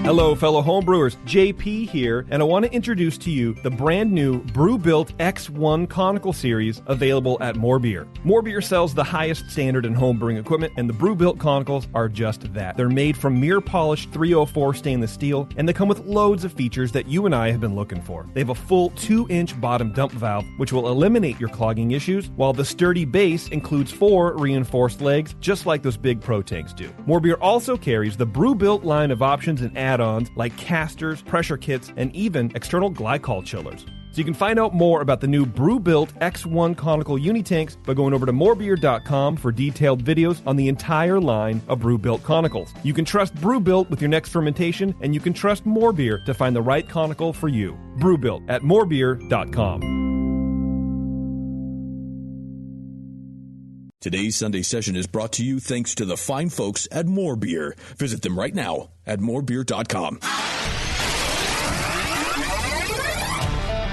Hello, fellow homebrewers. JP here, and I want to introduce to you the brand new Brewbuilt X1 Conical Series available at More Beer. More Beer sells the highest standard in homebrewing equipment, and the Brewbuilt Conicals are just that. They're made from mirror-polished 304 stainless steel, and they come with loads of features that you and I have been looking for. They have a full 2-inch bottom dump valve, which will eliminate your clogging issues, while the sturdy base includes 4 reinforced legs, just like those big Pro tanks do. More Beer also carries the Brewbuilt line of options and add-ons like casters, pressure kits, and even external glycol chillers. So you can find out more about the new Brewbuilt X1 Conical Unitanks by going over to morebeer.com for detailed videos on the entire line of Brewbuilt Conicals. You can trust Brewbuilt with your next fermentation, and you can trust More Beer to find the right conical for you. Brewbuilt at morebeer.com. Today's Sunday session is brought to you thanks to the fine folks at More Beer. Visit them right now at morebeer.com.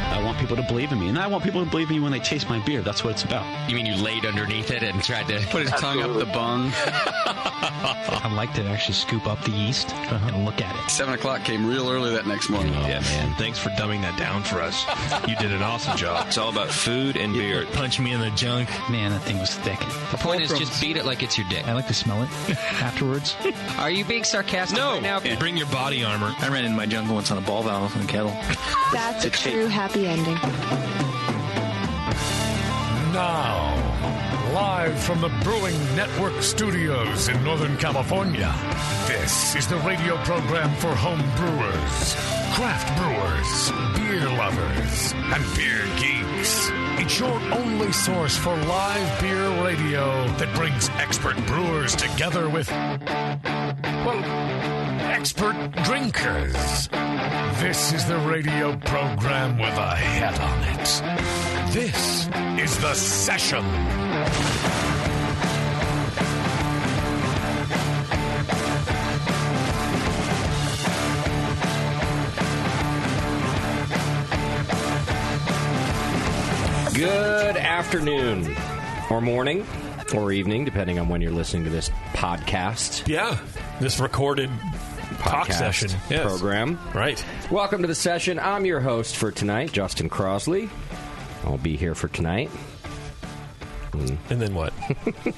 I want people to believe in me, and I want people to believe in me when they taste my beer. That's what it's about. You mean you laid underneath it and tried to Put his tongue up the bung. I like to actually scoop up the yeast and look at it. 7 o'clock came real early that next morning. Oh, yeah, man. Thanks for dumbing that down for us. You did an awesome job. It's all about food and beer. Punch me in the junk. Man, that thing was thick. The point is just beat it like it's your dick. I like to smell it afterwards. Are you being sarcastic right now? Yeah, bring your body armor. I ran in my junk once on a ball valve in a kettle. That's a true happy ending. Now, live from the Brewing Network studios in Northern California, this is the radio program for home brewers, craft brewers, beer lovers, and beer geeks. It's your only source for live beer radio that brings expert brewers together with, well, expert drinkers. This is the radio program with a head on it. This is The Session. Good afternoon, or morning, or evening, depending on when you're listening to this podcast. Yeah, this recorded talk session program. Right. Welcome to The Session. I'm your host for tonight, Justin Crosley. I'll be here for tonight. And then what?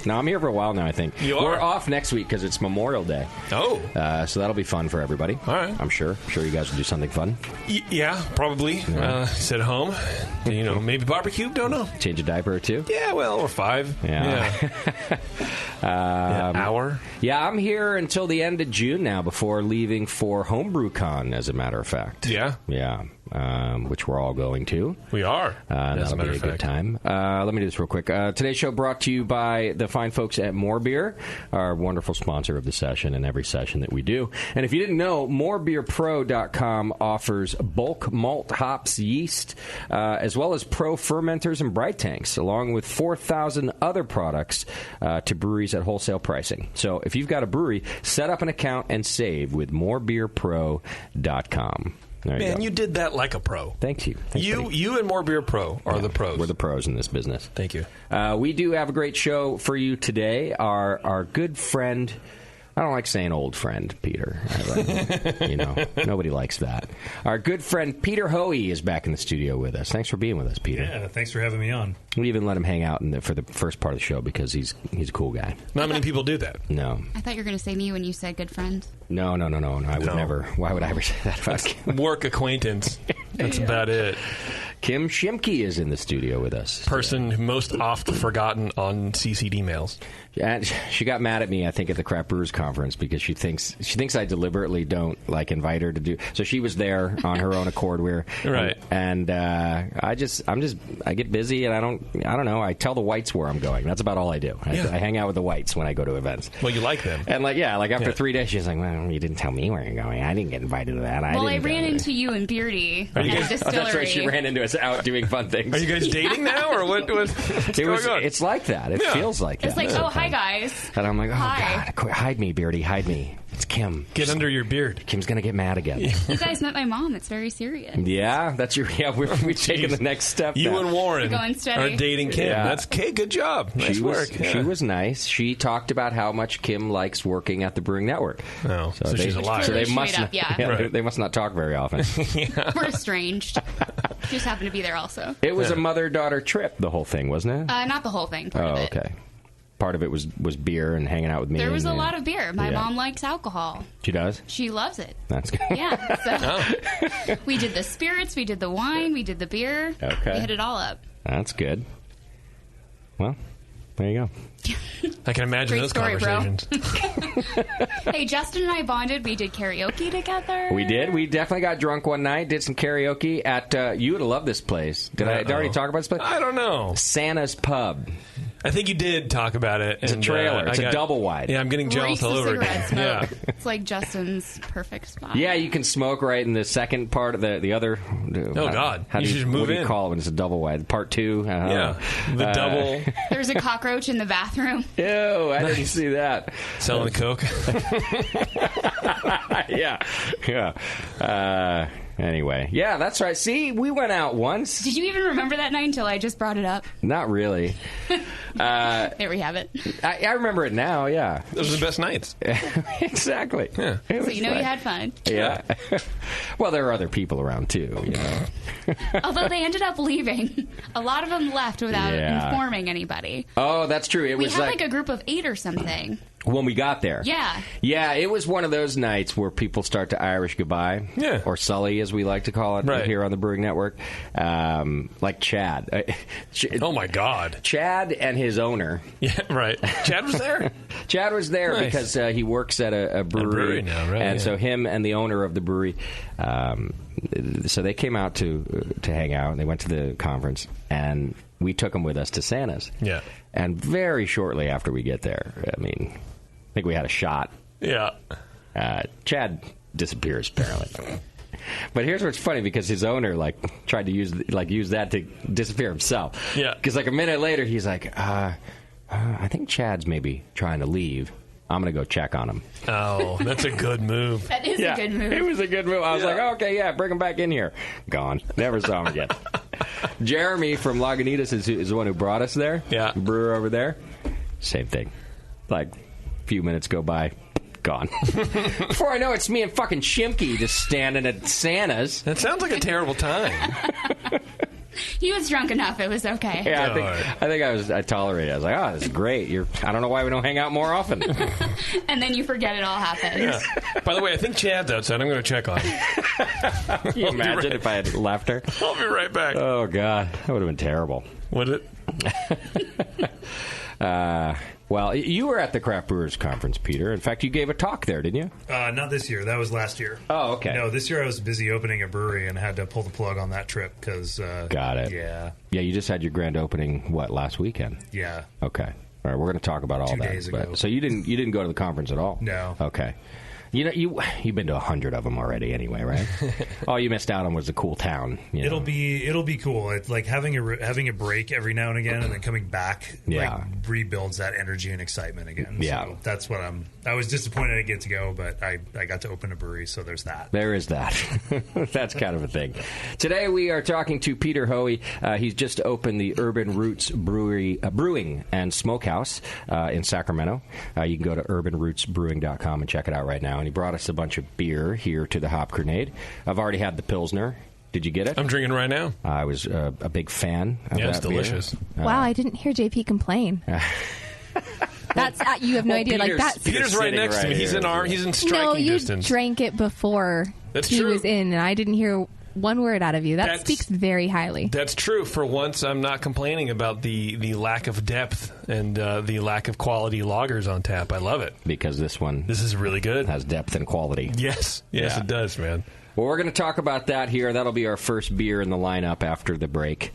No, I'm here for a while now, I think. We're off next week because it's Memorial Day. Oh. So that'll be fun for everybody. All right. I'm sure. I'm sure you guys will do something fun. Yeah, probably. Sit at home. You know, maybe barbecue. Don't know. Change a diaper or two? Yeah, well, or 5. Yeah. Hour? Yeah, I'm here until the end of June now before leaving for HomebrewCon, as a matter of fact. Yeah? Yeah. Which we're all going to. We are. That'll be a good time. Let me do this real quick. Today's show brought to you by the fine folks at More Beer, our wonderful sponsor of the session and every session that we do. And if you didn't know, morebeerpro.com offers bulk malt hops, yeast, as well as pro fermenters and bright tanks, along with 4,000 other products to breweries at wholesale pricing. So if you've got a brewery, set up an account and save with morebeerpro.com. Man, you did that like a pro. Thank you. Thanks, you and More Beer Pro are the pros. We're the pros in this business. Thank you. We do have a great show for you today. Our good friend, I don't like saying old friend, Peter. Nobody likes that. Our good friend Peter Hoey is back in the studio with us. Thanks for being with us, Peter. Yeah, thanks for having me on. We even let him hang out for the first part of the show because he's a cool guy. Not many people do that. No. I thought you were going to say me when you said good friend. No. I would never. Why would I ever say that about Kim? Work acquaintance. That's about it. Kim Shimke is in the studio with us. Person most oft forgotten on CC'd emails. And she got mad at me, I think, at the Craft Brewers Conference because she thinks I deliberately don't invite her to do. So she was there on her own accord. Right. And I get busy and I don't know. I tell the whites where I'm going. That's about all I do. I hang out with the whites when I go to events. Well, you like them. And after 3 days, she's like, well, you didn't tell me where you're going. I didn't get invited to that. I ran into you and Beardy at a distillery. That's right. She ran into us guys out doing fun things. Are you guys dating now, or what's going on? It's like that. It feels like that. It's like, oh, hi, guys. And I'm like, oh, Hi. God, quit, hide me, Beardy, hide me. It's Kim. Get under your beard. Kim's going to get mad again. You guys met my mom. It's very serious. Yeah, that's your. Yeah, we're taking the next step. You now. and Warren Going steady. are dating Kim. Yeah. That's okay. Good job. Nice work. She was nice. She talked about how much Kim likes working at the Brewing Network. Oh, so she's a liar. So they Straight must. up, yeah. Right. They must not talk very often. We're estranged. Just happened to be there also. It was a mother-daughter trip. The whole thing, wasn't it? Not the whole thing. Part of it. Okay. Part of it was beer and hanging out with me. There was a lot of beer. My Yeah. mom likes alcohol. She does? She loves it. That's good. Yeah. So we did the spirits, we did the wine, we did the beer. Okay. We hit it all up. That's good. Well, there you go. I can imagine Great those story, conversations. Hey, Justin and I bonded. We did karaoke together. We did. We definitely got drunk one night, did some karaoke at, you would have loved this place. Did I already talk about this place? I don't know. Santa's Pub. I think you did talk about it. It's a trailer. It's a double wide. Yeah, I'm getting jealous Reeks all of over cigarette again. smoke. It's like Justin's perfect spot. Yeah, you can smoke right in the second part of the other. Oh, God. How You do should move what do you in. call it when it's a double wide? Part 2? Yeah, the double. There's a cockroach in the bathroom. Ew, I didn't see that. Selling coke. Yeah. Anyway, yeah, that's right. See, we went out once. Did you even remember that night until I just brought it up? Not really. There we have it. I remember it now, yeah. Those are the best nights. Exactly. Yeah. So you know you had fun. Yeah. Well, there are other people around, too, you know. Although they ended up leaving. A lot of them left without informing anybody. Oh, that's true. We had like a group of 8 or something. When we got there. Yeah. Yeah, it was one of those nights where people start to Irish goodbye. Yeah. Or Sully, as we like to call it here on the Brewing Network. Like Chad. Oh, my God. Chad and his owner. Yeah, right. Chad was there? Chad was there Nice. because he works at a brewery. Now, right? And so him and the owner of the brewery, so they came out to hang out, and they went to the conference, and we took them with us to Santa's. Yeah. And very shortly after we get there, I mean, I think we had a shot. Yeah. Chad disappears, apparently. But here's what's funny, because his owner tried to use that to disappear himself. Yeah. Because a minute later, he's like, I think Chad's maybe trying to leave. I'm going to go check on him. Oh, that's a good move. That is a good move. It was a good move. I was like, okay, yeah, bring him back in here. Gone. Never saw him again. Jeremy from Lagunitas is the one who brought us there. Yeah. Brewer over there. Same thing. Like, a few minutes go by. Gone. Before I know it, it's me and fucking Shimky just standing at Santa's. That sounds like a terrible time. He was drunk enough. It was okay. Yeah, I think I tolerated it. I was like, oh, this is great. I don't know why we don't hang out more often. And then you forget it all happened. Yeah. By the way, I think Chad's outside. I'm going to check on him. Can you imagine if I had left her? I'll be right back. Oh, God. That would have been terrible. Would it? Well, you were at the Craft Brewers Conference, Peter. In fact, you gave a talk there, didn't you? Not this year. That was last year. Oh, okay. No, this year I was busy opening a brewery and had to pull the plug on that trip because... Got it. Yeah. Yeah, you just had your grand opening, last weekend? Yeah. Okay. All right, we're going to talk about all 2 that. days ago. So you didn't go to the conference at all? No. Okay. You know, you've been to 100 of them already anyway, right? All you missed out on was the cool town. You know? It'll be cool. It's like having a break every now and again, and then coming back rebuilds that energy and excitement again. Yeah. So that's what I was disappointed I didn't get to go, but I got to open a brewery, so there's that. There is that. That's kind of a thing. Today we are talking to Peter Hoey. He's just opened the Urban Roots Brewing and Smokehouse in Sacramento. You can go to urbanrootsbrewing.com and check it out right now. And he brought us a bunch of beer here to the Hop Grenade. I've already had the Pilsner. Did you get it? I'm drinking right now. I was a big fan of that it's delicious. Wow, I didn't hear JP complain. That's you have no idea. Peter's, like that. Peter's right next to me. He's in striking no, you distance. drank it before he was in, and I didn't hear one word out of you. That speaks very highly. That's true. For once, I'm not complaining about the lack of depth and the lack of quality lagers on tap. I love it. Because this is really good. Has depth and quality. Yes, it does, man. Well, we're going to talk about that here. That'll be our first beer in the lineup after the break.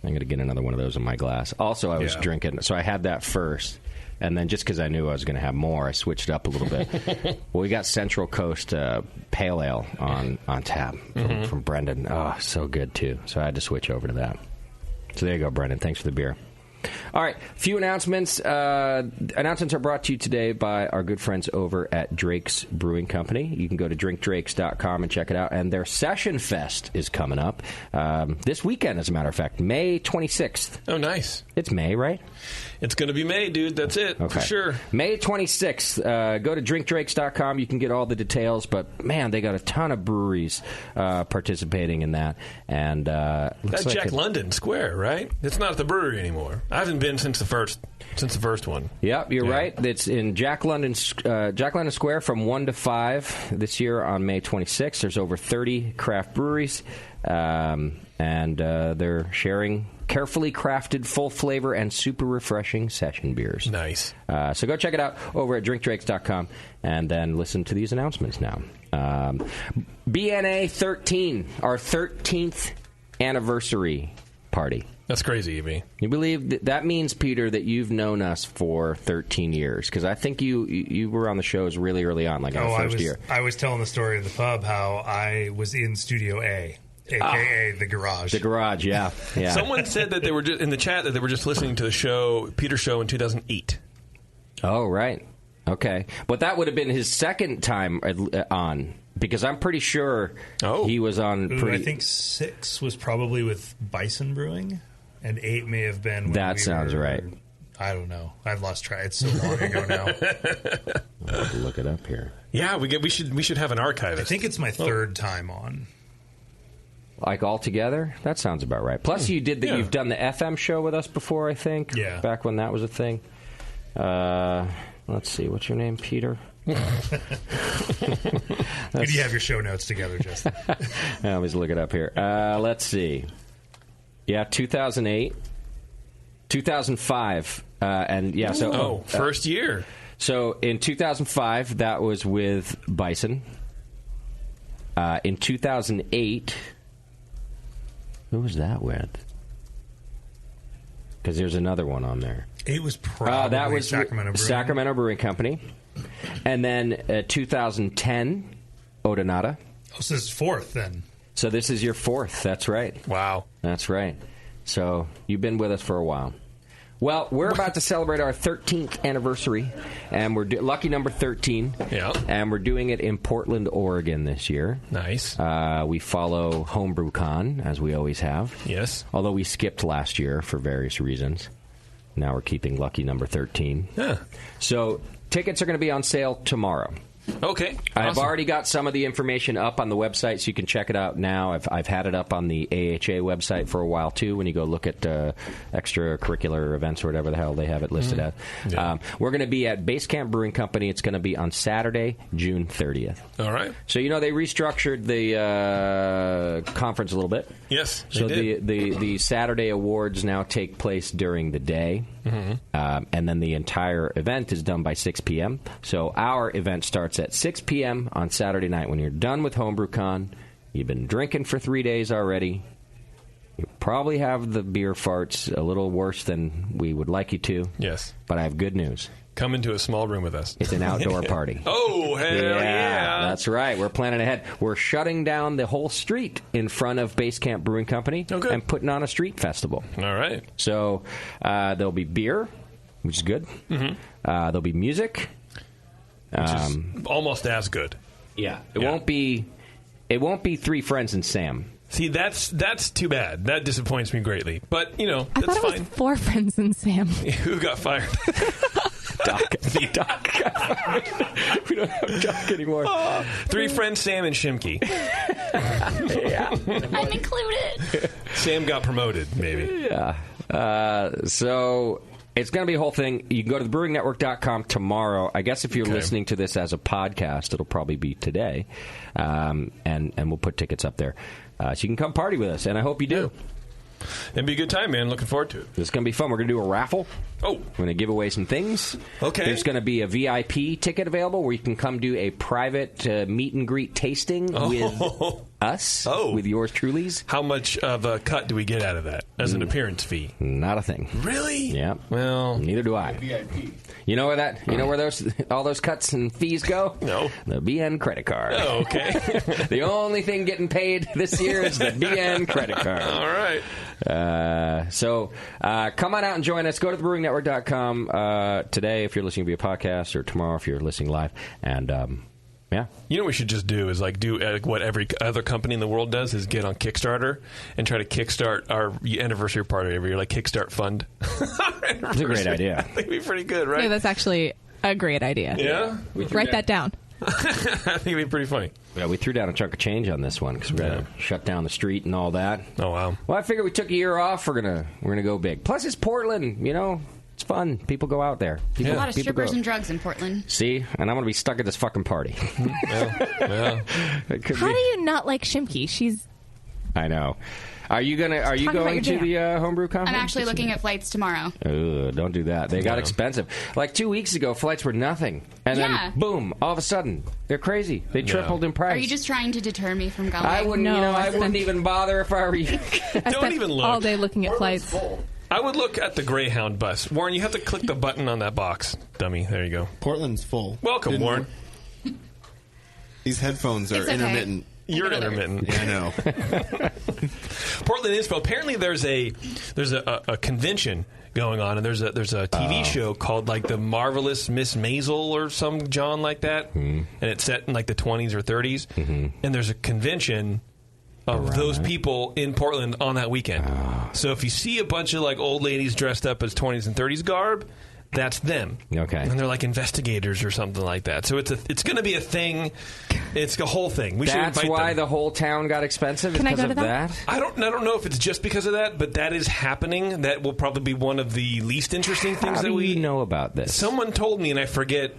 I'm going to get another one of those in my glass. Also, I was drinking, so I had that first. And then just because I knew I was going to have more, I switched up a little bit. Well, we got Central Coast Pale Ale on tap from Brendan. Oh, so good, too. So I had to switch over to that. So there you go, Brendan. Thanks for the beer. All right, a few announcements. Announcements are brought to you today by our good friends over at Drake's Brewing Company. You can go to drinkdrakes.com and check it out. And their Session Fest is coming up this weekend, as a matter of fact, May 26th. Oh, nice. It's May, right? It's going to be May, dude. That's it, for sure. May 26th. Go to drinkdrakes.com. You can get all the details. But, man, they got a ton of breweries participating in that. And that's like Jack London Square, right? It's not at the brewery anymore. I haven't been since the first one. Yep, you're right. It's in Jack London Square from 1 to 5 this year on May 26th. There's over 30 craft breweries, and they're sharing carefully crafted, full flavor, and super refreshing session beers. Nice. So go check it out over at drinkdrakes.com and then listen to these announcements now. BNA 13, our 13th anniversary party. That's crazy, Evie. You believe that means, Peter, that you've known us for 13 years? Because I think you were on the shows really early on, like our first year. I was telling the story of the pub, how I was in Studio A, a.k.a. the garage. The garage, yeah. Someone said that they were in the chat that they were just listening to the show, Peter's show in 2008. Oh, right. Okay. But that would have been his second time on, because I'm pretty sure he was on... I think 6 was probably with Bison Brewing, and 8 may have been... when that sounds right. I don't know. I've lost track. It's so long ago now. I'll have to look it up here. Yeah, we should have an archivist. I think it's my third time on. Like all together? That sounds about right. Plus, you've done the FM show with us before, I think. Yeah. Back when that was a thing. Let's see. What's your name, Peter? Could you have your show notes together, Justin? I always look it up here. Let's see. Yeah, 2008. 2005. First year. So in 2005, that was with Bison. In 2008... Who was that with? Because there's another one on there. It was probably that was Sacramento Brewing Company. And then 2010, Odonata. Oh, so this is fourth then. So this is your fourth. That's right. Wow. That's right. So you've been with us for a while. Well, we're about to celebrate our 13th anniversary, and we're lucky number 13. Yeah. And we're doing it in Portland, Oregon this year. Nice. We follow HomebrewCon, as we always have. Yes. Although we skipped last year for various reasons. Now we're keeping lucky number 13. Yeah. So tickets are going to be on sale tomorrow. Okay. I've already got some of the information up on the website, so you can check it out now. I've had it up on the AHA website for a while, too, when you go look at extracurricular events or whatever the hell they have it listed as. Yeah. We're going to be at Basecamp Brewing Company. It's going to be on Saturday, June 30th. All right. So, they restructured the conference a little bit. Yes, So the Saturday awards now take place during the day. Mm-hmm. And then the entire event is done by 6 p.m. So our event starts at 6 p.m. on Saturday night. When you're done with HomebrewCon, you've been drinking for 3 days already. You probably have the beer farts a little worse than we would like you to. Yes. But I have good news. Come into a small room with us. It's an outdoor party. Oh, hell yeah. That's right. We're planning ahead. We're shutting down the whole street in front of Basecamp Brewing Company and putting on a street festival. All right. So there'll be beer, which is good. Mm-hmm. There'll be music. Which is almost as good. Yeah. It won't be 3 Friends and Sam. See, that's too bad. That disappoints me greatly. But, I that's thought it fine. was 4 Friends and Sam. Who got fired? Doc. We don't have Doc anymore. 3 friends, Sam and Shimke. Yeah. I'm included. Sam got promoted, maybe. Yeah. So it's going to be a whole thing. You can go to thebrewingnetwork.com tomorrow. I guess if you're listening to this as a podcast, it'll probably be today. And we'll put tickets up there. So you can come party with us, and I hope you do. It'd be a good time, man. Looking forward to it. It's going to be fun. We're going to do a raffle. Oh. We're going to give away some things. Okay. There's going to be a VIP ticket available where you can come do a private meet and greet tasting with us, with yours truly's. How much of a cut do we get out of that as an appearance fee? Not a thing. Really? Yeah. Well, neither do I. VIP. You know where all those cuts and fees go? No. The BN credit card. Oh, okay. The only thing getting paid this year is the BN credit card. All right. So come on out and join us. Go to thebrewingnetwork.com today if you're listening via podcast, or tomorrow if you're listening live. And yeah. You know what we should just do is do what every other company in the world does, is get on Kickstarter and try to kickstart our anniversary party every year, like Kickstart Fund. That's a great idea. That'd be pretty good, right? Yeah, that's actually a great idea. Yeah? Write that down. I think it'd be pretty funny. Yeah, we threw down a chunk of change on this one because we're going to shut down the street and all that. Oh, wow. Well, I figured we took a year off. We're gonna go big. Plus, it's Portland, It's fun. People go out there. A lot of strippers and drugs in Portland. See? And I'm going to be stuck at this fucking party. How do you not like Shimke? She's... I know. Are you going to the homebrew conference? I'm actually looking at flights tomorrow. Don't do that. They got expensive. Like 2 weeks ago, flights were nothing. And then, boom, all of a sudden, they're crazy. They tripled in price. Are you just trying to deter me from going? I wouldn't, I wouldn't even bother if I were you. Don't even look. All day looking at flights. I would look at the Greyhound bus. Warren, you have to click the button on that box. Dummy. There you go. Portland's full. Welcome, Warren. These headphones are intermittent. You're intermittent. Yeah, I know. Portland is full. Apparently, there's a convention going on, and there's a TV show called the Marvelous Miss Maisel or some John like that, and it's set in the 20s or 30s, and there's a convention of those people in Portland on that weekend. So if you see a bunch of old ladies dressed up as 20s and 30s garb, that's them. Okay. And they're investigators or something like that. So it's going to be a thing. It's a whole thing. That's why the whole town got expensive? Can I go to that? I don't know if it's just because of that, but that is happening. That will probably be one of the least interesting things that we know about this. Someone told me, and I forget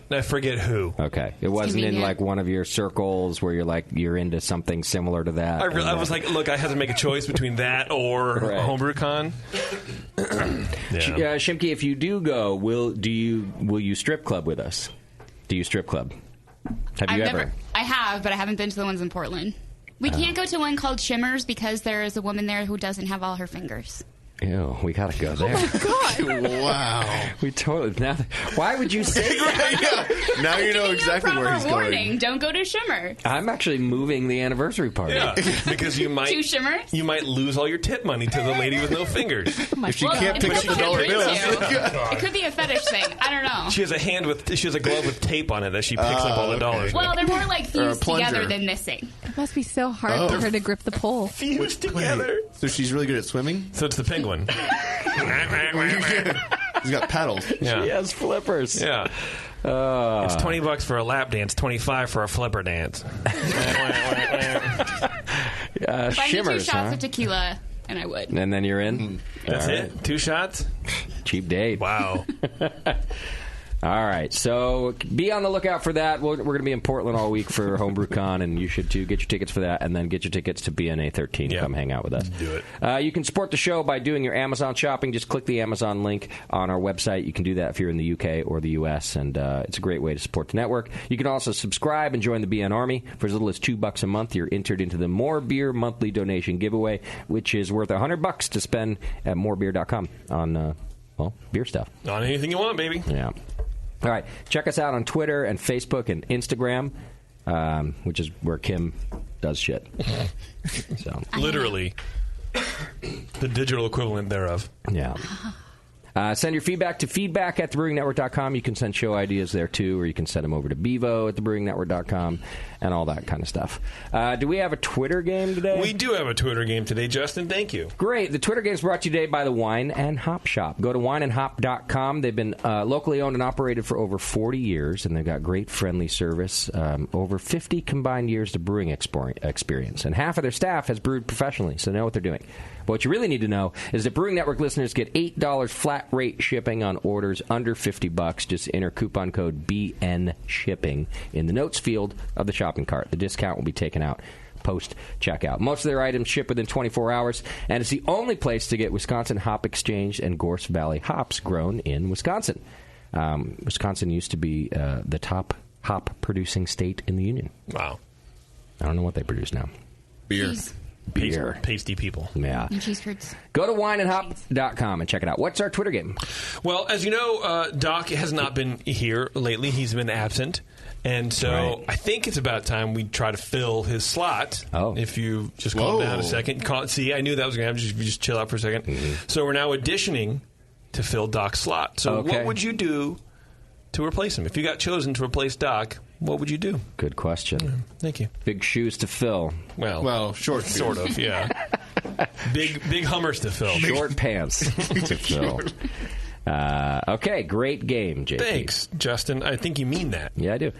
who. Okay. It wasn't in one of your circles where you're into something similar to that. I was like, look, I had to make a choice between that or HomebrewCon. Shimke, if you do go, will you strip club with us? Do you strip club? Have you ever? I have, but I haven't been to the ones in Portland. We can't go to one called Shimmers because there is a woman there who doesn't have all her fingers. Ew, we gotta go there. Oh my God! Wow. We totally. Why would you say that? Now you know exactly where he's going. Don't go to Shimmer. I'm actually moving the anniversary party. Yeah, because you might to Shimmers? You might lose all your tit money to the lady with no fingers. If she can't pick up the dollar bills, it could be a fetish thing. I don't know. She has a glove with tape on it that she picks up all the dollars. Well, they're more fused together than missing. It must be so hard for her to grip the pole. Fused together. So she's really good at swimming? So it's the penguin. He's got paddles. Yeah. She has flippers. Yeah. It's $20 for a lap dance, $25 for a flipper dance. If I need 2 Shimmers, shots of tequila, and I would. And then you're in? That's it? 2 shots? Cheap date. Wow. All right, so be on the lookout for that. We're going to be in Portland all week for HomebrewCon, and you should too. Get your tickets for that, and then get your tickets to BNA 13. Come hang out with us. Do it. You can support the show by doing your Amazon shopping. Just click the Amazon link on our website. You can do that if you're in the UK or the US, and it's a great way to support the network. You can also subscribe and join the BN Army. For as little as $2 a month, you're entered into the More Beer monthly donation giveaway, which is worth $100 to spend at morebeer.com on, beer stuff. On anything you want, baby. Yeah. All right, check us out on Twitter and Facebook and Instagram, which is where Kim does shit. So literally, the digital equivalent thereof. Yeah. Send your feedback to feedback@thebrewingnetwork.com. You can send show ideas there, too, or you can send them over to bevo@thebrewingnetwork.com and all that kind of stuff. Do we have a Twitter game today? We do have a Twitter game today, Justin. Thank you. Great. The Twitter game is brought to you today by the Wine and Hop Shop. Go to wineandhop.com. They've been locally owned and operated for over 40 years, and they've got great friendly service, over 50 combined years of brewing experience. And half of their staff has brewed professionally, so they know what they're doing. But what you really need to know is that Brewing Network listeners get $8 flat rate shipping on orders under $50. Just enter coupon code BNShipping in the notes field of the shopping cart. The discount will be taken out post-checkout. Most of their items ship within 24 hours, and it's the only place to get Wisconsin Hop Exchange and Gorse Valley hops grown in Wisconsin. Wisconsin used to be the top hop-producing state in the Union. Wow. I don't know what they produce now. Beer. Beer. Pasty people. Yeah. And cheese curds. Go to wineandhop.com and check it out. What's our Twitter game? Well, as you know, Doc has not been here lately. He's been absent. And so I think it's about time we try to fill his slot. Oh. If you just calm down a second. See, I knew that was going to happen. Just chill out for a second. Mm-hmm. So we're now auditioning to fill Doc's slot. So what would you do to replace him? If you got chosen to replace Doc, what would you do? Good question. Thank you. Big shoes to fill. Well, short shoes. Sort of, yeah. Big Hummers to fill. Short pants to fill. Okay, great game, JP. Thanks, Justin. I think you mean that. Yeah, I do.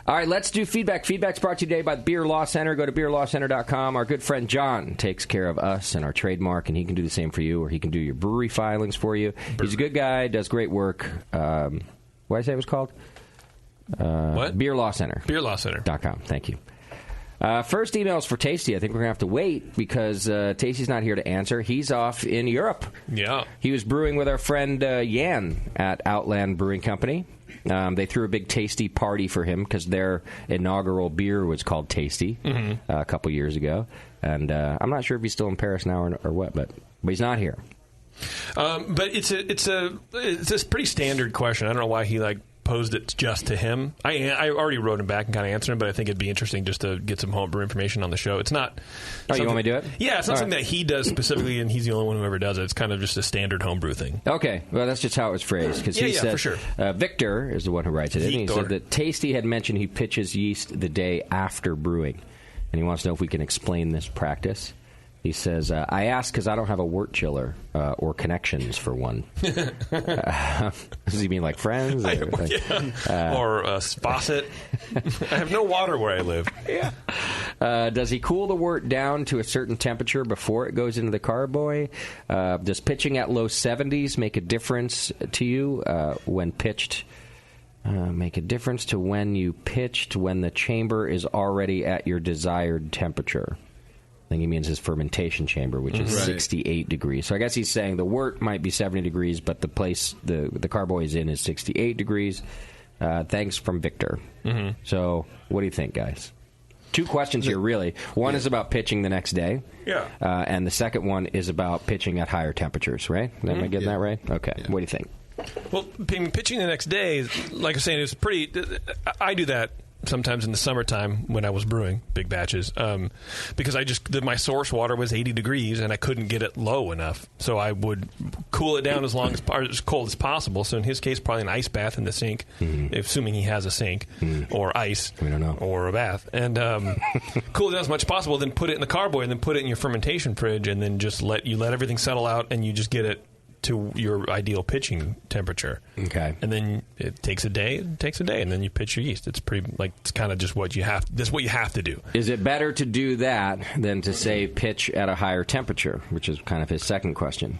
All right, let's do feedback. Feedback's brought to you today by the Beer Law Center. Go to beerlawcenter.com. Our good friend John takes care of us and our trademark, and he can do the same for you, or he can do your brewery filings for you. He's a good guy, does great work. What did I say it was called? What? Beer Law Center. Beerlawcenter.com. Thank you. First email is for Tasty. I think we're going to have to wait because Tasty's not here to answer. He's off in Europe. Yeah. He was brewing with our friend Jan at Outland Brewing Company. They threw a big Tasty party for him because their inaugural beer was called Tasty a couple years ago. And I'm not sure if he's still in Paris now or what, but he's not here. But it's a pretty standard question. I don't know why he posed it just to him. I already wrote him back and kind of answered him, but I think it'd be interesting just to get some homebrew information on the show. It's not. Oh, you want me to do it? Yeah, it's not something that he does specifically, and he's the only one who ever does it. It's kind of just a standard homebrew thing. Okay, well, that's just how it was phrased. Because he said, for sure. Victor is the one who writes it. And he said that Tasty had mentioned he pitches yeast the day after brewing, and he wants to know if we can explain this practice. He says, I asked because I don't have a wort chiller or connections for one. Does he mean like friends? Or a faucet? I have no water where I live. Yeah. Does he cool the wort down to a certain temperature before it goes into the carboy? Does pitching at low 70s make a difference to you when pitched? Make a difference to when you pitched when the chamber is already at your desired temperature? I think he means his fermentation chamber, which is 68 degrees. So I guess he's saying the wort might be 70 degrees, but the place the carboy is in is 68 degrees. Thanks from Victor. Mm-hmm. So what do you think, guys? Two questions here, really. One is about pitching the next day. Yeah. And the second one is about pitching at higher temperatures, right? Am I getting that right? Okay. Yeah. What do you think? Well, pitching the next day, like I was saying, it's pretty. I do that sometimes in the summertime when I was brewing big batches, because my source water was 80 degrees and I couldn't get it low enough, so I would cool it down as cold as possible. So in his case, probably an ice bath in the sink, assuming he has a sink or ice, we don't know, or a bath, and cool it down as much as possible. Then put it in the carboy, and then put it in your fermentation fridge, and then just let everything settle out, and you just get it to your ideal pitching temperature. Okay. And then it takes a day, and then you pitch your yeast. It's pretty, it's kind of just what you have. That's what you have to do. Is it better to do that than to, say, pitch at a higher temperature, which is kind of his second question?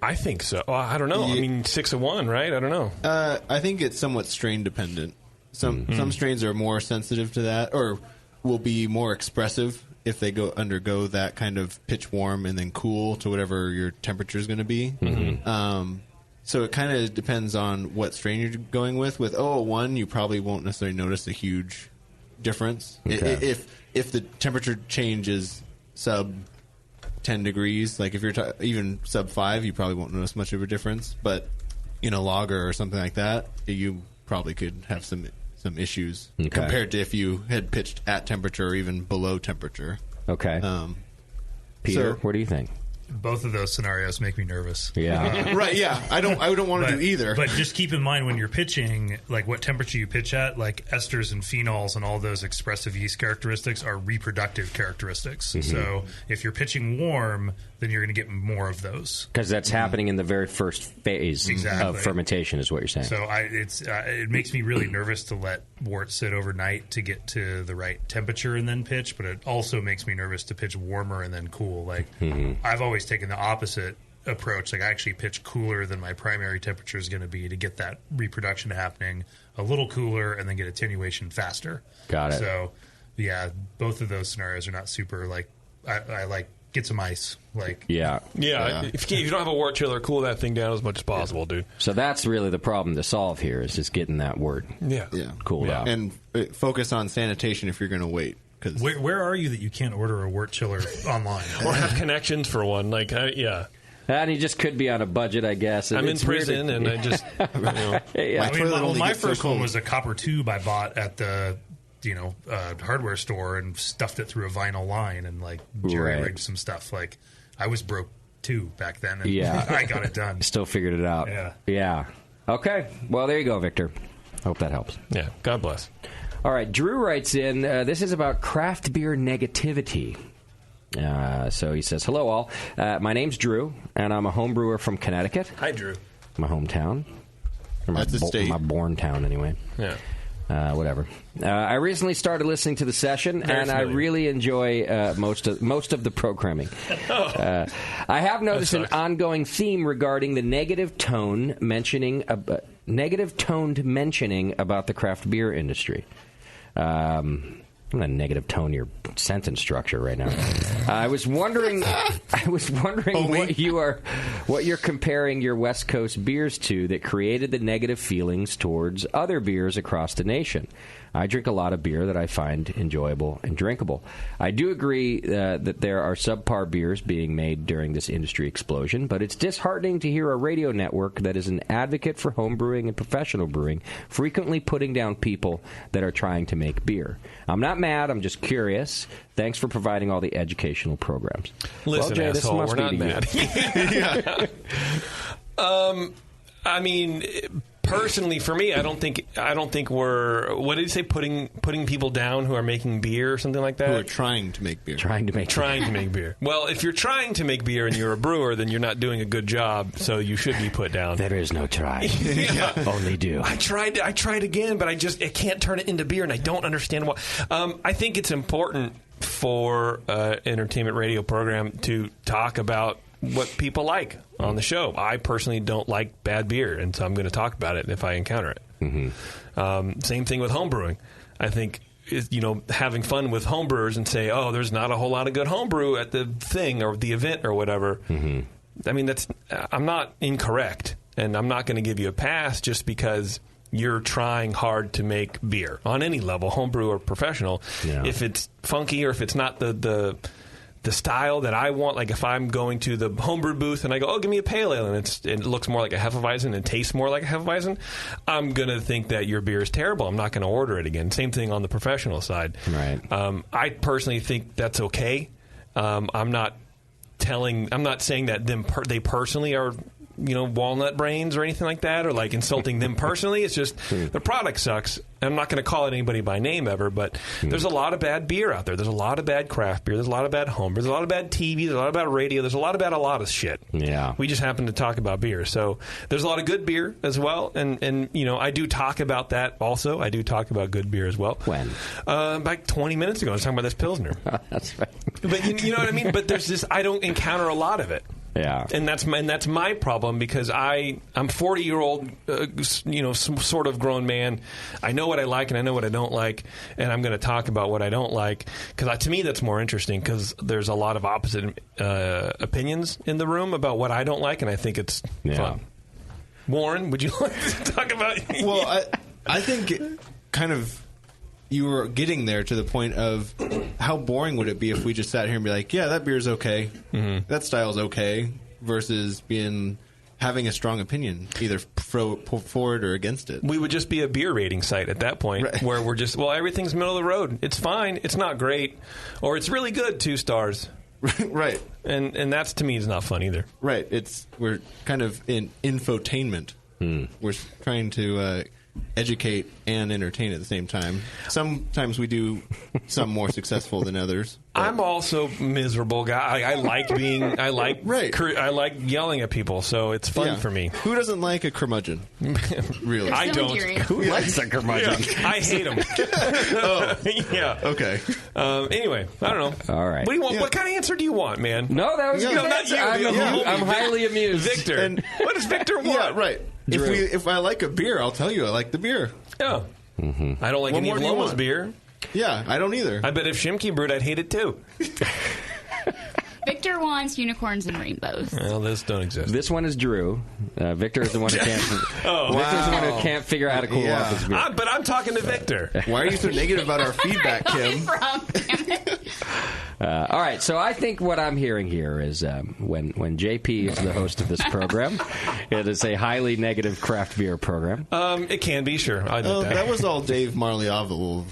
I think so. Well, I don't know. I mean, 6 of 1, right? I don't know. I think it's somewhat strain dependent. Some strains are more sensitive to that, or will be more expressive if they undergo that kind of pitch warm and then cool to whatever your temperature is going to be. Mm-hmm. So it kind of depends on what strain you're going with. With 001, you probably won't necessarily notice a huge difference. Okay. If the temperature change is sub 10 degrees, like if you're even sub 5, you probably won't notice much of a difference. But in a lager or something like that, you probably could have some issues compared to if you had pitched at temperature or even below temperature. Okay. Peter, what do you think? Both of those scenarios make me nervous. Yeah. Right, yeah. I don't want to do either. But just keep in mind when you're pitching, like what temperature you pitch at, like esters and phenols and all those expressive yeast characteristics are reproductive characteristics. Mm-hmm. So if you're pitching warm, then you're going to get more of those. Because that's happening in the very first phase of fermentation is what you're saying. So it makes me really nervous to let wort sit overnight to get to the right temperature and then pitch, but it also makes me nervous to pitch warmer and then cool. Like I've always taken the opposite approach. Like I actually pitch cooler than my primary temperature is going to be to get that reproduction happening a little cooler and then get attenuation faster. Got it. So yeah, both of those scenarios are not super. Like, I like get some ice. Like, yeah. If you don't have a wort chiller, cool that thing down as much as possible, dude. So that's really the problem to solve here is just getting that wort. Yeah. Cool out. And focus on sanitation if you're going to wait. Where are you that you can't order a wort chiller online or have connections for one? Like, yeah. And he just could be on a budget, I guess. I'm in prison, and I just, my first one was a copper tube I bought at the hardware store and stuffed it through a vinyl line and like jerry-rigged some stuff. Like, I was broke too back then, and I got it done. Still figured it out. Yeah. Okay. Well, there you go, Victor. Hope that helps. Yeah. God bless. All right. Drew writes in. This is about craft beer negativity. So he says, "Hello, all. My name's Drew, and I'm a home brewer from Connecticut. Hi, Drew. My hometown. That's the state. My born town, anyway. Yeah. Whatever. I recently started listening to the session, I really enjoy most of the programming. I have noticed an ongoing theme regarding the negative toned mentioning about the craft beer industry. I'm going to negative tone your sentence structure right now. I was wondering what you're comparing your West Coast beers to that created the negative feelings towards other beers across the nation. I drink a lot of beer that I find enjoyable and drinkable. I do agree that there are subpar beers being made during this industry explosion, but it's disheartening to hear a radio network that is an advocate for home brewing and professional brewing frequently putting down people that are trying to make beer. I'm not mad, I'm just curious. Thanks for providing all the educational programs. Listen, Jay, asshole, we're not mad. I mean, personally, for me, I don't think we're. What did he say? Putting people down who are making beer or something like that. Who are trying to make beer. Trying to make beer. Well, if you're trying to make beer and you're a brewer, then you're not doing a good job. So you should be put down. There is no try. Only do. I tried again, but I can't turn it into beer, and I don't understand why. I think it's important for entertainment radio program to talk about what people like on the show. I personally don't like bad beer, and so I'm going to talk about it if I encounter it. Mm-hmm. Same thing with homebrewing. I think having fun with homebrewers and say, oh, there's not a whole lot of good homebrew at the thing or the event or whatever. Mm-hmm. I mean, I'm not incorrect, and I'm not going to give you a pass just because you're trying hard to make beer on any level, homebrew or professional. Yeah. If it's funky or if it's not the style that I want, like if I'm going to the homebrew booth and I go, oh, give me a pale ale, and it looks more like a Hefeweizen and tastes more like a Hefeweizen, I'm going to think that your beer is terrible. I'm not going to order it again. Same thing on the professional side. Right. I personally think that's okay. I'm not saying that they personally are walnut brains or anything like that, or like insulting them personally. It's just the product sucks. I'm not going to call it anybody by name ever, but there's a lot of bad beer out there. There's a lot of bad craft beer. There's a lot of bad homebrew. There's a lot of bad TV. There's a lot of bad radio. There's a lot of shit. Yeah. We just happen to talk about beer. So there's a lot of good beer as well, and I do talk about that also. I do talk about good beer as well. When? Like 20 minutes ago, I was talking about this Pilsner. That's right. But you know what I mean? But there's this, I don't encounter a lot of it. Yeah, and that's my problem because I'm 40-year-old, sort of grown man. I know what I like and I know what I don't like, and I'm going to talk about what I don't like because to me that's more interesting because there's a lot of opposite opinions in the room about what I don't like, and I think it's fun. Warren, would you like to talk about? Well, I think kind of. You were getting there to the point of how boring would it be if we just sat here and be like, yeah, that beer's okay, that style's okay, versus having a strong opinion, either for it or against it. We would just be a beer rating site at that point, right, where we're just, everything's middle of the road. It's fine, it's not great, or it's really good, 2 stars. Right. And that's, to me, is not fun either. Right. We're kind of in infotainment. We're trying to educate and entertain at the same time. Sometimes we do some more successful than others. I'm also a miserable guy. I like yelling at people, so it's fun for me. Who doesn't like a curmudgeon? Really? I don't. Who likes a curmudgeon? Yeah, I hate them. Oh. Yeah. Okay. Anyway, I don't know. All right. What do you want? Yeah. What kind of answer do you want, man? No, that was good. Not you. I'm highly amused. Victor. And what does Victor want? Yeah, right. If I like a beer, I'll tell you I like the beer. Yeah. Mm-hmm. I don't like any of Loma's beer. Yeah, I don't either. I bet if Shimky brewed, I'd hate it too. Victor wants unicorns and rainbows. Well, those don't exist. This one is Drew. Victor is the one who can't. Victor's the one who can't figure out how to cool off his beer. But I'm talking to Victor. Why are you so negative about our feedback, Kim? All right, so I think what I'm hearing here is when JP is the host of this program, it is a highly negative craft beer program. It can be, sure. That was all Dave Marley-Oval.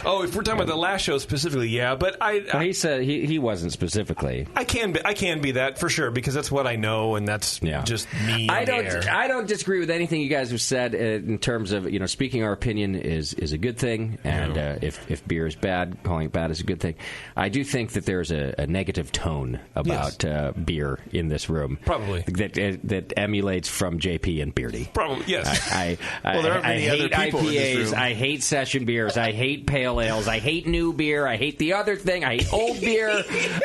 Oh, if we're talking about the last show specifically, yeah, but well, he said he wasn't specifically. I can be that for sure because that's what I know, and that's just me. I don't disagree with anything you guys have said in terms of speaking our opinion is a good thing, and if beer is bad, calling it bad is a good thing. I do think that there's a negative tone about beer in this room, probably that emulates from JP and Beardy. Probably yes. I there aren't many hate other people IPAs. in this room. I hate session beers. I hate pale ales. I hate new beer. I hate the other thing. I hate old beer.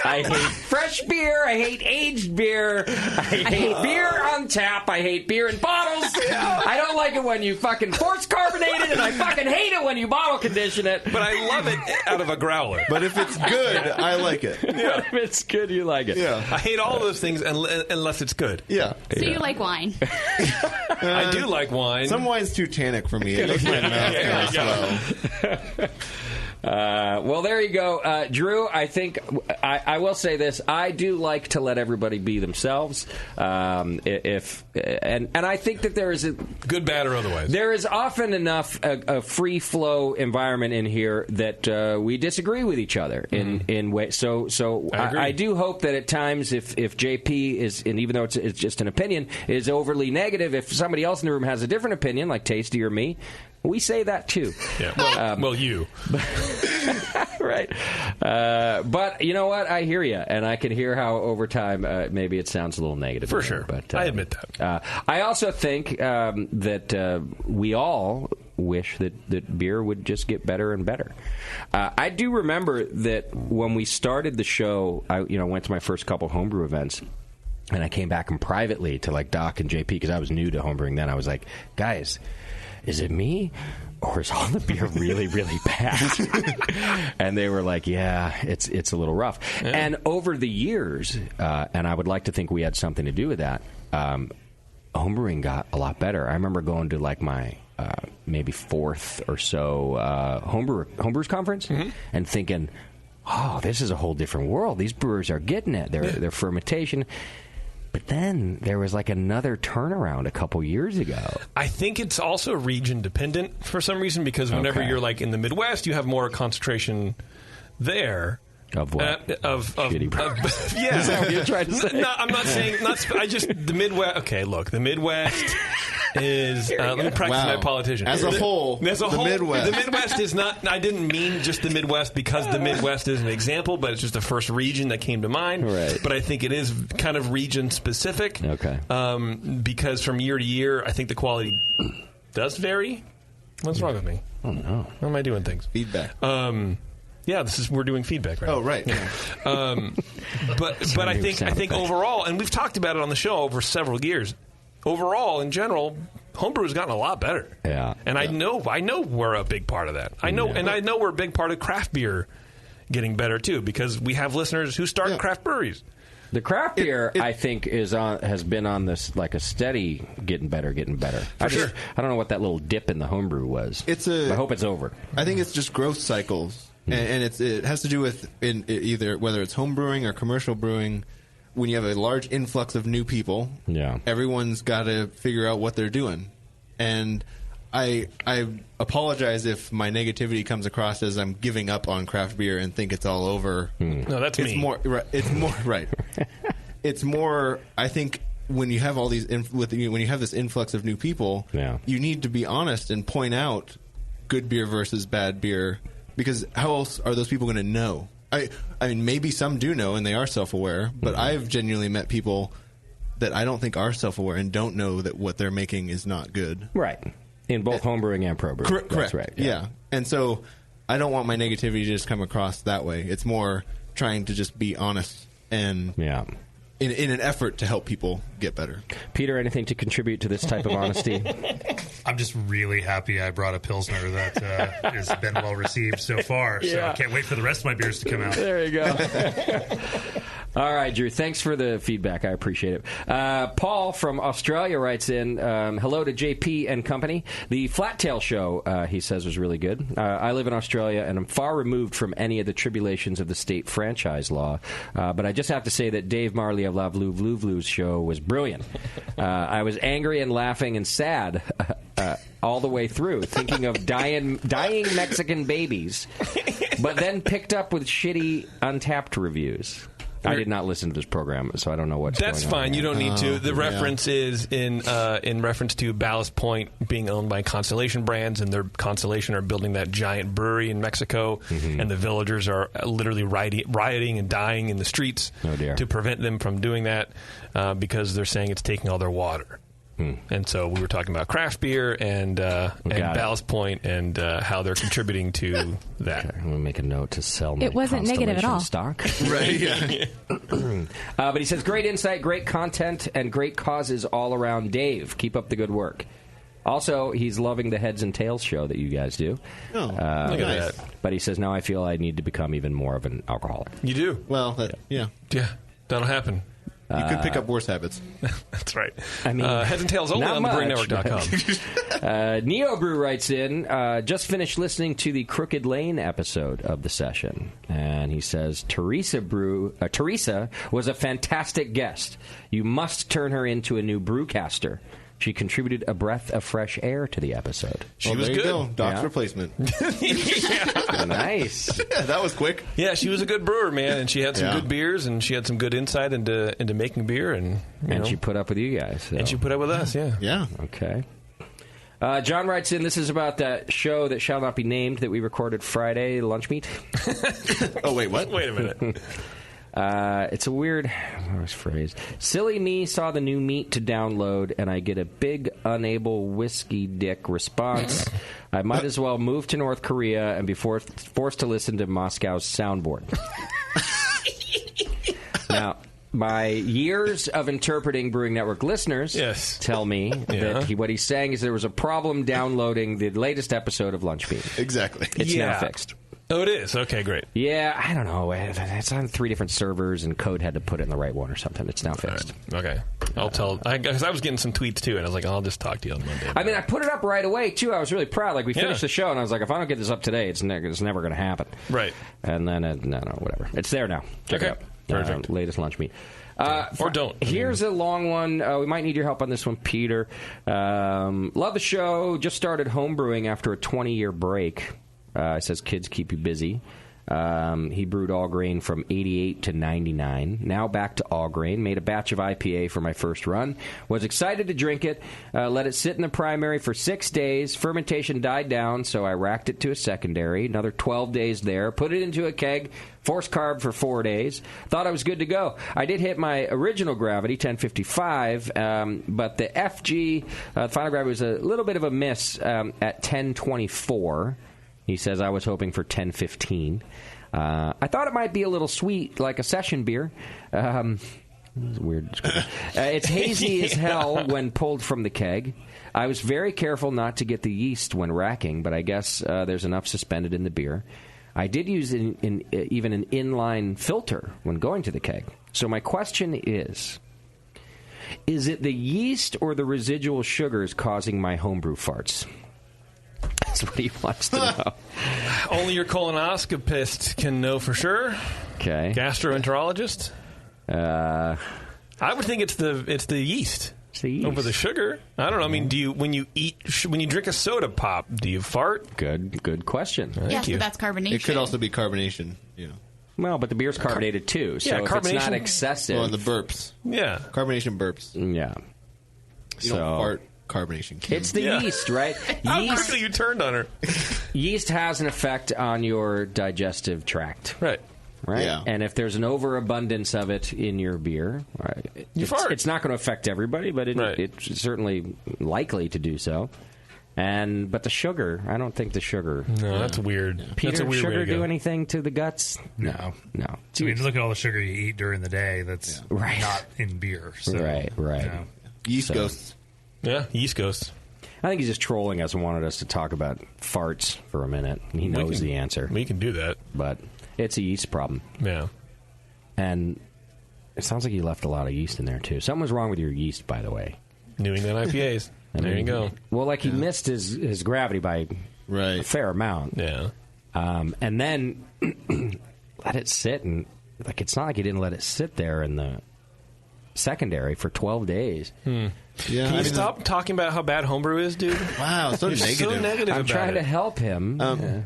I hate fresh beer. I hate aged beer. I hate beer on tap. I hate beer in bottles. I don't like it when you fucking force carbonate it, and I fucking hate it when you bottle condition it. But I love it out of a growler. But if it's good, I like it. Yeah. If it's good, you like it. Yeah. I hate all those things unless it's good. Yeah. So you like wine? I do like wine. Some wine's too tannic for me. It makes my mouth kind of slow. Well, there you go, Drew. I think I will say this: I do like to let everybody be themselves. And I think that there is a good, bad, or otherwise. There is often enough a free flow environment in here that we disagree with each other in ways. So I do hope that at times, if JP is, and even though it's just an opinion, is overly negative, if somebody else in the room has a different opinion, like Tasty or me, we say that too. Yeah. Well, you. Right. But you know what? I hear you, and I can hear how over time maybe it sounds a little negative. For sure. But I admit that. I also think that we all wish that beer would just get better and better. I do remember that when we started the show, I went to my first couple homebrew events. And I came back and privately to like Doc and JP because I was new to homebrewing then. I was like, guys, is it me or is all the beer really, really bad? And they were like, yeah, it's a little rough. Yeah. And over the years, and I would like to think we had something to do with that, homebrewing got a lot better. I remember going to like my maybe fourth or so homebrewers conference and thinking, oh, this is a whole different world. These brewers are getting it. Their fermentation. But then there was like another turnaround a couple years ago. I think it's also region dependent for some reason because whenever you're like in the Midwest, you have more concentration there. Of what? Of shitty brewers. Yeah. Is that what you're trying to say? No, I'm not saying. The Midwest. Okay, look, the Midwest is. Let me practice my politician. As a whole, the Midwest. The Midwest is not. I didn't mean just the Midwest because the Midwest is an example, but it's just the first region that came to mind. Right. But I think it is kind of region specific. Okay. Because from year to year, I think the quality does vary. What's wrong with me? Oh no. How am I doing things? Feedback. Yeah, we're doing feedback right now. Oh, right. But I think overall, and we've talked about it on the show over several years. Overall, in general, homebrew has gotten a lot better. Yeah. And I know we're a big part of that. I know we're a big part of craft beer getting better too because we have listeners who start craft breweries. The craft beer, I think, has been on this like a steady getting better. I don't know what that little dip in the homebrew was. I hope it's over. I think it's just growth cycles. And it has to do with either whether it's home brewing or commercial brewing. When you have a large influx of new people, everyone's got to figure out what they're doing. And I apologize if my negativity comes across as I'm giving up on craft beer and think it's all over. No, that's me. It's more right. It's more. I think when you have all these when you have this influx of new people, you need to be honest and point out good beer versus bad beer. Because how else are those people going to know? I mean, maybe some do know and they are self-aware, but I've genuinely met people that I don't think are self-aware and don't know that what they're making is not good. Right. In both homebrewing and pro brewing. Correct. That's right. Yeah. And so I don't want my negativity to just come across that way. It's more trying to just be honest and in an effort to help people get better. Peter, anything to contribute to this type of honesty? I'm just really happy I brought a Pilsner that has been well received so far. So I can't wait for the rest of my beers to come out. There you go. All right, Drew, thanks for the feedback. I appreciate it. Paul from Australia writes in, hello to JP and company. The Flat Tail show, he says, was really good. I live in Australia, and I'm far removed from any of the tribulations of the state franchise law. But I just have to say that Dave Marley of Love Lou Vlu's show was brilliant. I was angry and laughing and sad all the way through, thinking of dying Mexican babies, but then picked up with shitty Untapped reviews. I did not listen to this program, so I don't know what's going on. That's fine. You don't need to. The reference is in reference to Ballast Point being owned by Constellation Brands, and their Constellation are building that giant brewery in Mexico, and the villagers are literally rioting and dying in the streets to prevent them from doing that because they're saying it's taking all their water. And so we were talking about craft beer and Ballast Point and how they're contributing to that. Okay, I'm going to make a note to sell my It wasn't negative at all. stock. Right, yeah. But he says, great insight, great content, and great causes all around, Dave. Keep up the good work. Also, he's loving the Heads and Tails show that you guys do. Oh, look at that. But he says, now I feel I need to become even more of an alcoholic. You do. Well, yeah. That'll happen. You could pick up worse habits. That's right. I mean, Heads and Tails only on thebrewingnetwork.com. Neo Brew writes in, just finished listening to the Crooked Lane episode of the session, and he says, Teresa was a fantastic guest. You must turn her into a new brewcaster. She contributed a breath of fresh air to the episode. She was there good. You go. Doc's replacement. Nice. That was quick. Yeah, she was a good brewer, man, and she had some good beers, and she had some good insight into making beer, and she put up with you guys. So. And she put up with us, Yeah. Okay. John writes in, this is about that show that shall not be named that we recorded Friday, Lunch Meat. Oh, wait, what? Wait a minute. It's a weird phrase. Silly me saw the new meat to download, and I get a big, unable whiskey dick response. I might as well move to North Korea and be forced to listen to Moscow's soundboard. Now, my years of interpreting Brewing Network listeners tell me that what he's saying is there was a problem downloading the latest episode of Lunch Meat. Exactly. It's now fixed. Oh, it is? Okay, great. Yeah, I don't know. It's on 3 different servers, and Code had to put it in the right one or something. It's now fixed. Right. Okay. I'll tell. Because I was getting some tweets, too, and I was like, I'll just talk to you on Monday. I mean, I put it up right away, too. I was really proud. Like, we finished the show, and I was like, if I don't get this up today, it's never going to happen. Right. And then, no, whatever. It's there now. Check it out. Perfect. Latest Lunch Meat. Or don't. Here's a long one. We might need your help on this one, Peter. Love the show. Just started homebrewing after a 20-year break. It says kids keep you busy. He brewed all grain from 88 to 99. Now back to all grain. Made a batch of IPA for my first run. Was excited to drink it. Let it sit in the primary for 6 days. Fermentation died down, so I racked it to a secondary. Another 12 days there. Put it into a keg. Force carb for 4 days. Thought I was good to go. I did hit my original gravity, 1055, but the FG, final gravity, was a little bit of a miss at 1024. He says, I was hoping for 1015. I thought it might be a little sweet, like a session beer. It's weird. It's hazy as hell when pulled from the keg. I was very careful not to get the yeast when racking, but I guess there's enough suspended in the beer. I did use even an inline filter when going to the keg. So my question is it the yeast or the residual sugars causing my homebrew farts? That's what he wants to know. Only your colonoscopist can know for sure. Okay. Gastroenterologist. I would think it's the yeast. It's the yeast over the sugar. I don't know. I mean, when you drink a soda pop, do you fart? Good question. Yes, but that's carbonation. It could also be carbonation. Yeah. Well, but the beer's carbonated too, so if it's not excessive. Well, and the burps. Yeah. Carbonation burps. Yeah. You don't fart. Carbonation. It's the yeast, right? How quickly you turned on her. Yeast has an effect on your digestive tract. Right. Yeah. And if there's an overabundance of it in your beer, you fart. It's not going to affect everybody, but it's certainly likely to do so. But the sugar, I don't think the sugar. No, that's weird. Peter, that's a weird sugar way to go. do anything to the guts? No. I mean, look at all the sugar you eat during the day. That's not in beer. So, Right. Yeast ghosts. Yeah, yeast ghosts. I think he's just trolling us and wanted us to talk about farts for a minute. He knows the answer. We can do that. But it's a yeast problem. Yeah. And it sounds like you left a lot of yeast in there, too. Something was wrong with your yeast, by the way. New England IPAs. There you go. Well, he missed his gravity by a fair amount. Yeah. And then let it sit. And it's not like he didn't let it sit there in the secondary for 12 days. Yeah, Can you stop talking about how bad homebrew is, dude? Wow, so You're negative. so negative I'm about trying it. to help him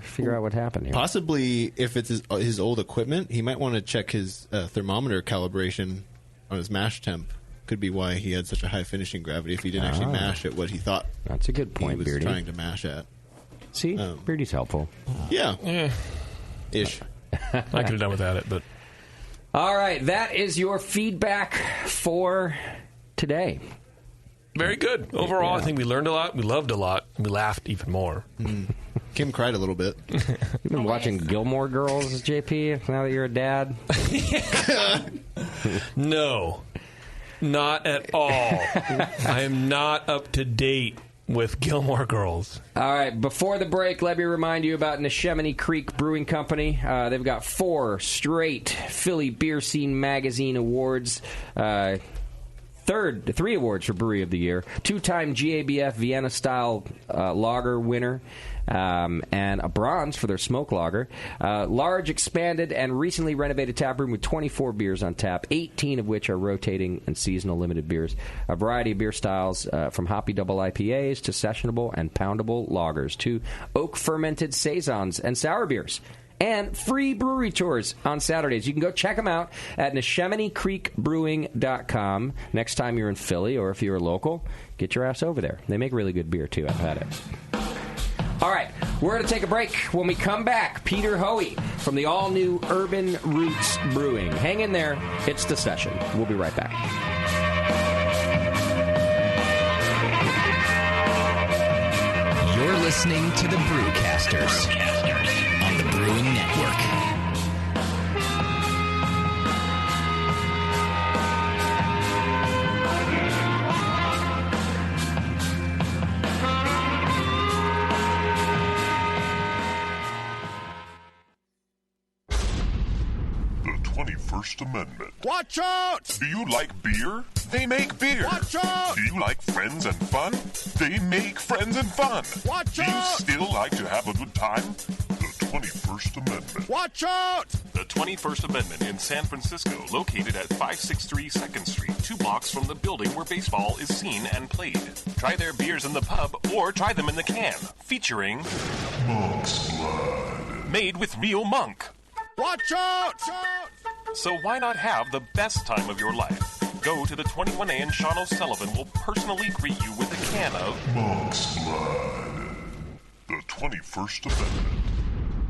figure out what happened here. Possibly, if it's his old equipment, he might want to check his thermometer calibration on his mash temp. Could be why he had such a high finishing gravity if he didn't actually mash at what he thought. That's a good point, he was Beardy. trying to mash at. See, Beardy's helpful. Yeah. Ish. I could have done without it, but... All right, that is your feedback for today. Very good. Overall, I think we learned a lot, we loved a lot, and we laughed even more. Kim cried a little bit. You've been watching Gilmore Girls, JP, now that you're a dad? No. Not at all. I am not up to date with Gilmore Girls. All right, before the break, let me remind you about Neshaminy Creek Brewing Company. They've got 4 straight Philly Beer Scene Magazine awards. 3 awards for Brewery of the Year. 2-time GABF Vienna-style lager winner. And a bronze for their smoke lager. Large, expanded, and recently renovated tap room with 24 beers on tap, 18 of which are rotating and seasonal limited beers. A variety of beer styles from hoppy double IPAs to sessionable and poundable lagers to oak-fermented saisons and sour beers. And free brewery tours on Saturdays. You can go check them out at NeshaminyCreekBrewing.com. Next time you're in Philly or if you're local, get your ass over there. They make really good beer, too. I've had it. All right, we're going to take a break. When we come back, Peter Hoey from the all-new Urban Roots Brewing. Hang in there. It's The Session. We'll be right back. You're listening to the Brewcasters on the Brewing Network. First Amendment. Watch out! Do you like beer? They make beer. Watch out! Do you like friends and fun? They make friends and fun. Watch out! Do you still like to have a good time? The 21st Amendment. Watch out! The 21st Amendment in San Francisco, located at 563 2nd Street, 2 blocks from the building where baseball is seen and played. Try their beers in the pub or try them in the can, featuring Monk's Blood. Made with real monk. Watch out! So why not have the best time of your life? Go to the 21A and Sean O'Sullivan will personally greet you with a can of Monk's Blood. The 21st Amendment.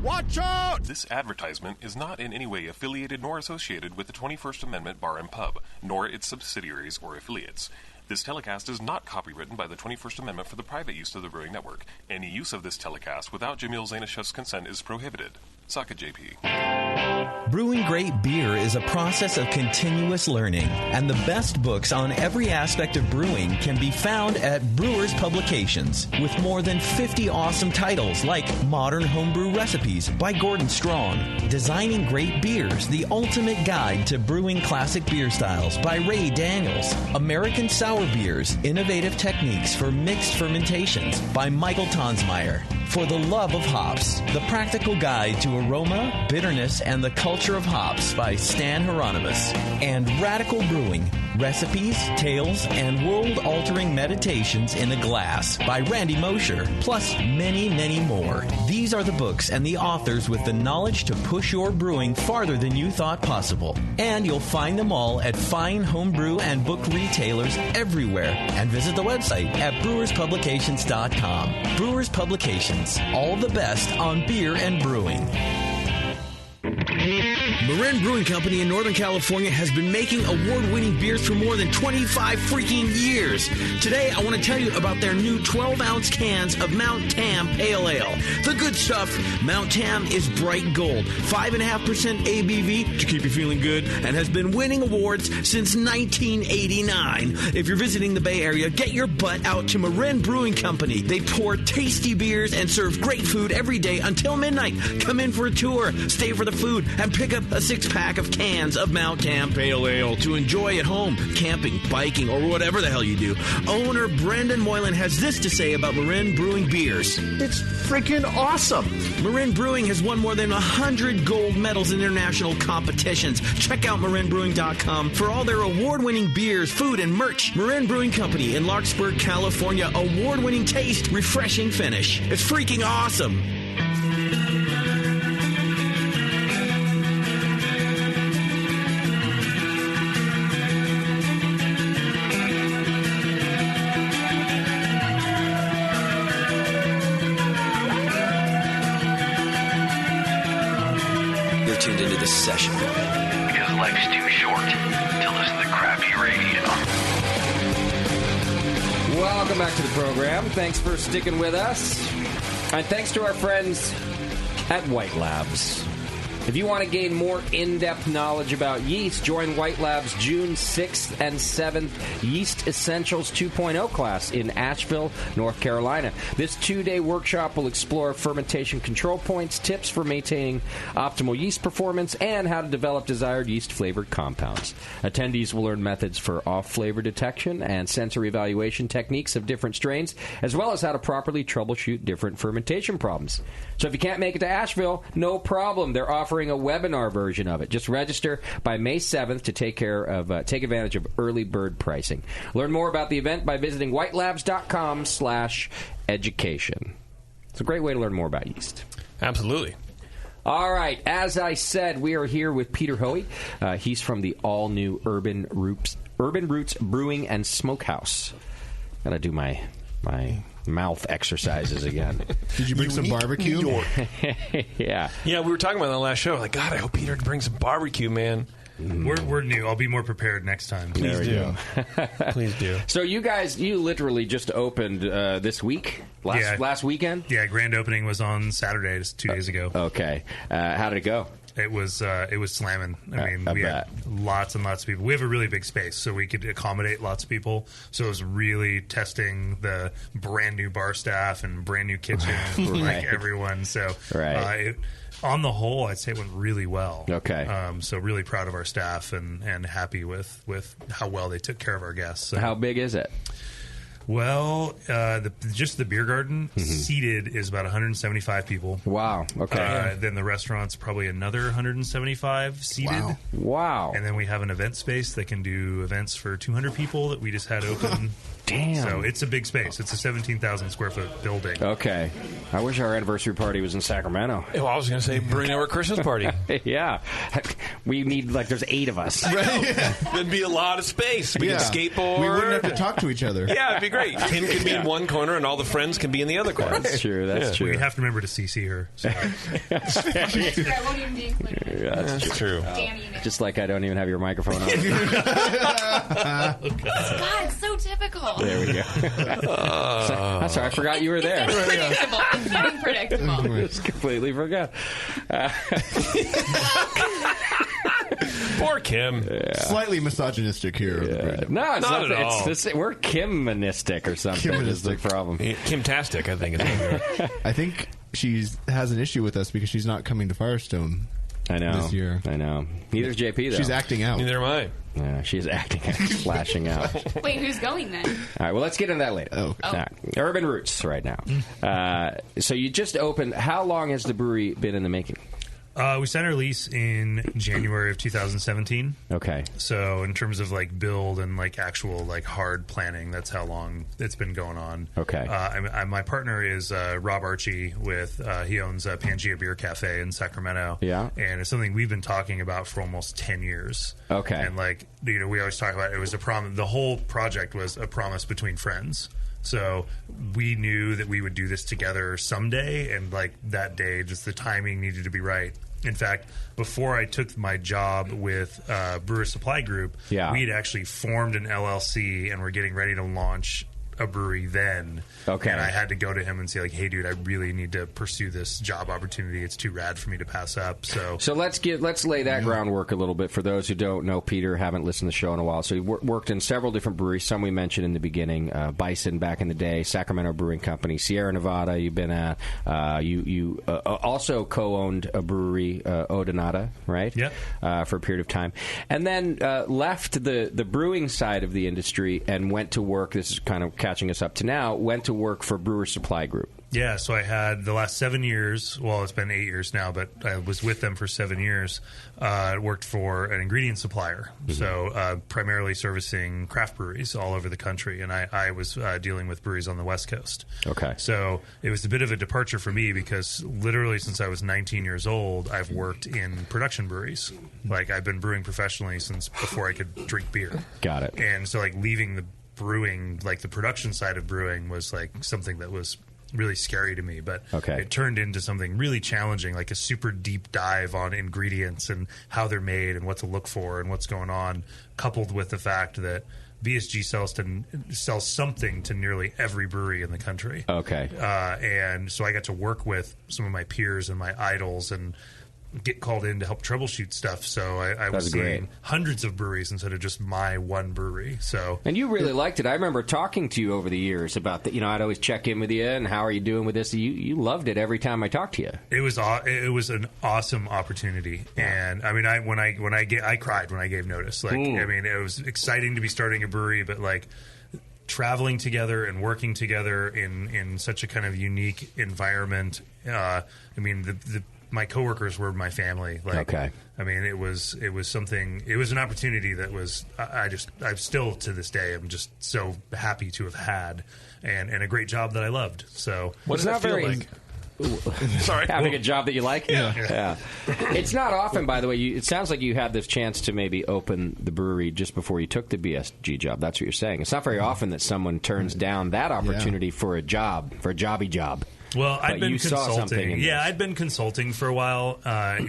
Watch out! This advertisement is not in any way affiliated nor associated with the 21st Amendment Bar and Pub, nor its subsidiaries or affiliates. This telecast is not copywritten by the 21st Amendment for the private use of the Brewing Network. Any use of this telecast without Jamil Zainashev's consent is prohibited. Suck it, JP. Brewing great beer is a process of continuous learning, and the best books on every aspect of brewing can be found at Brewers Publications, with more than 50 awesome titles like Modern Homebrew Recipes by Gordon Strong, Designing Great Beers, the Ultimate Guide to Brewing Classic Beer Styles by Ray Daniels, American Sour Beers, Innovative Techniques for Mixed Fermentations by Michael Tonsmeyer, For the Love of Hops, The Practical Guide to Aroma, Bitterness, and the Culture of Hops by Stan Hieronymus, and Radical Brewing, Recipes, Tales, and World-Altering Meditations in a Glass by Randy Mosher, plus many, many more. These are the books and the authors with the knowledge to push your brewing farther than you thought possible. And you'll find them all at fine homebrew and book retailers everywhere. And visit the website at brewerspublications.com. Brewers Publications, all the best on beer and brewing. Marin Brewing Company in Northern California has been making award-winning beers for more than 25 freaking years. Today, I want to tell you about their new 12-ounce cans of Mount Tam Pale Ale. The good stuff. Mount Tam is bright gold, 5.5% ABV to keep you feeling good, and has been winning awards since 1989. If you're visiting the Bay Area, get your butt out to Marin Brewing Company. They pour tasty beers and serve great food every day until midnight. Come in for a tour, stay for the food, and pick up a 6-pack of cans of Mount Tam Pale Ale to enjoy at home, camping, biking, or whatever the hell you do. Owner Brendan Moylan has this to say about Marin Brewing beers. It's freaking awesome. Marin Brewing has won more than 100 gold medals in international competitions. Check out marinbrewing.com for all their award-winning beers, food, and merch. Marin Brewing Company in Larkspur, California. Award-winning taste, refreshing finish. It's freaking awesome. Tuned into this session because life's too short to listen to crappy radio. Welcome back to the program. Thanks for sticking with us. And thanks to our friends at White Labs. If you want to gain more in-depth knowledge about yeast, join White Labs' June 6th and 7th Yeast Essentials 2.0 class in Asheville, North Carolina. This 2-day workshop will explore fermentation control points, tips for maintaining optimal yeast performance, and how to develop desired yeast-flavored compounds. Attendees will learn methods for off-flavor detection and sensory evaluation techniques of different strains, as well as how to properly troubleshoot different fermentation problems. So if you can't make it to Asheville, no problem. They're offering a webinar version of it. Just register by May 7th to take advantage of early bird pricing. Learn more about the event by visiting whitelabs.com/education. It's a great way to learn more about yeast. Absolutely. All right. As I said, we are here with Peter Hoey. He's from the all-new Urban Roots Brewing and Smokehouse. Gotta do my mouth exercises again. Did you bring some barbecue? Yeah. Yeah, we were talking about that last show. Like, God, I hope Peter brings some barbecue, man. We're new. I'll be more prepared next time. Please do. Please do. So you guys, you literally just opened this week? Last weekend? Yeah, grand opening was on Saturday, just 2 days ago. Okay. How did it go? It was slamming. I mean, we had lots and lots of people. We have a really big space, so we could accommodate lots of people. So it was really testing the brand new bar staff and brand new kitchen for like everyone. So on the whole, I'd say it went really well. Okay. So really proud of our staff and happy with how well they took care of our guests. So. How big is it? Well, just the beer garden seated is about 175 people. Wow. Okay. Then the restaurant's probably another 175 seated. Wow. And then we have an event space that can do events for 200 people that we just had open. Damn. So it's a big space. It's a 17,000 square foot building. Okay. I wish our anniversary party was in Sacramento. Well, I was going to say bring our Christmas party. Yeah. We need, there's 8 of us. Right. There'd be a lot of space. We could skateboard. We wouldn't have to talk to each other. Yeah, it'd be great. Kim can be in one corner and all the friends can be in the other corner. That's true. That's true. We have to remember to CC her. So. I won't even be included. Yeah, that's true. Just like I don't even have your microphone on. God, it's so typical. There we go. I'm sorry, I forgot you were there. It's getting predictable. Just completely forgot. Poor Kim. Yeah. Slightly misogynistic here. No, it's not at all. We're Kim-manistic or something. Is the problem. Kim-tastic, I think. I think she has an issue with us because she's not coming to Firestone. I know. This year. I know. Neither's JP, though. She's acting out. Neither am I. Yeah, she's acting out, flashing out. Wait, who's going then? All right, well, let's get into that later. Oh. Right. Urban Roots right now. So you just opened. How long has the brewery been in the making? We signed our lease in January of 2017. Okay. So in terms of build and actual hard planning, that's how long it's been going on. Okay. My partner is Rob Archie he owns Pangea Beer Cafe in Sacramento. Yeah. And it's something we've been talking about for almost 10 years. Okay. And we always talk about it was a promise. The whole project was a promise between friends. So we knew that we would do this together someday, and that day, just the timing needed to be right. In fact, before I took my job with Brewer Supply Group, we had actually formed an LLC and we're getting ready to launch a brewery then. Okay. And I had to go to him and say, like, hey, dude, I really need to pursue this job opportunity. It's too rad for me to pass up. So let's lay that groundwork a little bit for those who don't know Peter, haven't listened to the show in a while. So you worked in several different breweries. Some we mentioned in the beginning, Bison back in the day, Sacramento Brewing Company, Sierra Nevada. You've been at. You also co-owned a brewery, Odonata, right? Yeah. For a period of time, and then left the brewing side of the industry and went to work. This is kind of catching us up to now. Went to work for Brewer Supply Group. Yeah, so I had the last 7 years, well, it's been 8 years now, but I was with them for 7 years. I worked for an ingredient supplier, so primarily servicing craft breweries all over the country, and I was dealing with breweries on the West Coast. Okay. So it was a bit of a departure for me because literally since I was 19 years old, I've worked in production breweries. Like, I've been brewing professionally since before I could drink beer. Got it. And so, like, leaving the brewing, like the production side of brewing was like something that was really scary to me, but it turned into something really challenging, like a super deep dive on ingredients and how they're made and what to look for and what's going on, coupled with the fact that BSG sells something to nearly every brewery in the country. Okay. And so I got to work with some of my peers and my idols and get called in to help troubleshoot stuff. So I was seeing hundreds of breweries instead of just my one brewery. So, and you really liked it. I remember talking to you over the years about that. You know, I'd always check in with you and how are you doing with this. You loved it every time I talked to you. It was an awesome opportunity, and I mean, I cried when I gave notice. Like, I mean, it was exciting to be starting a brewery, but like traveling together and working together in such a kind of unique environment. I mean, my coworkers were my family. Like, I mean, it was something. It was an opportunity that was. I'm still to this day. I'm just so happy to have had, and a great job that I loved. So, what does that feel like? Sorry, having a job that you like. Yeah. It's not often, by the way. It sounds like you had this chance to maybe open the brewery just before you took the BSG job. That's what you're saying. It's not very often that someone turns down that opportunity for a job, for a jobby job. Well, I'd been consulting. Yeah, I'd been consulting for a while,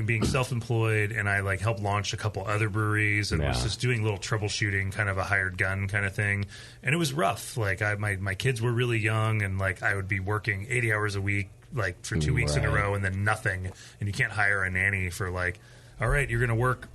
being self-employed, and I like helped launch a couple other breweries, and was just doing little troubleshooting, kind of a hired gun kind of thing. And it was rough. Like, my kids were really young, and like I would be working 80 hours a week, like for 2 weeks in a row, and then nothing. And you can't hire a nanny for like, all right, you're going to work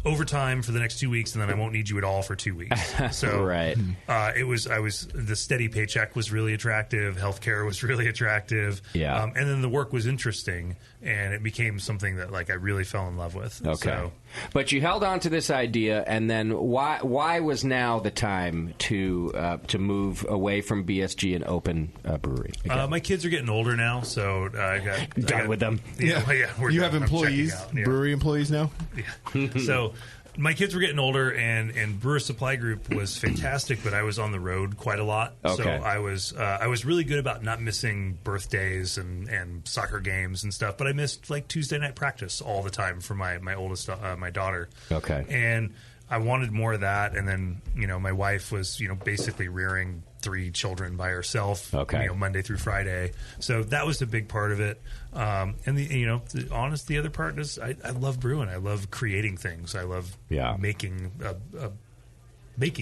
overtime for the next 2 weeks, and then I won't need you at all for 2 weeks. So the steady paycheck was really attractive. Healthcare was really attractive. Yeah. And then the work was interesting, and it became something that like I really fell in love with. Okay. So, but you held on to this idea, and then why was now the time to move away from BSG and open a brewery? My kids are getting older now, so I got done with them. You have employees, brewery employees now? Yeah. So my kids were getting older, and Brewer Supply Group was fantastic, but I was on the road quite a lot. Okay. So I was really good about not missing birthdays and soccer games and stuff, but I missed like Tuesday night practice all the time for my oldest, my daughter. Okay. And I wanted more of that, and then my wife was basically rearing 3 children by herself, Monday through Friday. So that was a big part of it. And the other part is I love brewing. I love creating things. I love making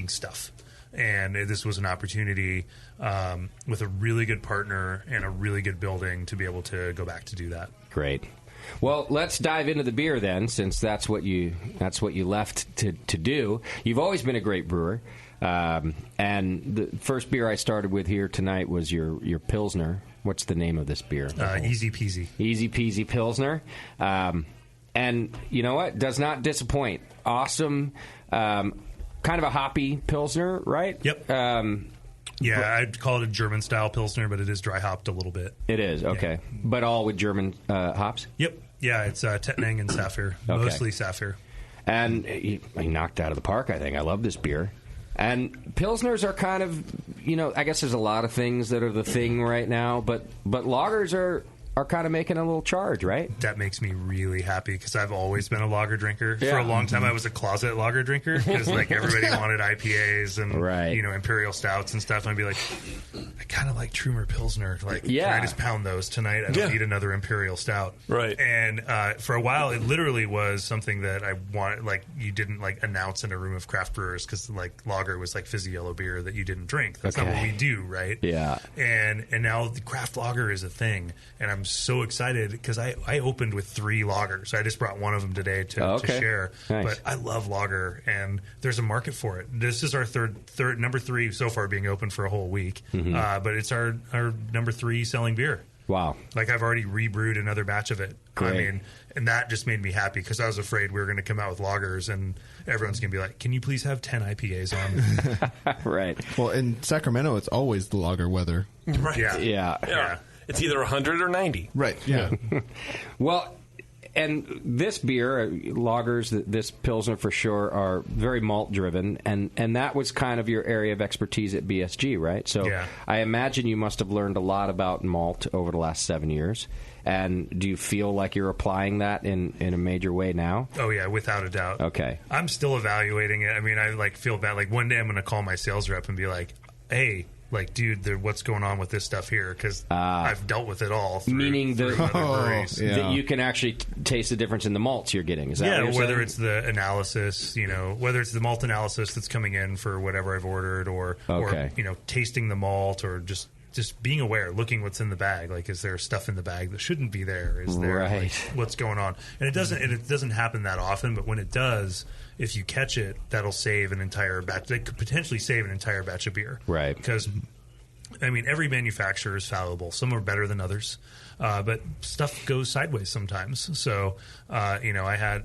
stuff. And this was an opportunity with a really good partner and a really good building to be able to go back to do that. Great. Well, let's dive into the beer then, since that's what you left to do. You've always been a great brewer, and the first beer I started with here tonight was your Pilsner. What's the name of this beer? Easy Peasy. Easy Peasy Pilsner. And you know what? Does not disappoint. Awesome. Kind of a hoppy Pilsner, right? Yep. I'd call it a German-style Pilsner, but it is dry-hopped a little bit. It is, okay. Yeah. But all with German hops? Yep. Yeah, it's Tettnang and Saphir. Mostly Saphir. And he knocked out of the park, I think. I love this beer. And Pilsners are kind of, I guess there's a lot of things that are the thing right now, but lagers are are kind of making a little charge, right? That makes me really happy because I've always been a lager drinker. For a long time, I was a closet lager drinker because like everybody wanted IPAs and imperial stouts and stuff. And I'd be like, I kind of like Trumer Pilsner. Like, can I just pound those tonight? I don't need another imperial stout. Right. And for a while, it literally was something that I wanted. Like, you didn't like announce in a room of craft brewers because like lager was like fizzy yellow beer that you didn't drink. That's not what we do, right? Yeah. And now the craft lager is a thing, and I'm so excited because I opened with 3 lagers. I just brought one of them today to share. Nice. But I love lager, and there's a market for it. This is our third number 3 so far being open for a whole week. But it's our number 3 selling beer. Wow. Like, I've already rebrewed another batch of it. Great. I mean, and that just made me happy because I was afraid we were going to come out with lagers and everyone's going to be like, can you please have 10 IPAs on? Right. Well, in Sacramento, it's always the lager weather. Right. Yeah. It's either 100 or 90. Right. Yeah. Well, and this beer, lagers, this Pilsner for sure, are very malt-driven, and that was kind of your area of expertise at BSG, right? So I imagine you must have learned a lot about malt over the last 7 years. And do you feel like you're applying that in a major way now? Oh, yeah, without a doubt. Okay. I'm still evaluating it. I mean, I like feel bad. Like, one day I'm going to call my sales rep and be like, hey, like, dude, what's going on with this stuff here? Because I've dealt with it all. Meaning that you can actually taste the difference in the malts you're getting. Is that what you're whether saying? it's the analysis, whether it's the malt analysis that's coming in for whatever I've ordered, or tasting the malt, or just being aware, looking what's in the bag. Like, is there stuff in the bag that shouldn't be there? Is there like, what's going on? And it doesn't happen that often, but when it does, if you catch it, that'll save an entire batch. That could potentially save an entire batch of beer. Right. Because, I mean, every manufacturer is fallible. Some are better than others. But stuff goes sideways sometimes. So, I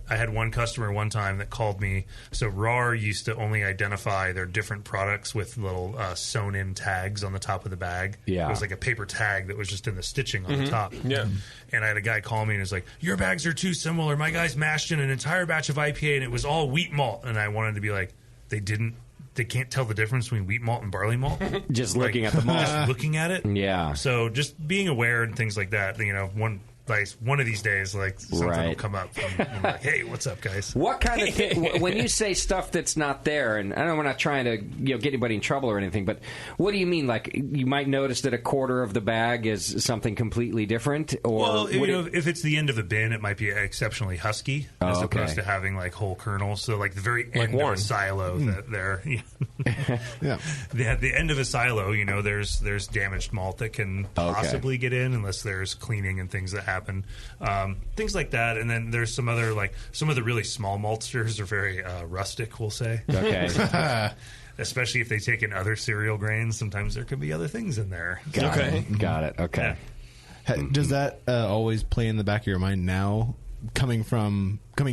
had one customer one time that called me. So RAR used to only identify their different products with little sewn-in tags on the top of the bag. Yeah. It was like a paper tag that was just in the stitching on the top. Yeah. And I had a guy call me and was like, your bags are too similar. My guys mashed in an entire batch of IPA and it was all wheat malt. And I wanted to be like, they can't tell the difference between wheat malt and barley malt. Just looking at the malt. Just looking at it. Yeah. So just being aware and things like that. One of these days, like, something will come up. And I'm like, hey, what's up, guys? What kind of thing, when you say stuff that's not there, and I know we're not trying to get anybody in trouble or anything, but what do you mean? Like, you might notice that a quarter of the bag is something completely different? Or if it's the end of a bin, it might be exceptionally husky as opposed to having like whole kernels. So like the very end of a silo that they're the end of a silo, there's damaged malt that can possibly get in unless there's cleaning and things that happen. Things like that. And then there's some of the really small maltsters are very rustic, we'll say. Okay. Especially if they take in other cereal grains, sometimes there could be other things in there. Got it. Okay. Yeah. Does that always play in the back of your mind now, coming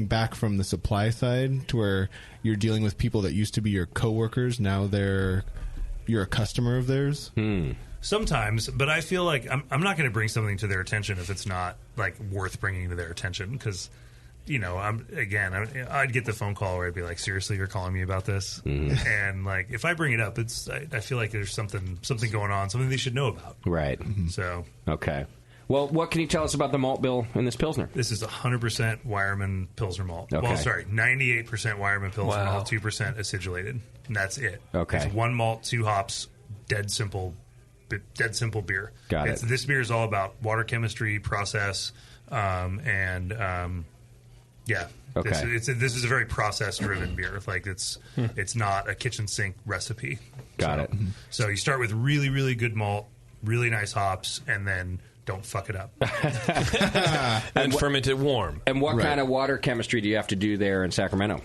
back from the supply side, to where you're dealing with people that used to be your coworkers, now you're a customer of theirs? Sometimes, but I feel like I'm not going to bring something to their attention if it's not like worth bringing to their attention, because I'd get the phone call where I'd be like, seriously, you're calling me about this? And like, if I bring it up, I feel like there's something going on, something they should know about. Right. So okay. Well, what can you tell us about the malt bill in this Pilsner? This is 100% Wireman Pilsner malt. Okay. Well, sorry, 98% Wireman Pilsner malt, 2% acidulated, and that's it. Okay. It's 1 malt, 2 hops, dead simple beer. Got it. This beer is all about water chemistry, process, and yeah. Okay. This is a very process-driven beer. Like, it's not a kitchen sink recipe. Got it. So you start with really, really good malt, really nice hops, and then don't fuck it up. And ferment it warm. And what kind of water chemistry do you have to do there in Sacramento?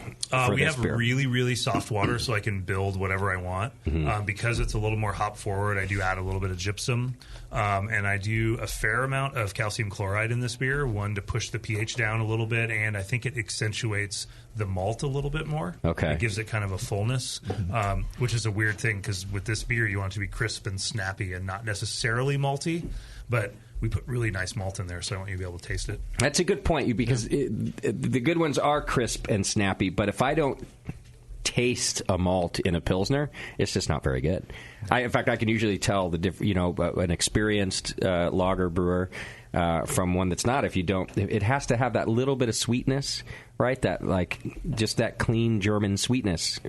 We have really, really soft water, so I can build whatever I want. Because it's a little more hop forward, I do add a little bit of gypsum. And I do a fair amount of calcium chloride in this beer, one to push the pH down a little bit, and I think it accentuates the malt a little bit more. Okay. It gives it kind of a fullness, which is a weird thing, because with this beer, you want it to be crisp and snappy and not necessarily malty, but we put really nice malt in there, so I want you to be able to taste it. That's a good point, because the good ones are crisp and snappy, but if I don't taste a malt in a Pilsner, it's just not very good. In fact, I can usually tell an experienced lager brewer from one that's not. If you don't, it has to have that little bit of sweetness, right? That just that clean German sweetness,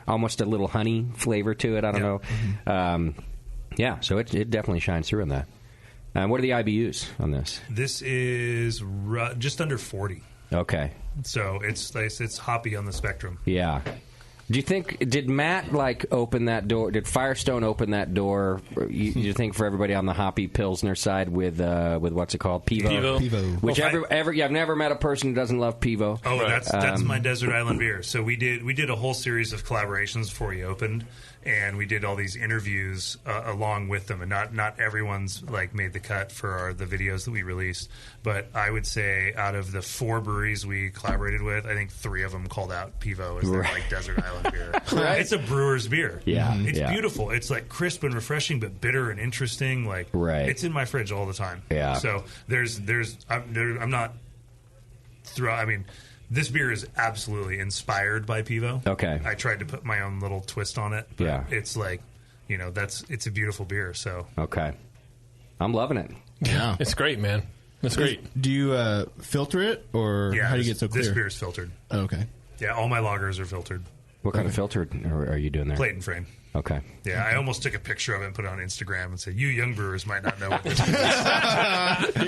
almost a little honey flavor to it. I don't know. Mm-hmm. So it definitely shines through in that. What are the IBUs on this? This is just under 40. Okay. So it's hoppy on the spectrum. Yeah. Do you think, did Matt open that door? Did Firestone open that door? You think for everybody on the hoppy Pilsner side with what's it called? Pivo. Which I've never met a person who doesn't love Pivo. Oh, that's my desert island beer. So we did a whole series of collaborations before he opened, and we did all these interviews along with them, and not everyone's made the cut for the videos that we released. But I would say out of the 4 breweries we collaborated with, I think 3 of them called out Pivo as their desert island beer. Right. It's a brewer's beer. Yeah, it's beautiful. It's crisp and refreshing, but bitter and interesting. It's in my fridge all the time. Yeah. So I'm not throughout. I mean, this beer is absolutely inspired by Pivo. Okay. I tried to put my own little twist on it. But it's it's a beautiful beer. So okay, I'm loving it. Yeah, it's great, man. That's great. Do you filter it, or how do you get so clear? This beer is filtered. Oh, okay. Yeah, all my lagers are filtered. What kind of filter are you doing there? Plate and frame. Okay. Yeah, I almost took a picture of it and put it on Instagram and said, "You young brewers might not know what this is."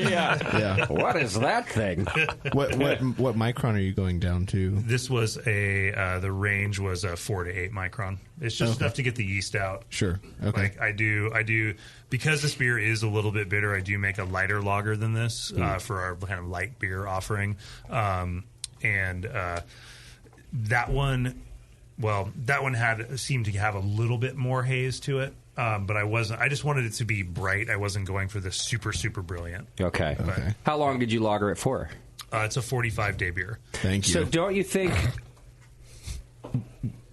Yeah. What is that thing? What micron are you going down to? This was the range was a 4 to 8 micron. It's just enough to get the yeast out. Sure. Okay. I do because this beer is a little bit bitter. I do make a lighter lager than this for our kind of light beer offering, and that one. Well, that one seemed to have a little bit more haze to it, but I just wanted it to be bright. I wasn't going for the super, super brilliant. Okay. How long did you lager it for? It's a 45-day beer. Thank you. So don't you think...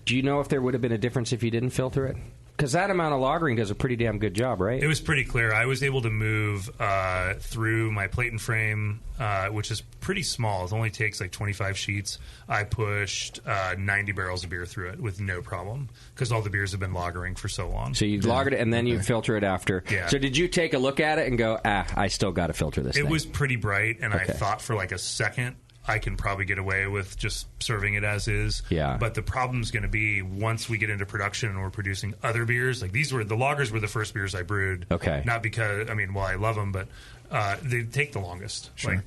Do you know if there would have been a difference if you didn't filter it? Because that amount of lagering does a pretty damn good job, right? It was pretty clear. I was able to move through my plate and frame, which is pretty small. It only takes 25 sheets. I pushed 90 barrels of beer through it with no problem because all the beers have been lagering for so long. So you lagered it and then you filter it after. Yeah. So did you take a look at it and go, I still got to filter this thing? It was pretty bright, and I thought for a second, I can probably get away with just serving it as is. Yeah. But the problem's going to be once we get into production and we're producing other beers. The lagers were the first beers I brewed. Okay. Not because, I love them, but they take the longest. Sure.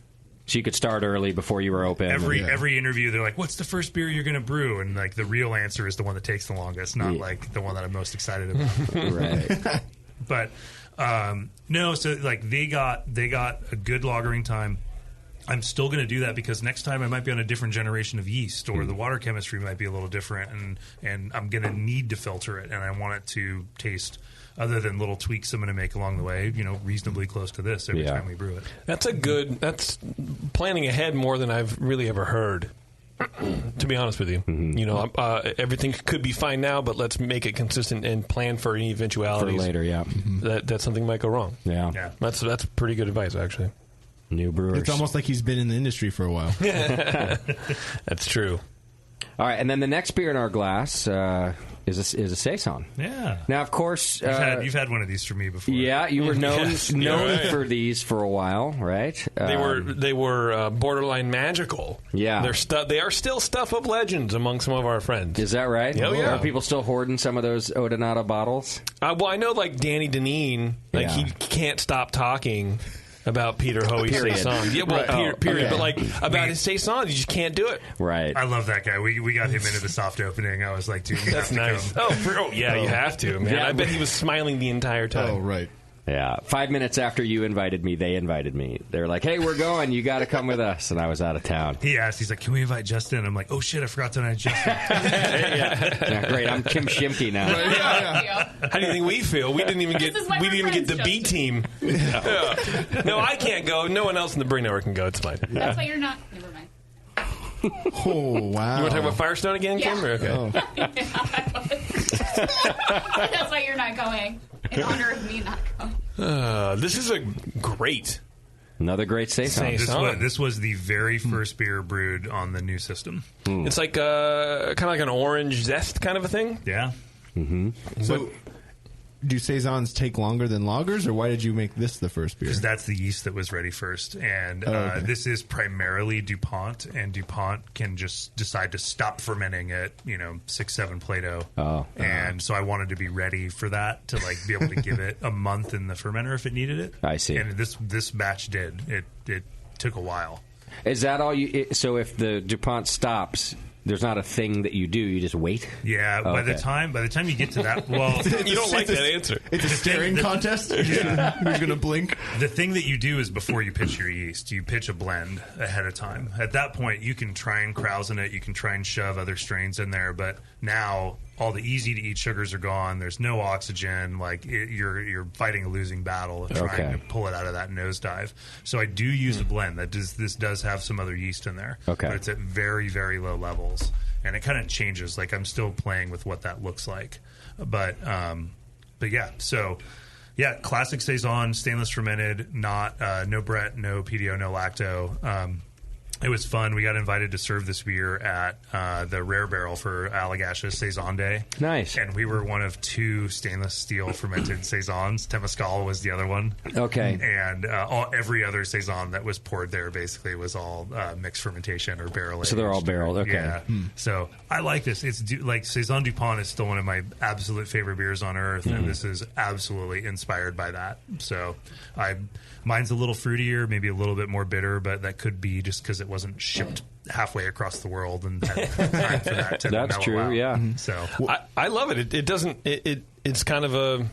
So you could start early before you were open. Every interview, they're like, "What's the first beer you're going to brew?" And the real answer is the one that takes the longest, not the one that I'm most excited about. Right. But no, so they got a good lagering time. I'm still going to do that because next time I might be on a different generation of yeast, or the water chemistry might be a little different, and I'm going to need to filter it, and I want it to taste, other than little tweaks I'm going to make along the way, reasonably close to this every time we brew it. That's planning ahead more than I've really ever heard. To be honest with you, everything could be fine now, but let's make it consistent and plan for any eventualities for later. Yeah, that something might go wrong. Yeah. That's pretty good advice, actually. New brewers. It's almost like he's been in the industry for a while. That's true. All right, and then the next beer in our glass is a Saison. Yeah. Now, of course, you've had one of these for me before. Yeah, you were known for these for a while, right? They were borderline magical. Yeah, they are still stuff of legends among some of our friends. Is that right? Oh, yeah. Are people still hoarding some of those Odonata bottles? Well, I know Danny Deneen, he can't stop talking about Peter Hoey's Saison. Yeah, well, period. Okay. But about his Saison, you just can't do it. Right. I love that guy. We got him into the soft opening. I was like, dude, that's nice. You have to, man. Yeah, I bet he was smiling the entire time. Oh, right. Yeah. 5 minutes after you invited me, they invited me. They were like, "Hey, we're going. You got to come with us." And I was out of town. He asked. He's like, "Can we invite Justin?" I'm like, "Oh shit, I forgot to invite Justin." Yeah, great. I'm Kim Shimke now. How do you think we feel? We didn't even get the B team. No, I can't go. No one else in the Brewing Network can go. It's fine. That's why you're not. Never mind. Oh wow! You want to talk about Firestone again, Kim? Or okay. Oh. That's why you're not going. In honor of me not going. This is a great Another great saison. This was the very first beer brewed on the new system. It's like kind of like an orange zest kind of a thing. Yeah. Mm-hmm. So, do saisons take longer than lagers, or why did you make this the first beer? Because that's the yeast that was ready first. And this is primarily DuPont, and DuPont can just decide to stop fermenting at, 6-7 Plato. And so I wanted to be ready for that, to be able to give it a month in the fermenter if it needed it. I see. And this batch did. It took a while. Is that all you... So if the DuPont stops... There's not a thing that you do. You just wait. Yeah. By the time you get to that, well, you don't like that answer. It's a staring contest. Yeah. Who's going to blink? The thing that you do is before you pitch your yeast, you pitch a blend ahead of time. At that point, you can try and krausen it. You can try and shove other strains in there. But now all the easy to eat sugars are gone. There's no oxygen. You're fighting a losing battle trying to pull it out of that nosedive. So I do use a blend. This does have some other yeast in there. Okay. But it's at very, very low levels. And it kind of changes. I'm still playing with what that looks like. But yeah. So, yeah, classic saison, stainless fermented, not no Brett, no PDO, no lacto. It was fun. We got invited to serve this beer at the Rare Barrel for Allagash Saison Day. Nice. And we were one of 2 stainless steel fermented saisons. Temescal was the other one. Okay. And every other saison that was poured there basically was all mixed fermentation or barrel aged. So they're all barreled. Okay. Yeah. So I like this. It's Saison DuPont is still one of my absolute favorite beers on earth, and this is absolutely inspired by that. So mine's a little fruitier, maybe a little bit more bitter, but that could be just because it wasn't shipped halfway across the world and had time for that to That's mellow true, out. yeah. So I love it. It doesn't. It's kind of a.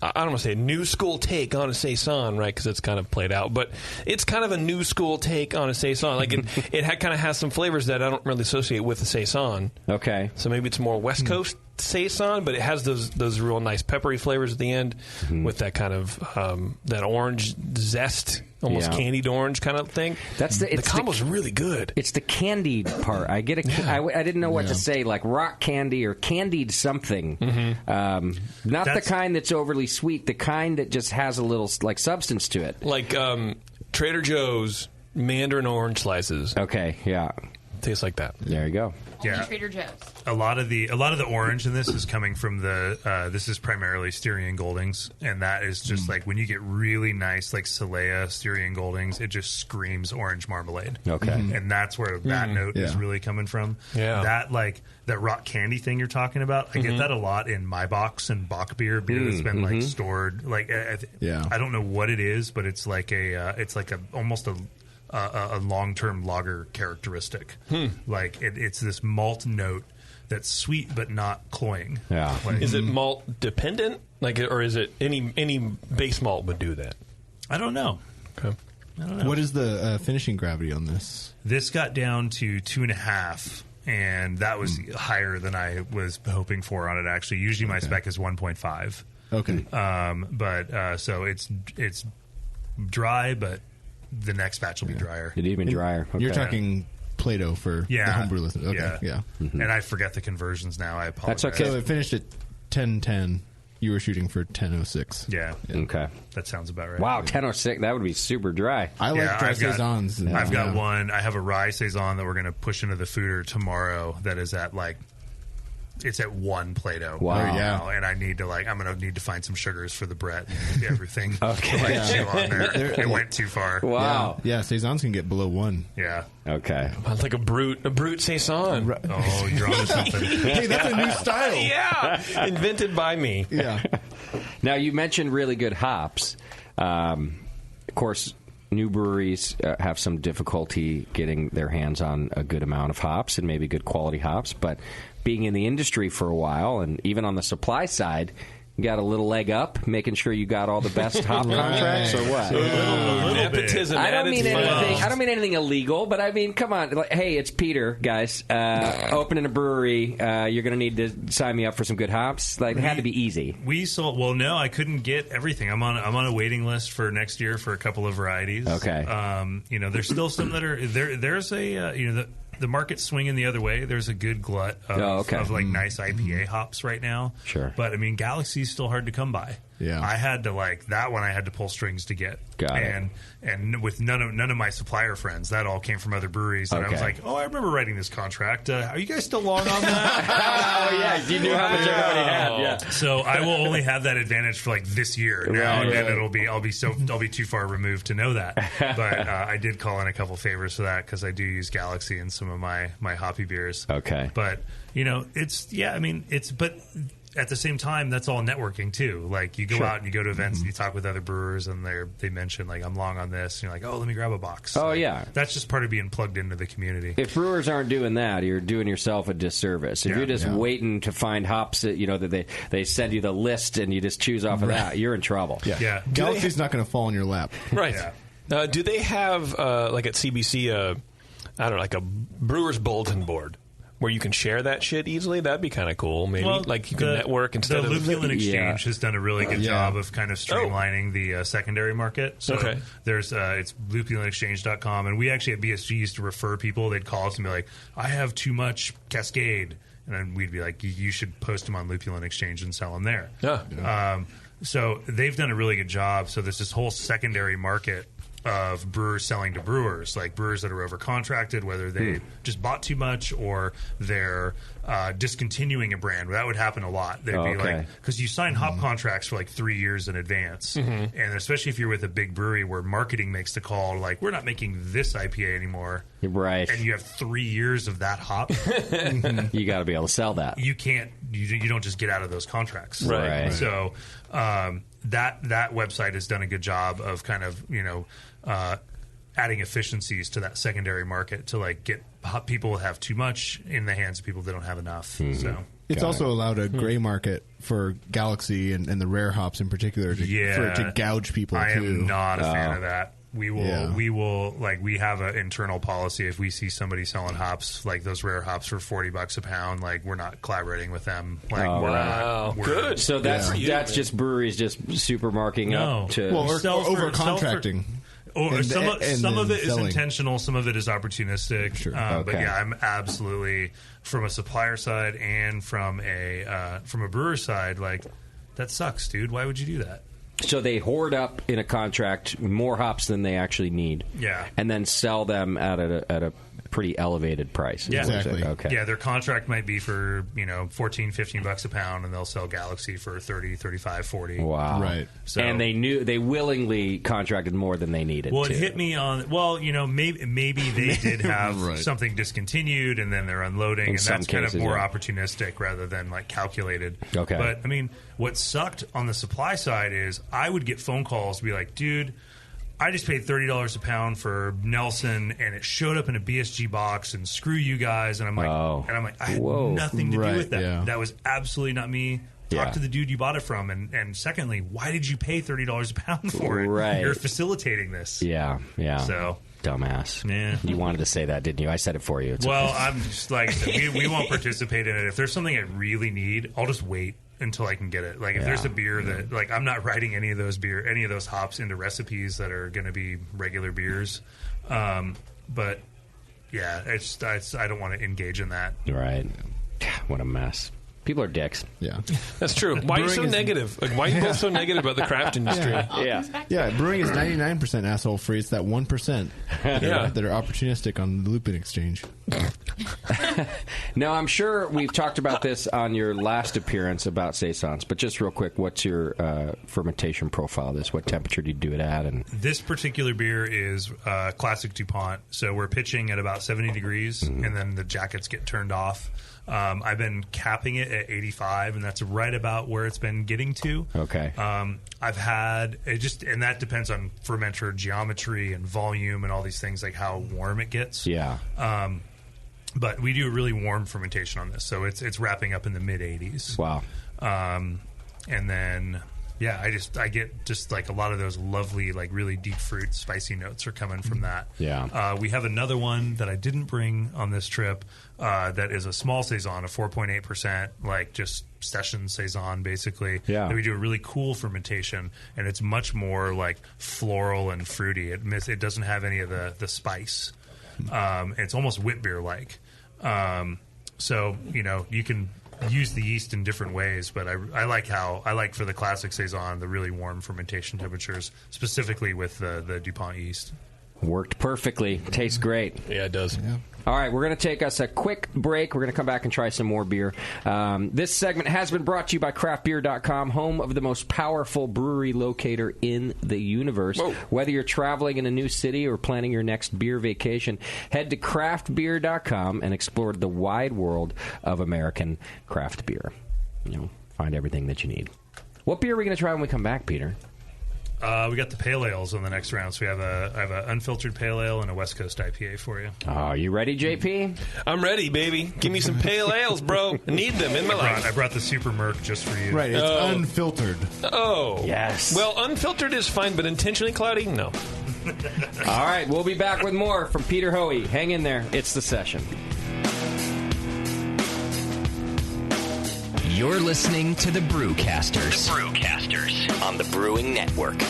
I don't want to say a new school take on a saison, right? Because it's kind of played out, but it's kind of a new school take on a saison. It kind of has some flavors that I don't really associate with a saison. Okay, so maybe it's more West Coast saison, but it has those real nice peppery flavors at the end with that kind of that orange zest, almost candied orange kind of thing. The combo's really good. It's the candied part. I get I didn't know what to say, like rock candy or candied something. Not the kind that's overly sweet, the kind that just has a little substance to it. Like Trader Joe's mandarin orange slices. Okay, yeah. Tastes like that. There you go. Yeah. Trader Joe's. A lot of the orange in this is coming from this is primarily Styrian Goldings, and that is just when you get really nice Celea Styrian Goldings, it just screams orange marmalade. Okay. And that's where that note is really coming from. Yeah. That rock candy thing you're talking about, I get that a lot in my box and Bock beer that's been stored. I don't know what it is, but it's almost a long-term lager characteristic. It's this malt note that's sweet but not cloying. Yeah. Is it malt dependent? Or is it any base malt would do that? I don't know. Okay. I don't know. What is the finishing gravity on this? This got down to 2.5, and that was higher than I was hoping for on it, actually. Usually my spec is 1.5. Okay. So it's dry, but the next batch will be drier. It's even drier. Okay. You're talking Plato for the homebrew listeners. Okay. Yeah. And I forget the conversions now. I apologize. That's okay. So it finished at 10:10. You were shooting for 10:06. Yeah. Okay. That sounds about right. Wow, 10:06. That would be super dry. I like dry saisons. I've got one. I have a rye saison that we're going to push into the fooder tomorrow. That is at it's at 1 Plato. Wow. Right now, and I need to I'm going to need to find some sugars for the Brett and everything. Okay. Chew on there. It went too far. Wow. Yeah, saisons can get below 1. Yeah. Okay. It's like a brute saison. Oh, you're on to something. Hey, that's a new style. Yeah. Invented by me. Yeah. Now, you mentioned really good hops. Of course, new breweries have some difficulty getting their hands on a good amount of hops and maybe good quality hops, but being in the industry for a while and even on the supply side, you got a little leg up, making sure you got all the best hop contracts, or what? Nepotism. I don't mean anything. I don't mean anything illegal, but I mean, come on. Hey, it's Peter, guys. Opening a brewery, you're going to need to sign me up for some good hops. It had to be easy. We sold. Well, no, I couldn't get everything. I'm on a waiting list for next year for a couple of varieties. Okay. There's still some that are there. There's a the market's swinging the other way. There's a good glut of nice IPA hops right now. Sure. But, Galaxy's still hard to come by. Yeah. I had to that one. I had to pull strings to get. Got it. And with none of my supplier friends, that all came from other breweries. And I was like, oh, I remember writing this contract. Are you guys still long on that? Oh yeah, you knew how much everybody had. Yeah. So I will only have that advantage for this year now, and I'll be too far removed to know that. But I did call in a couple favors for that because I do use Galaxy in some of my hoppy beers. Okay. But but at the same time, that's all networking too. You go out and you go to events and you talk with other brewers, and they mention I'm long on this, and you're like, oh, let me grab a box. Oh yeah, that's just part of being plugged into the community. If brewers aren't doing that, you're doing yourself a disservice. If you're just waiting to find hops that they send you the list and you just choose off of that, you're in trouble. Yeah. Galaxy's not going to fall in your lap. Right. Yeah. Do they have at CBC a brewer's bulletin board where you can share that shit easily? That'd be kind of cool. Maybe you can network instead the of Loop Fueling Exchange has done a really good job of kind of streamlining the secondary market. So there's it's loopfuelingexchange.com, and we actually at BSG used to refer people. They'd call us and be like, I have too much Cascade, and then we'd be like, you should post them on Loop Fueling Exchange and sell them there. So they've done a really good job. So there's this whole secondary market of brewers selling to brewers, brewers that are over contracted, whether they just bought too much or they're discontinuing a brand. That would happen a lot. They'd be because you sign hop contracts for 3 years in advance, and especially if you're with a big brewery where marketing makes the call, we're not making this IPA anymore, right? And you have 3 years of that hop. You got to be able to sell that. You can't. You don't just get out of those contracts, right? So that website has done a good job of kind of adding efficiencies to that secondary market to get people that have too much in the hands of people that don't have enough. So it's also allowed a gray market for Galaxy and the rare hops in particular for it to gouge people. I too. am not a fan of that. We will we have an internal policy. If we see somebody selling hops those rare hops for $40 a pound, we're not collaborating with them. Good. So that's just breweries just supermarking up to or over contracting. Or some of it selling. is intentional, some of it is opportunistic. Sure. But yeah, I'm absolutely from a supplier side and from a brewer side. That sucks, dude. Why would you do that? So they hoard up in a contract more hops than they actually need. Yeah. And then sell them at a pretty elevated price. Yeah. Exactly. Okay. Yeah, their contract might be for, $14-15 a pound, and they'll sell Galaxy for $30, $35, $40. Wow. Right. So, and they willingly contracted more than they needed. Well, it hit me on. Well, maybe they did have something discontinued, and then they're unloading, and that's kind of more opportunistic rather than calculated. Okay. But I mean, what sucked on the supply side is I would get phone calls to be like, dude, I just paid $30 a pound for Nelson, and it showed up in a BSG box, and screw you guys. And I'm like, I had nothing to do with that. Yeah. That was absolutely not me. Talk to the dude you bought it from, and secondly, why did you pay $30 a pound for it? Right. You're facilitating this. Yeah. So. Dumbass. Yeah. You wanted to say that, didn't you? I said it for you. I'm just we won't participate in it. If there's something I really need, I'll just wait until I can get it. If there's a beer that I'm not writing any of those hops into recipes that are going to be regular beers. But yeah, I don't want to engage in that. Right. What a mess. People are dicks. Yeah. That's true. Why are you so negative? Why are you both so negative about the craft industry? Yeah, brewing is 99% asshole free. It's that 1% that are opportunistic on the Lupin Exchange. Now, I'm sure we've talked about this on your last appearance about saisons, but just real quick, what's your fermentation profile? What temperature do you do it at? And this particular beer is classic DuPont, so we're pitching at about 70 degrees, and then the jackets get turned off. I've been capping it at 85, and that's right about where it's been getting to. Okay. I've had and that depends on fermenter geometry and volume and all these things, like how warm it gets. Yeah. But we do a really warm fermentation on this, so it's wrapping up in the mid 80s. Wow. And then. Yeah, I get just a lot of those lovely, really deep fruit, spicy notes are coming from that. Yeah. We have another one that I didn't bring on this trip that is a small saison, a 4.8%, just session saison, basically. Yeah. And we do a really cool fermentation, and it's much more floral and fruity. It doesn't have any of the spice. It's almost wheat beer like. So you can use the yeast in different ways, but I like for the classic saison the really warm fermentation temperatures, specifically with the DuPont yeast. Worked perfectly. Tastes great. Yeah, it does. Yeah. All right, we're going to take us a quick break. We're going to come back and try some more beer. This segment has been brought to you by craftbeer.com, home of the most powerful brewery locator in the universe. Whoa. Whether you're traveling in a new city or planning your next beer vacation, head to craftbeer.com and explore the wide world of American craft beer. Find everything that you need. What beer are we going to try when we come back, Peter? We got the pale ales on the next round, so I have an unfiltered pale ale and a West Coast IPA for you. Are you ready, JP? I'm ready, baby. Give me some pale ales, bro. I need them in my life. I brought the Super Merc just for you. Right, it's unfiltered. Oh. Yes. Well, unfiltered is fine, but intentionally cloudy? No. All right, we'll be back with more from Peter Hoey. Hang in there. It's The Session. You're listening to the Brewcasters. The Brewcasters. On the Brewing Network.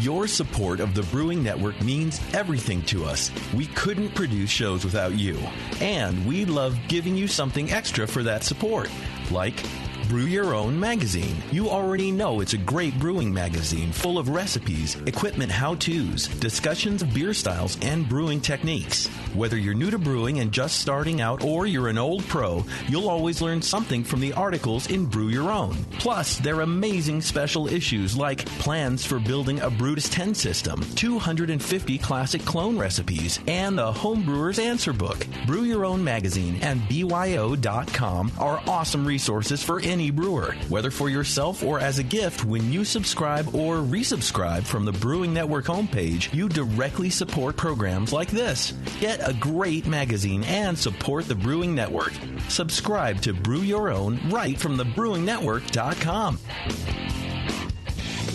Your support of the Brewing Network means everything to us. We couldn't produce shows without you. And we love giving you something extra for that support. Like Brew Your Own magazine. You already know it's a great brewing magazine full of recipes, equipment how-tos, discussions of beer styles, and brewing techniques. Whether you're new to brewing and just starting out or you're an old pro, you'll always learn something from the articles in Brew Your Own. Plus, there are amazing special issues like plans for building a Brutus 10 system, 250 classic clone recipes, and a Homebrewer's Answer Book. Brew Your Own magazine and BYO.com are awesome resources for any brewer, whether for yourself or as a gift. When you subscribe or resubscribe from the Brewing Network homepage, you directly support programs like this. Get a great magazine and support the Brewing Network. Subscribe to Brew Your Own right from thebrewingnetwork.com.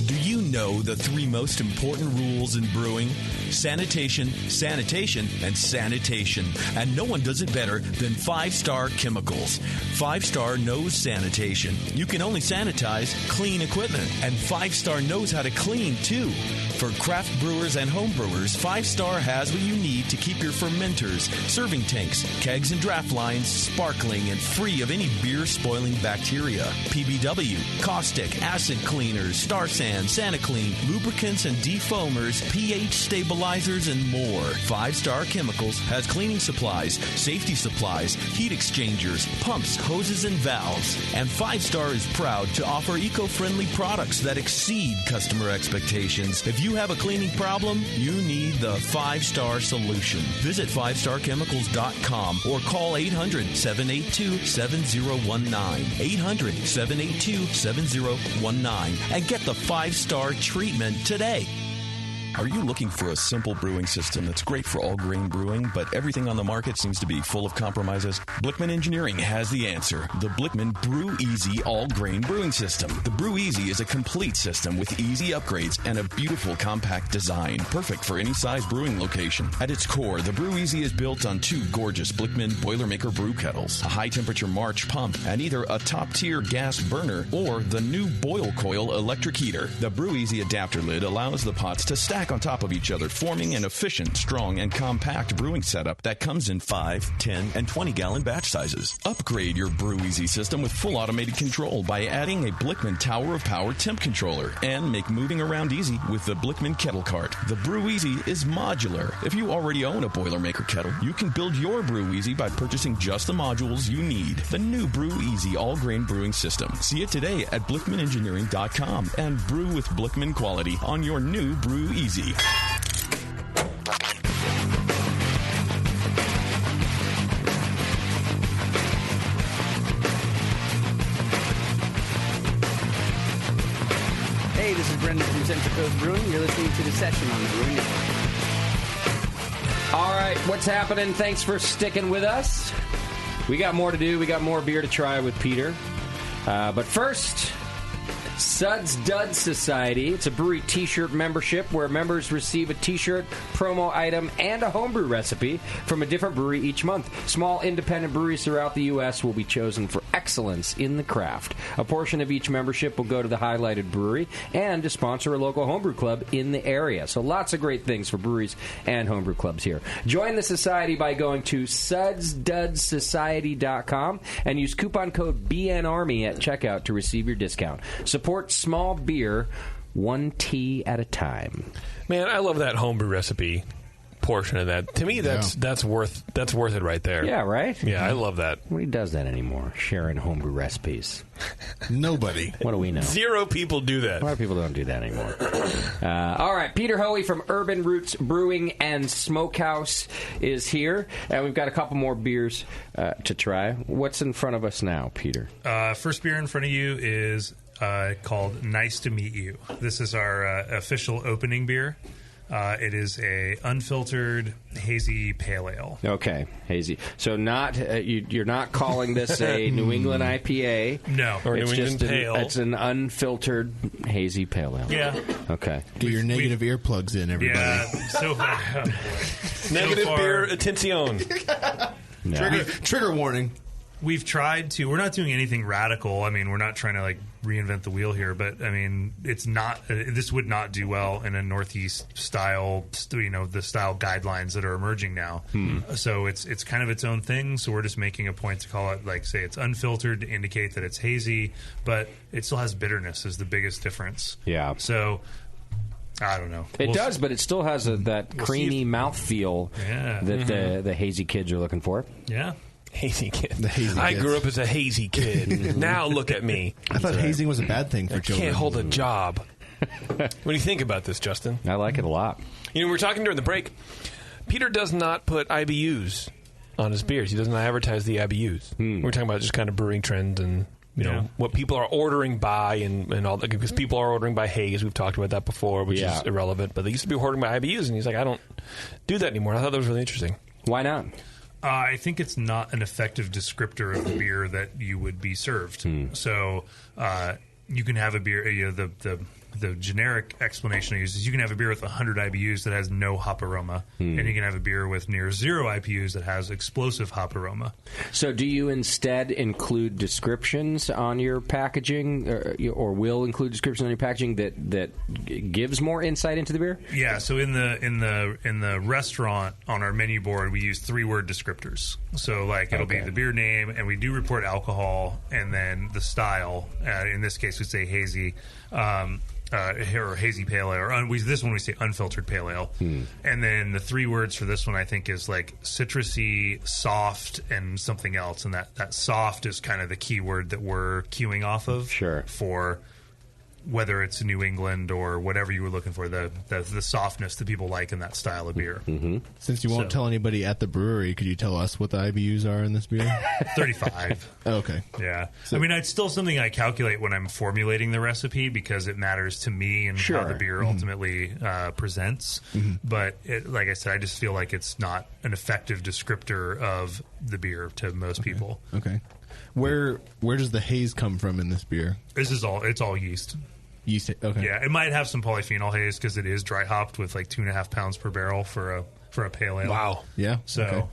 Do you know the 3 most important rules in brewing? Sanitation, sanitation, and sanitation. And no one does it better than 5-Star Chemicals. 5-Star knows sanitation. You can only sanitize clean equipment. And 5-Star knows how to clean, too. For craft brewers and home brewers, 5-Star has what you need to keep your fermenters, serving tanks, kegs, and draft lines sparkling and free of any beer-spoiling bacteria. PBW, caustic, acid cleaners, Star San, SaniClean, lubricants and defoamers, pH stabilizers, and more. 5-Star Chemicals has cleaning supplies, safety supplies, heat exchangers, pumps, hoses, and valves. And 5-Star is proud to offer eco-friendly products that exceed customer expectations. If you have a cleaning problem, you need the 5-Star solution. Visit 5starchemicals.com or call 800-782-7019. 800-782-7019 and get the 5-Star treatment today. Are you looking for a simple brewing system that's great for all grain brewing, but everything on the market seems to be full of compromises? Blickman Engineering has the answer. The Blickman Brew Easy All Grain Brewing System. The Brew Easy is a complete system with easy upgrades and a beautiful compact design, perfect for any size brewing location. At its core, the Brew Easy is built on 2 gorgeous Blickman Boilermaker brew kettles, a high-temperature March pump, and either a top-tier gas burner or the new Boil Coil electric heater. The Brew Easy adapter lid allows the pots to stack on top of each other, forming an efficient, strong, and compact brewing setup that comes in 5, 10, and 20-gallon batch sizes. Upgrade your Brew Easy system with full automated control by adding a Blickman Tower of Power temp controller, and make moving around easy with the Blickman Kettle Cart. The Brew Easy is modular. If you already own a Boilermaker kettle, you can build your Brew Easy by purchasing just the modules you need. The new Brew Easy all-grain brewing system. See it today at BlickmanEngineering.com and brew with Blickman quality on your new Brew Easy. Hey, this is Brendan from Central Coast Brewing. You're listening to The Session on the Brewing Network. All right, what's happening? Thanks for sticking with us. We got more to do. We got more beer to try with Peter. But first, Suds Dud Society. It's a brewery t-shirt membership where members receive a t-shirt, promo item, and a homebrew recipe from a different brewery each month. Small independent breweries throughout the U.S. will be chosen for excellence in the craft. A portion of each membership will go to the highlighted brewery and to sponsor a local homebrew club in the area. So lots of great things for breweries and homebrew clubs here. Join the society by going to sudsdudsociety.com and use coupon code BNARMY at checkout to receive your discount. Support small beer, one tea at a time. Man, I love that homebrew recipe portion of that. To me, that's worth it right there. Yeah, right? Yeah, I love that. Nobody does that anymore, sharing homebrew recipes. Nobody. What do we know? 0 people do that. A lot of people don't do that anymore. All right, Peter Hoey from Urban Roots Brewing and Smokehouse is here, and we've got a couple more beers to try. What's in front of us now, Peter? First beer in front of you is called Nice to Meet You. This is our official opening beer. It is a unfiltered hazy pale ale. Okay, hazy. So not you're not calling this a New England IPA. No, or it's New England just pale. It's an unfiltered hazy pale ale. Yeah. Okay. Get your negative earplugs in, everybody. Yeah. So Negative so far, beer attention. Trigger warning. We've tried to. We're not doing anything radical. I mean, we're not trying to like reinvent the wheel here. But I mean, it's not. This would not do well in a Northeast style. The style guidelines that are emerging now. So it's kind of its own thing. So we're just making a point to call it, like, say it's unfiltered to indicate that it's hazy, but it still has bitterness. Is the biggest difference. Yeah. So. I don't know. It does, but it still has that creamy mouthfeel that the hazy kids are looking for. Yeah. Hazy kid. The hazy I kids. grew up as a hazy kid. Now look at me. I thought hazing was a bad thing for I children. can't hold a job. What do you think about this, Justin? I like it a lot. You know, we were talking during the break. Peter does not put IBUs on his beers. He doesn't advertise the IBUs. We're talking about just kind of brewing trends and you know what people are ordering by and all that, because people are ordering by haze. We've talked about that before, which is irrelevant. But they used to be ordering by IBUs, and he's like, I don't do that anymore. I thought that was really interesting. Why not? I think it's not an effective descriptor of the beer that you would be served. So you can have a beer. The generic explanation I use is you can have a beer with 100 IBUs that has no hop aroma, and you can have a beer with near 0 IBUs that has explosive hop aroma. So do you instead include descriptions on your packaging, or will include descriptions on your packaging that gives more insight into the beer? Yeah. So in the restaurant on our menu board, we use 3-word descriptors. So like it'll be the beer name, and we do report alcohol, and then the style. In this case, we say hazy. Or hazy pale ale, or this one we say unfiltered pale ale, and then the 3 words for this one I think is like citrusy, soft, and something else, and that soft is kind of the key word that we're queuing off of for whether it's New England or whatever you were looking for, the softness that people like in that style of beer. Since you won't tell anybody at the brewery, could you tell us what the IBUs are in this beer? 35. Okay. Yeah. I mean, it's still something I calculate when I'm formulating the recipe because it matters to me and how the beer ultimately presents. But like I said, I just feel like it's not an effective descriptor of the beer to most people. Okay. Where does the haze come from in this beer? It's all yeast. Yeast. Okay. Yeah, it might have some polyphenol haze because it is dry hopped with like 2.5 pounds per barrel for a pale ale. Wow. Yeah. So,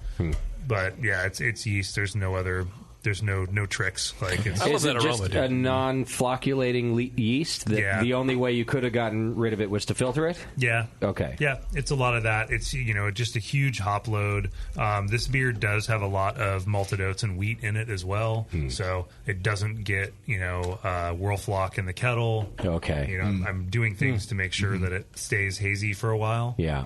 but yeah, it's yeast. There's no other. There's no tricks. Like it's, I love that aroma, just dude. a non-flocculating yeast that the only way you could have gotten rid of it was to filter it? Yeah. Okay. Yeah, it's a lot of that. It's just a huge hop load. This beer does have a lot of malted oats and wheat in it as well, so it doesn't get whirlflock in the kettle. Okay. I'm doing things to make sure that it stays hazy for a while. Yeah.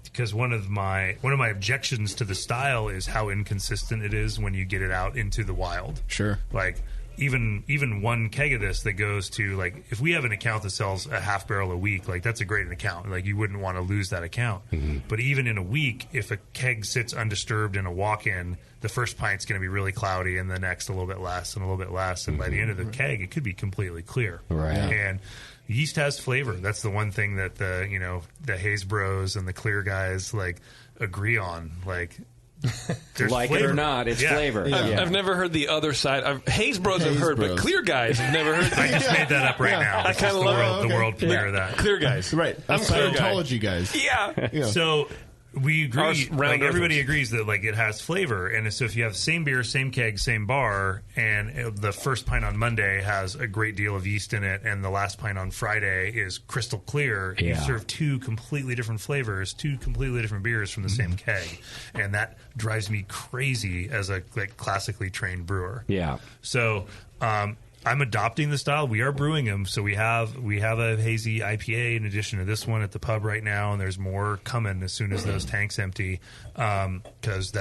Because one of my objections to the style is how inconsistent it is when you get it out into the wild. Sure. Like even one keg of this that goes to, like, if we have an account that sells a half barrel a week, like that's a great account. Like you wouldn't want to lose that account. But even in a week, if a keg sits undisturbed in a walk-in, the first pint's going to be really cloudy, and the next a little bit less and a little bit less, and by the end of the keg, it could be completely clear. Right. And yeast has flavor. That's the one thing that the haze bros and the clear guys like agree on. Like Like flavor. it or not, it's flavor. Yeah. I've never heard the other side. Haze Bros I've heard, but Clear Guys I've never heard. I just made that up right now. I kind of love the world premiere of that. Clear Guys. Right. I'm Clear Scientology guys. Yeah. So we agree. Round everybody agrees that it has flavor, and so if you have same beer, same keg, same bar, and the first pint on Monday has a great deal of yeast in it, and the last pint on Friday is crystal clear, you serve two completely different flavors, two completely different beers from the same keg, and that drives me crazy as a classically trained brewer. Yeah. So. I'm adopting the style. We are brewing them, so we have a hazy IPA in addition to this one at the pub right now, and there's more coming as soon as those tanks empty. Because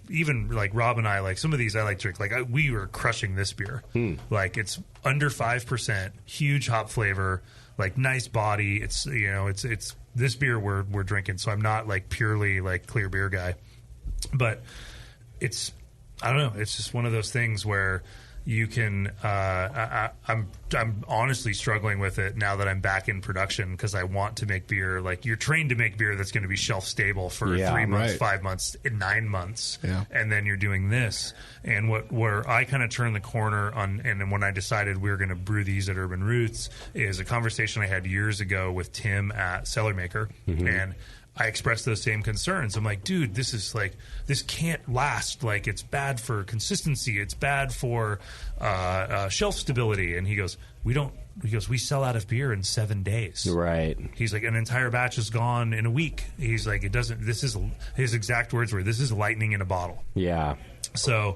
even like Rob and I, some of these I like to drink. We were crushing this beer. It's under 5%, huge hop flavor, nice body. It's it's this beer we're drinking. So I'm not purely clear beer guy, but it's. I don't know. It's just one of those things where you can. I'm honestly struggling with it now that I'm back in production because I want to make beer. You're trained to make beer that's going to be shelf stable for 3 months, 5 months, 9 months, and then you're doing this. And where I kind of turned the corner on, and then when I decided we were going to brew these at Urban Roots, is a conversation I had years ago with Tim at Cellar Maker, and I expressed those same concerns. I'm like, dude, this can't last. It's bad for consistency. It's bad for shelf stability. And he goes, we sell out of beer in 7 days. Right. He's like, an entire batch is gone in a week. He's like, his exact words were, this is lightning in a bottle. Yeah. So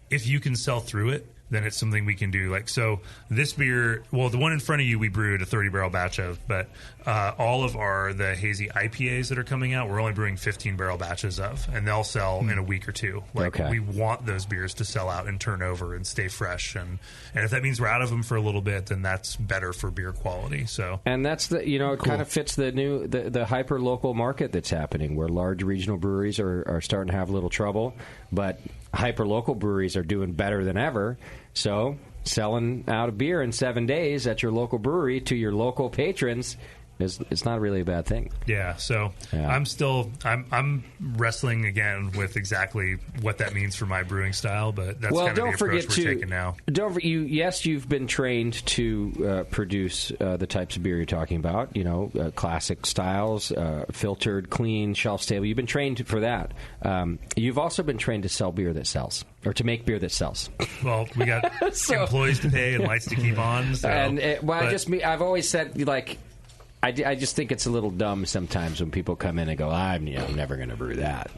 if you can sell through it, then it's something we can do. So this beer, well, the one in front of you we brewed a 30-barrel batch of, but all of the hazy IPAs that are coming out, we're only brewing 15-barrel batches of, and they'll sell in a week or two. We want those beers to sell out and turn over and stay fresh, and if that means we're out of them for a little bit, then that's better for beer quality. So, and that's it kind of fits the hyper local market that's happening, where large regional breweries are starting to have a little trouble, but hyper local breweries are doing better than ever. So selling out of beer in 7 days at your local brewery to your local patrons it's not really a bad thing. Yeah, so I'm wrestling again with exactly what that means for my brewing style, but that's kind of the approach we're taking now. You've been trained to produce the types of beer you're talking about, classic styles, filtered, clean, shelf stable. You've been trained for that. You've also been trained to sell beer that sells, or to make beer that sells. Well, we got employees to pay and lights to keep on. So, I've always said, I just think it's a little dumb sometimes when people come in and go, I'm never going to brew that.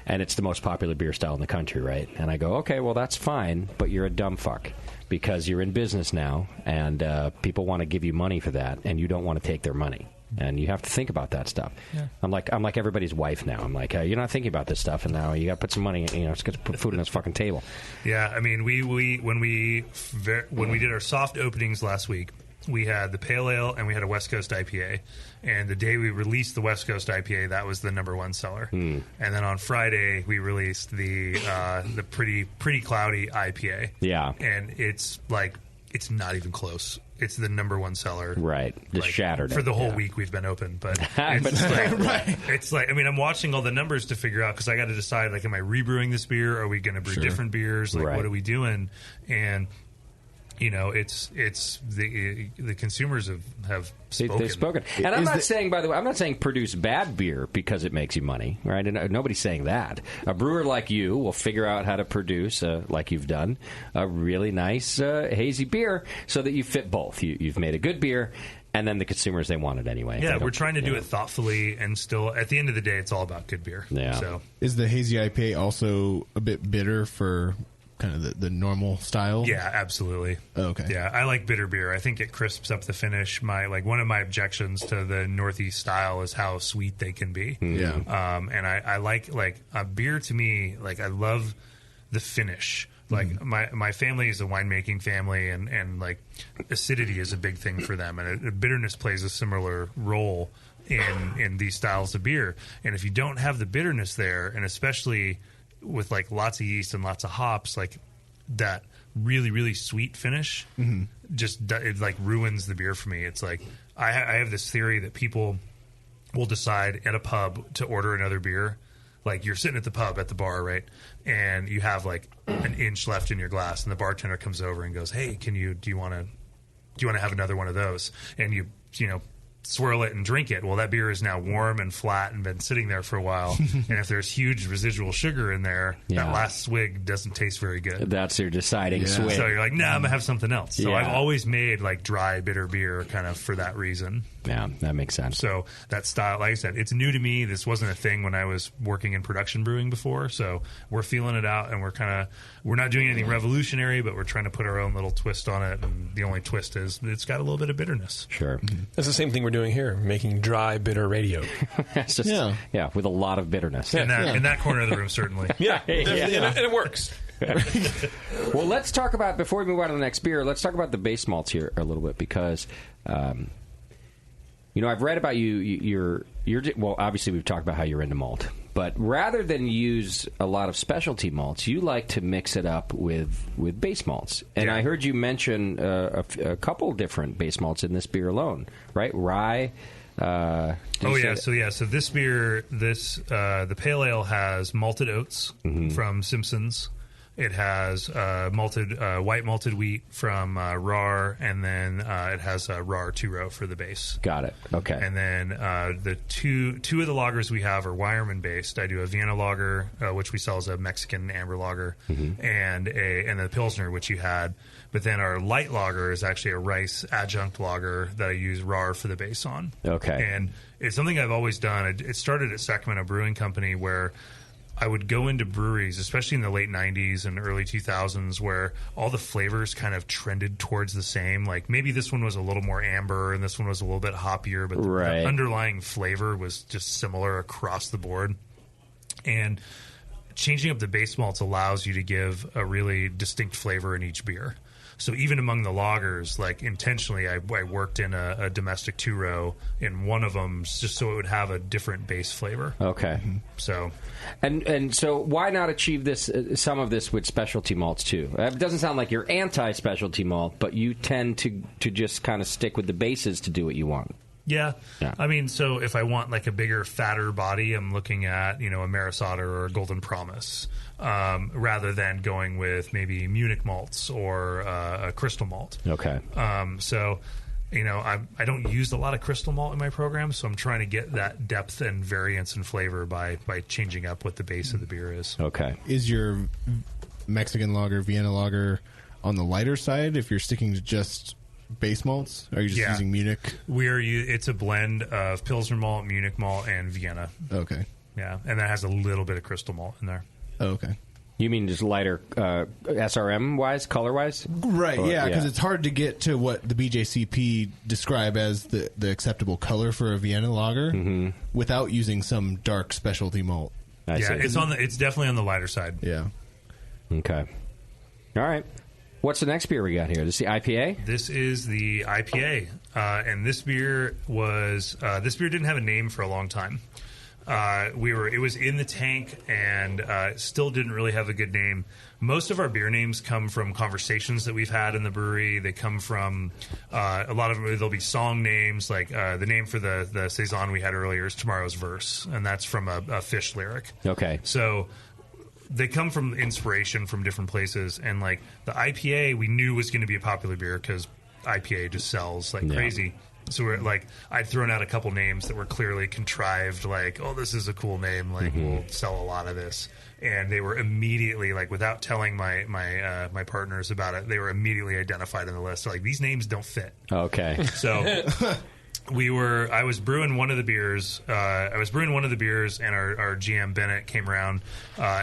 And it's the most popular beer style in the country, right? And I go, okay, well, that's fine, but you're a dumb fuck because you're in business now, and people want to give you money for that, and you don't want to take their money. And you have to think about that stuff. Yeah. I'm like everybody's wife now. I'm like, you're not thinking about this stuff, and now you got to put some money. It's got to put food on this fucking table. Yeah, I mean, when we did our soft openings last week, we had the Pale Ale and we had a West Coast IPA. And the day we released the West Coast IPA, that was the number one seller. And then on Friday, we released the pretty cloudy IPA. Yeah, and it's not even close. It's the number one seller. Right, just shattered for the whole week we've been open. But it's I'm watching all the numbers to figure out because I got to decide am I rebrewing this beer? Are we going to brew different beers? What are we doing? And it's the consumers have spoken. They've spoken. And I'm not saying, by the way, I'm not saying produce bad beer because it makes you money, right? And nobody's saying that. A brewer like you will figure out how to produce, like you've done, a really nice hazy beer so that you fit both. You've made a good beer, and then the consumers, they want it anyway. Yeah, we're trying to do it thoughtfully, and still, at the end of the day, it's all about good beer. Yeah. So. Is the hazy IPA also a bit bitter for kind of the normal style? Yeah, absolutely. Okay. Yeah, I like bitter beer. I think it crisps up the finish. One of my objections to the Northeast style is how sweet they can be. Yeah. And I like a beer to me, I love the finish. My family is a winemaking family, and acidity is a big thing for them, and bitterness plays a similar role in these styles of beer. And if you don't have the bitterness there, and especially with lots of yeast and lots of hops, that really, really sweet finish just it ruins the beer for me. It's I have this theory that people we'll decide at a pub to order another beer. Like you're sitting at the pub at the bar, right? And you have like an inch left in your glass, and the bartender comes over and goes, "Hey, do you want to have another one of those?" And you swirl it and drink it. Well, that beer is now warm and flat and been sitting there for a while. And if there's huge residual sugar in there, that last swig doesn't taste very good. That's your deciding swig. So you're like, nah, I'm going to have something else. So Yeah. I've always made like dry, bitter beer kind of for that reason. Yeah, that makes sense. So that style, like I said, it's new to me. This wasn't a thing when I was working in production brewing before. So we're feeling it out, and we're not doing anything revolutionary, but we're trying to put our own little twist on it. And the only twist is it's got a little bit of bitterness. Sure. That's the same thing we're doing here, making dry, bitter radio. It's just, with a lot of bitterness. In that corner of the room, certainly. Yeah, definitely. And it works. Well, let's talk about, before we move on to the next beer, let's talk about the base malts here a little bit, because I've read about you're well, obviously we've talked about how you're into malt, but rather than use a lot of specialty malts, you like to mix it up with base malts. And I heard you mention a couple different base malts in this beer alone, right? Rye. So this beer, the pale ale has malted oats from Simpson's. It has white malted wheat from RAR, and then it has RAR 2-row for the base. Got it. Okay. And then the two of the lagers we have are Wyerman based. I do a Vienna lager, which we sell as a Mexican amber lager, and the Pilsner, which you had. But then our light lager is actually a rice adjunct lager that I use RAR for the base on. Okay. And it's something I've always done. It started at Sacramento Brewing Company, where I would go into breweries, especially in the late 90s and early 2000s, where all the flavors kind of trended towards the same. Like maybe this one was a little more amber and this one was a little bit hoppier, but the underlying flavor was just similar across the board. And changing up the base malts allows you to give a really distinct flavor in each beer. So even among the lagers, like intentionally, I worked in a domestic 2-row in one of them just so it would have a different base flavor. Okay. So, and so why not achieve some of this with specialty malts too? It doesn't sound like you're anti-specialty malt, but you tend to just kind of stick with the bases to do what you want. Yeah. I mean, so if I want like a bigger, fatter body, I'm looking at, a Maris Otter or a Golden Promise, rather than going with maybe Munich malts or a crystal malt. Okay. So, I don't use a lot of crystal malt in my program, so I'm trying to get that depth and variance and flavor by changing up what the base of the beer is. Okay. Is your Mexican lager, Vienna lager on the lighter side if you're sticking to just base malts? Are you just using Munich? It's a blend of Pilsner malt, Munich malt, and Vienna. Okay. Yeah, and that has a little bit of crystal malt in there. Oh, okay. You mean just lighter SRM-wise, color-wise? Right, because it's hard to get to what the BJCP describe as the acceptable color for a Vienna lager without using some dark specialty malt. It's definitely on the lighter side. Yeah. Okay. All right. What's the next beer we got here? This is the IPA? This is the IPA, and this beer didn't have a name for a long time. It was in the tank and still didn't really have a good name. Most of our beer names come from conversations that we've had in the brewery. They come from a lot of them. There'll be song names, like the name for the saison we had earlier is Tomorrow's Verse, and that's from a Fish lyric. Okay. So they come from inspiration from different places, and like the IPA we knew was going to be a popular beer because IPA just sells like crazy. So we're like, I'd thrown out a couple names that were clearly contrived, like, oh, this is a cool name, like we'll sell a lot of this. And they were immediately, like, without telling my partners about it, they were immediately identified in the list. So, like, these names don't fit. Okay. So I was brewing one of the beers. And our GM Bennett came around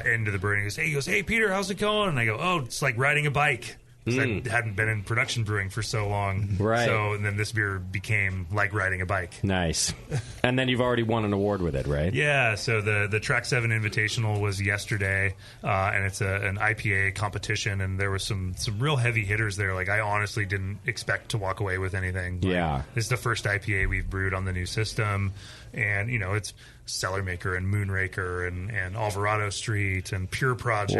into the brewing. He goes, hey, Peter, how's it going? And I go, oh, it's like riding a bike. Because I hadn't been in production brewing for so long. Right. So and then this beer became like riding a bike. Nice. And then you've already won an award with it, right? Yeah. So the Track 7 Invitational was yesterday, and it's an IPA competition, and there was some real heavy hitters there. Like I honestly didn't expect to walk away with anything. Like, yeah. This is the first IPA we've brewed on the new system, and it's Cellar Maker and Moonraker and Alvarado Street and Pure Project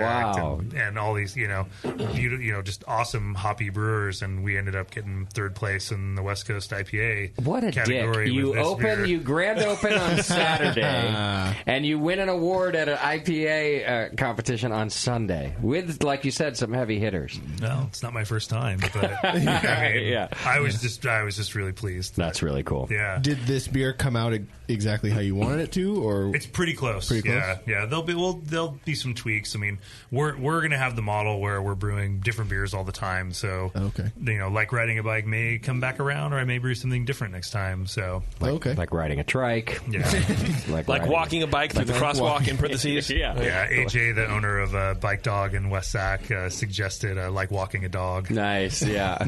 and all these, beautiful, just awesome hoppy brewers. And we ended up getting third place in the West Coast IPA What a category. dick. You grand open on Saturday, and you win an award at an IPA competition on Sunday with, like you said, some heavy hitters. No, it's not my first time, but I was just really pleased. That's really cool. Yeah. Did this beer come out exactly how you wanted it to, or it's pretty close? Yeah. There'll be some tweaks. I mean, we're going to have the model where we're brewing different beers all the time. So like riding a bike may come back around, or I may brew something different next time. So like riding a trike, like walking a bike through the crosswalk in parentheses. AJ, the owner of Bike Dog in West Sac, suggested like walking a dog. Nice, yeah.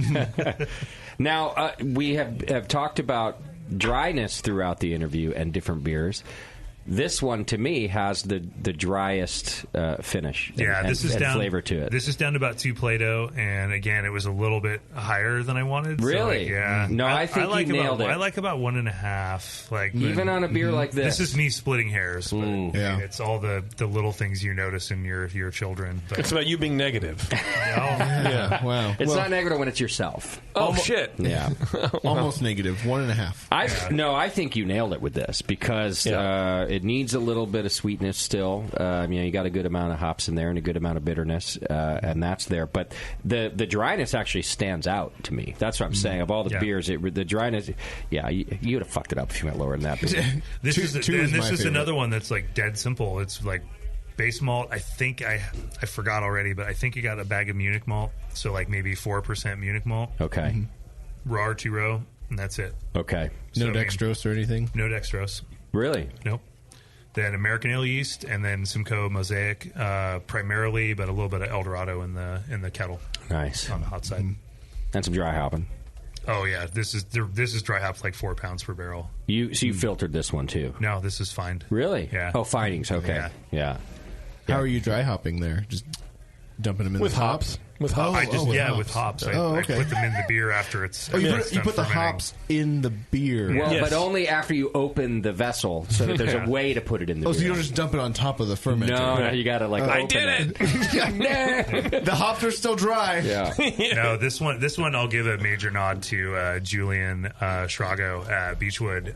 Now we have talked about dryness throughout the interview and different beers. This one, to me, has the driest finish and flavor to it. This is down to about 2 Play-Doh, and again, it was a little bit higher than I wanted. Really? So, yeah. No, I think you nailed it. I like about 1.5. Like even on a beer like this. This is me splitting hairs. But, it's all the little things you notice in your children. But. It's about you being negative. Wow. It's not negative when it's yourself. Shit. Yeah. Almost negative. 1.5. No, I think you nailed it with this because it needs a little bit of sweetness still. You got a good amount of hops in there and a good amount of bitterness, and that's there. But the dryness actually stands out to me. That's what I'm saying. Of all the beers, the dryness, you would have fucked it up if you went lower than that. This is another one that's like dead simple. It's like base malt. I think I forgot already, but I think you got a bag of Munich malt, so like maybe 4% Munich malt. Okay. Raw 2-row, and that's it. Okay. No dextrose or anything? No dextrose. Really? Nope. Then American ale yeast, and then Simcoe Mosaic, primarily, but a little bit of Eldorado in the kettle. Nice on the hot side, and some dry hopping. Oh yeah, this is dry hopped like 4 pounds per barrel. You filtered this one too? No, this is fined. Really? Yeah. Oh, findings. Okay. Yeah. How are you dry hopping there? Just dumping them in with the hops. With hops? With hops. I put them in the beer after it's... you put the hops in the beer. Well, but only after you open the vessel, so that there's a way to put it in the beer. So you don't just dump it on top of the fermenter. No, you got to I did it! The hops are still dry. Yeah. No, this one I'll give a major nod to Julian Schrago at Beechwood.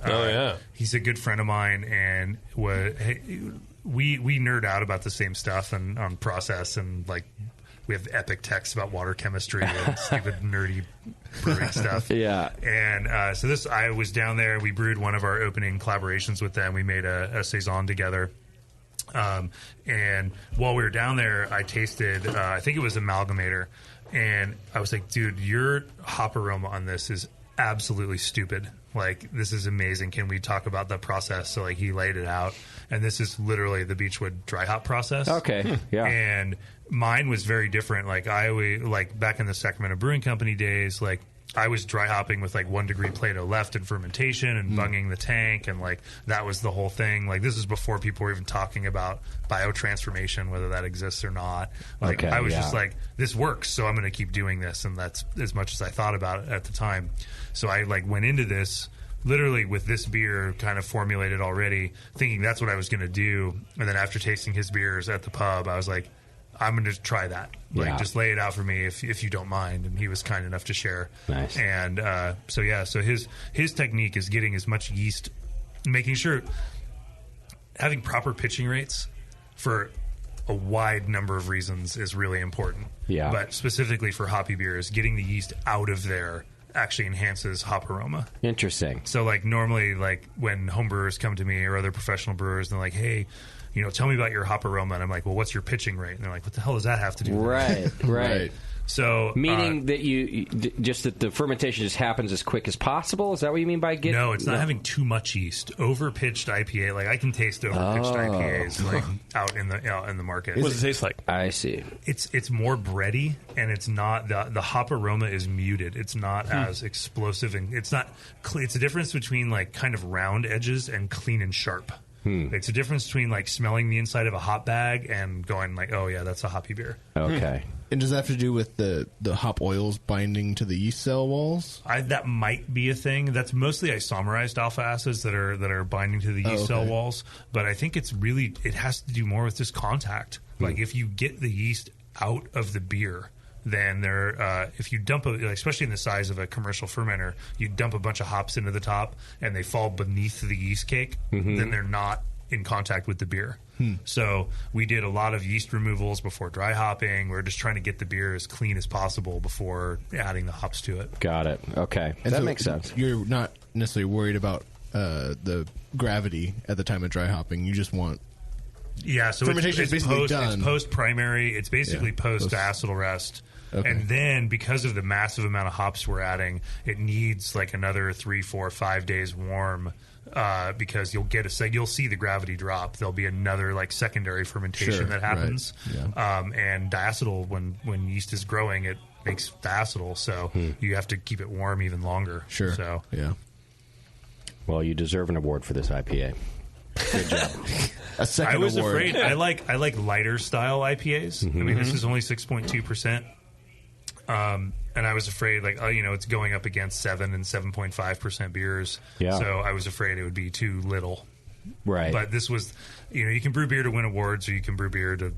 He's a good friend of mine, and we nerd out about the same stuff and on process, and like we have epic texts about water chemistry and stupid nerdy brewing stuff. Yeah. And so I was down there. We brewed one of our opening collaborations with them. We made a saison together. And while we were down there, I tasted, I think it was Amalgamator. And I was like, dude, your hop aroma on this is absolutely stupid. Like, this is amazing. Can we talk about the process? So, like, he laid it out. And this is literally the Beechwood dry hop process. Okay, yeah. And mine was very different. Like, I always, like, back in the Sacramento Brewing Company days, like, I was dry hopping with, like, 1 degree Play-Doh left in fermentation and bunging the tank. And, like, that was the whole thing. Like, this is before people were even talking about biotransformation, whether that exists or not. Like, I was just like, this works, so I'm going to keep doing this. And that's as much as I thought about it at the time. So I, like, went into this literally with this beer kind of formulated already, thinking that's what I was going to do. And then after tasting his beers at the pub, I was like, I'm going to try that. Like, just lay it out for me if you don't mind. And he was kind enough to share. Nice. And so his technique is getting as much yeast, making sure having proper pitching rates for a wide number of reasons is really important. Yeah. But specifically for hoppy beers, getting the yeast out of there actually enhances hop aroma. Interesting. So, like, normally, like, when home brewers come to me or other professional brewers, and they're like, hey, tell me about your hop aroma. And I'm like, well, what's your pitching rate? And they're like, what the hell does that have to do with it? Right. So, meaning that you just that the fermentation just happens as quick as possible. Is that what you mean by getting? No, it's not having too much yeast. Overpitched IPA, like I can taste overpitched IPAs like out in the market. What does it taste like? I see. It's more bready, and it's not the hop aroma is muted. It's not as explosive, and it's not. It's a difference between like kind of round edges and clean and sharp. It's a difference between like smelling the inside of a hop bag and going like, oh yeah, that's a hoppy beer. Okay. And does that have to do with the hop oils binding to the yeast cell walls? That might be a thing. That's mostly isomerized alpha acids that are binding to the yeast cell walls. But I think it has to do more with just contact. Like if you get the yeast out of the beer, then if you dump especially in the size of a commercial fermenter, you dump a bunch of hops into the top and they fall beneath the yeast cake, then they're not in contact with the beer. So we did a lot of yeast removals before dry hopping. We're just trying to get the beer as clean as possible before adding the hops to it. Got it. Okay. And that so makes sense. You're not necessarily worried about the gravity at the time of dry hopping. You just want... Yeah, so fermentation is basically done. It's post-primary. It's basically post-diacetyl rest. Okay. And then because of the massive amount of hops we're adding, it needs like another 3, 4, 5 days warm because you'll see the gravity drop. There'll be another like secondary fermentation that happens. Right. Yeah. And diacetyl, when yeast is growing, it makes diacetyl, so you have to keep it warm even longer. Sure. So yeah. Well, you deserve an award for this IPA. Good job. A second I was award. afraid. I like lighter style IPAs. I mean, this is only 6.2%. And I was afraid, it's going up against 7 and 7.5% beers. Yeah. So I was afraid it would be too little. Right. But this was, you can brew beer to win awards, or you can brew beer to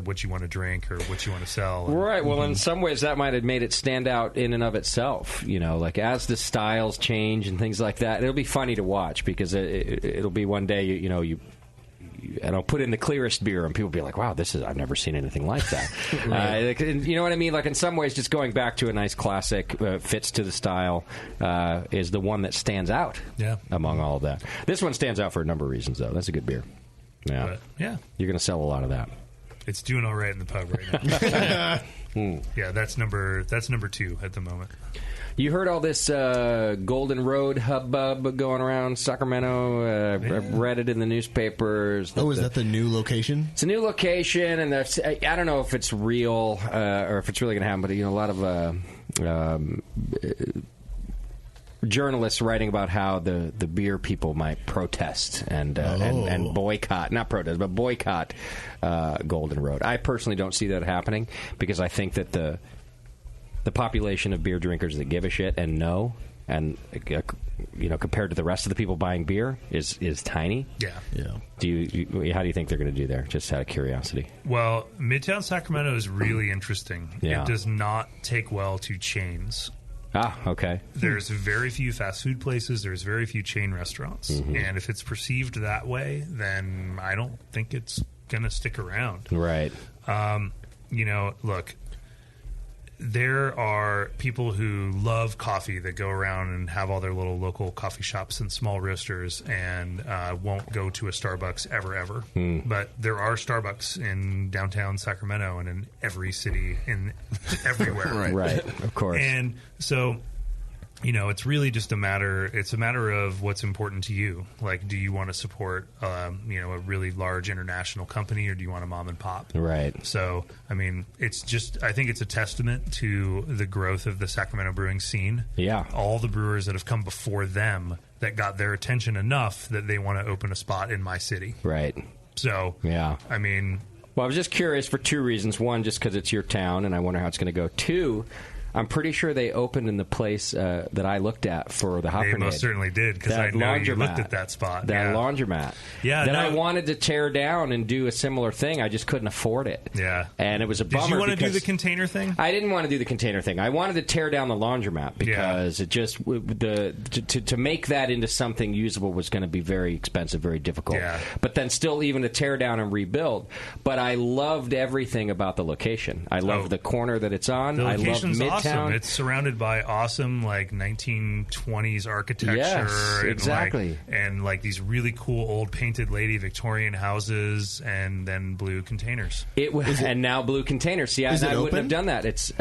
what you want to drink or what you want to sell. Right. Well, in some ways, that might have made it stand out in and of itself. Like as the styles change and things like that, it'll be funny to watch because it'll be one day, and I'll put in the clearest beer, and people will be like, "Wow, I've never seen anything like that." Right. You know what I mean? Like in some ways, just going back to a nice classic, fits to the style, is the one that stands out. Yeah. Among all of that, this one stands out for a number of reasons, though. That's a good beer. Yeah. But, yeah. You're going to sell a lot of that. It's doing all right in the pub right now. Yeah, that's number 2 at the moment. You heard all this Golden Road hubbub going around Sacramento. I've read it in the newspapers. Is that the new location? It's a new location, and I don't know if it's real or if it's really going to happen, but a lot of journalists writing about how the beer people might protest and boycott, not protest, but boycott Golden Road. I personally don't see that happening because I think that the population of beer drinkers that give a shit and know, and compared to the rest of the people buying beer, is tiny. Yeah. How do you think they're going to do there? Just out of curiosity. Well, Midtown Sacramento is really interesting. Yeah. It does not take well to chains. Ah, okay. There's very few fast food places. There's very few chain restaurants. And if it's perceived that way, then I don't think it's going to stick around. Right. Look, there are people who love coffee that go around and have all their little local coffee shops and small roasters and won't go to a Starbucks ever. But there are Starbucks in downtown Sacramento and in every city everywhere. Right, of course. And so, it's really just a matter of what's important to you. Like, do you want to support, a really large international company, or do you want a mom and pop? Right. So, I mean, I think it's a testament to the growth of the Sacramento brewing scene. Yeah. All the brewers that have come before them that got their attention enough that they want to open a spot in my city. Right. So, yeah. I mean... Well, I was just curious for 2 reasons. One, just because it's your town, and I wonder how it's going to go. 2, I'm pretty sure they opened in the place that I looked at for the Hop They Grenade. most certainly did, because I know you looked at that spot. That laundromat. Yeah. Then I wanted to tear down and do a similar thing. I just couldn't afford it. Yeah. And it was a bummer. Did you want to do the container thing? I didn't want to do the container thing. I wanted to tear down the laundromat because it just to make that into something usable was going to be very expensive, very difficult. Yeah. But then still even to tear down and rebuild. But I loved everything about the location. I loved the corner that it's on. The I loved location's Midtown. awesome. It's surrounded by awesome 1920s architecture. Yes, and exactly. and these really cool old painted lady Victorian houses, and then blue containers. And now blue containers. See, I wouldn't have done that. It's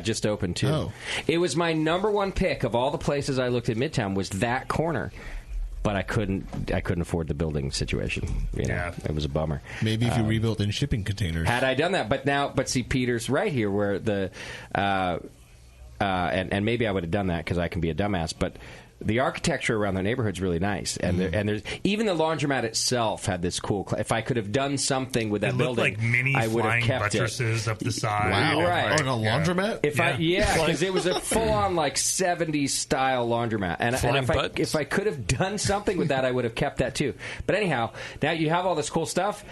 just open too. Oh. It was my number one pick of all the places I looked at Midtown was that corner. But I couldn't afford the building situation. It was a bummer. Maybe if you rebuilt in shipping containers. Had I done that, but see, Peter's right here where the and maybe I would have done that because I can be a dumbass. But the architecture around the neighborhood's really nice, and there's even the laundromat itself had this cool. If I could have done something with that It building, looked like mini I would have flying kept buttresses up the side. Wow! Right? On a laundromat? Because it was a full-on like '70s style laundromat, and if I could have done something with that, I would have kept that too. But anyhow, now you have all this cool stuff,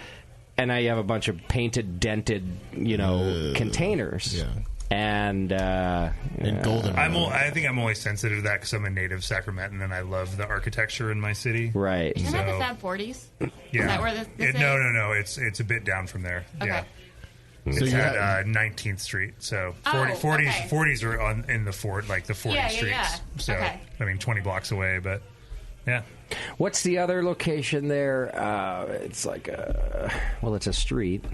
and now you have a bunch of painted, dented, containers. Yeah. And golden. I think I'm only sensitive to that because I'm a native Sacramentan and I love the architecture in my city. Right. Isn't that the Fab 40s? Yeah. Is that where this is? No. It's a bit down from there. Okay. Yeah. So It's you at 19th Street. So 40s are in the Ford, like the 40 streets. Yeah. So Okay. I mean 20 blocks away, but yeah. What's the other location there? It's like it's a street.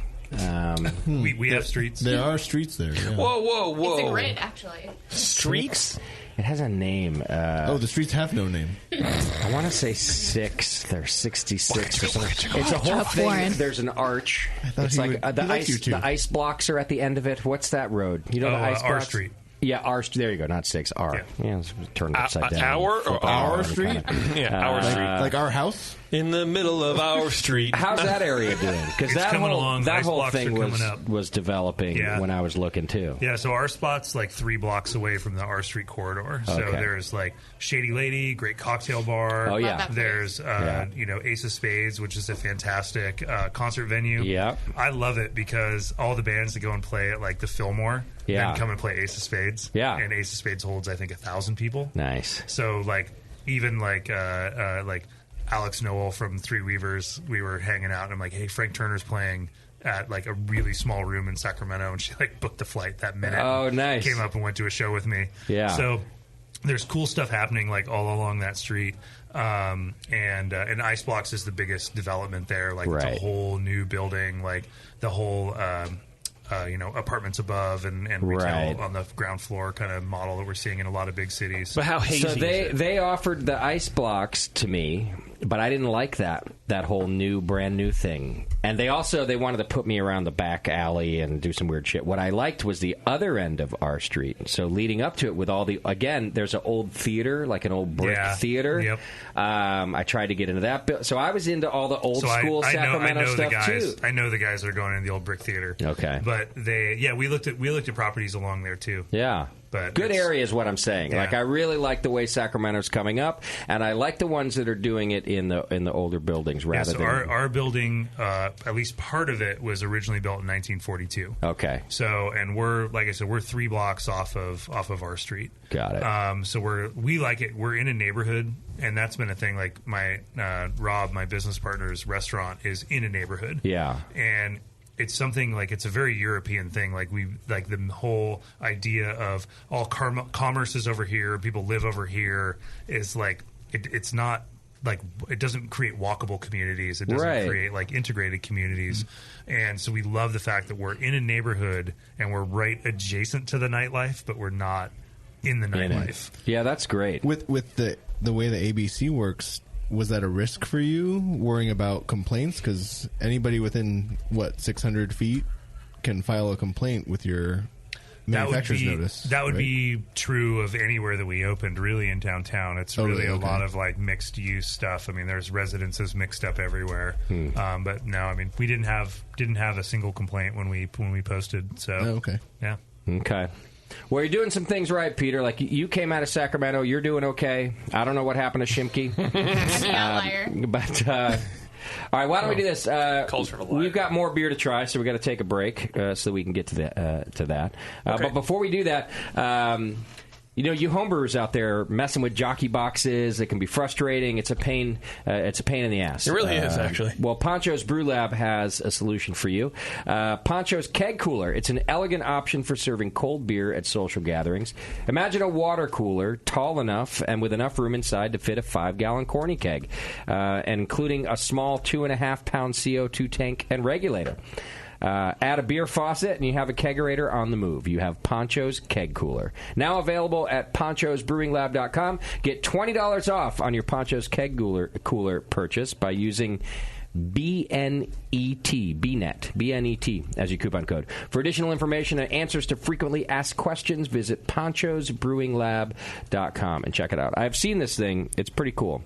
We have streets. There are streets there. Yeah. Whoa. It's a grid, actually. Streets? It has a name. The streets have no name. I want to say 6th or 66 or something. It's a whole thing. There's an arch. It's like the ice blocks are at the end of it. What's that road? You know the ice blocks? R Street. Yeah, R. There you go. Not 6. R. Yeah, it's turned upside down. Our street? Yeah, our street. Like our house? In the middle of our street. How's that area doing? Because that whole thing was developing when I was looking too. Yeah, so our spot's like 3 blocks away from the R Street corridor. So there's like Shady Lady, great cocktail bar. Oh yeah. There's Ace of Spades, which is a fantastic concert venue. Yeah. I love it because all the bands that go and play at like the Fillmore then come and play Ace of Spades. Yeah. And Ace of Spades holds I think 1,000 people. Nice. So like even like Alex Noel from Three Weavers, we were hanging out and I'm like, hey, Frank Turner's playing at like a really small room in Sacramento, and she like booked a flight that minute. Oh, nice. Came up and went to a show with me. Yeah. So there's cool stuff happening like all along that street. And Ice Blocks is the biggest development there. Like it's a whole new building, like the whole apartments above and retail on the ground floor kind of model that we're seeing in a lot of big cities. But how hazy So they offered the ice blocks to me, but I didn't like that whole brand new thing. And they wanted to put me around the back alley and do some weird shit. What I liked was the other end of our street. So leading up to it with there's an old theater, like an old brick theater. Yep. I tried to get into that. So I was into all the old school Sacramento stuff too. I know the guys that are going into the old brick theater. Okay. But we looked at properties along there too. Yeah. But good area is what I'm saying. Yeah. Like I really like the way Sacramento's coming up, and I like the ones that are doing it in the older buildings rather than our building. At least part of it was originally built in 1942. Okay. So and we're like I said, we're 3 blocks off of our street. Got it. So we like it. We're in a neighborhood, and that's been a thing. Like my Rob, my business partner's restaurant is in a neighborhood. Yeah. And it's something like it's a very European thing. Like the whole idea of all commerce is over here, people live over here is like it's not like it doesn't create walkable communities. It doesn't create like integrated communities. And so we love the fact that we're in a neighborhood and we're right adjacent to the nightlife, but we're not in the nightlife. Yeah, that's great. With the way the ABC works. Was that a risk for you, worrying about complaints? Because anybody within, 600 feet can file a complaint with your manufacturer's notice. That would be true of anywhere that we opened, really, in downtown. It's really a lot of, like, mixed-use stuff. I mean, there's residences mixed up everywhere. But, no, I mean, we didn't have a single complaint when we posted. So, okay. Yeah. Okay. Well, you're doing some things right, Peter. Like, you came out of Sacramento. You're doing okay. I don't know what happened to Shimke. I'm an outlier. But, all right, why don't we do this? We've got more beer to try, so we've got to take a break so we can get to that. Okay. But before we do that... you homebrewers out there messing with jockey boxes, it can be frustrating. It's a pain. It's a pain in the ass. It really is, actually. Well, Poncho's Brew Lab has a solution for you. Poncho's Keg Cooler. It's an elegant option for serving cold beer at social gatherings. Imagine a water cooler tall enough and with enough room inside to fit a 5-gallon corny keg, and including a small 2.5-pound CO2 tank and regulator. Add a beer faucet, and you have a kegerator on the move. You have Poncho's Keg Cooler. Now available at ponchosbrewinglab.com. Get $20 off on your Poncho's Keg Cooler purchase by using BNET, BNET, BNET as your coupon code. For additional information and answers to frequently asked questions, visit ponchosbrewinglab.com and check it out. I've seen this thing. It's pretty cool.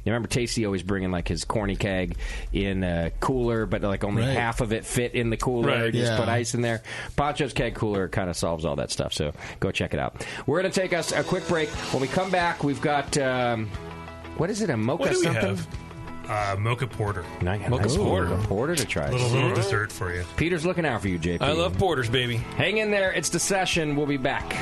You remember Tasty always bringing like his corny keg in a cooler, but like only half of it fit in the cooler. Right, Just put ice in there. Poncho's keg cooler kind of solves all that stuff, so go check it out. We're going to take us a quick break. When we come back, we've got, what is it, a mocha What do we something? have? Mocha porter. Mocha porter. A porter to try. Little dessert for you. Peter's looking out for you, JP. I love porters, baby. Hang in there. It's the session. We'll be back.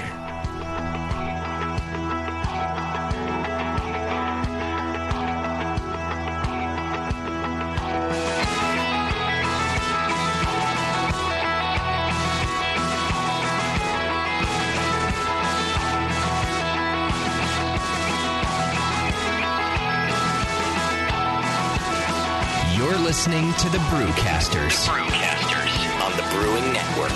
You're listening to the Brewcasters. The Brewcasters on the Brewing Network.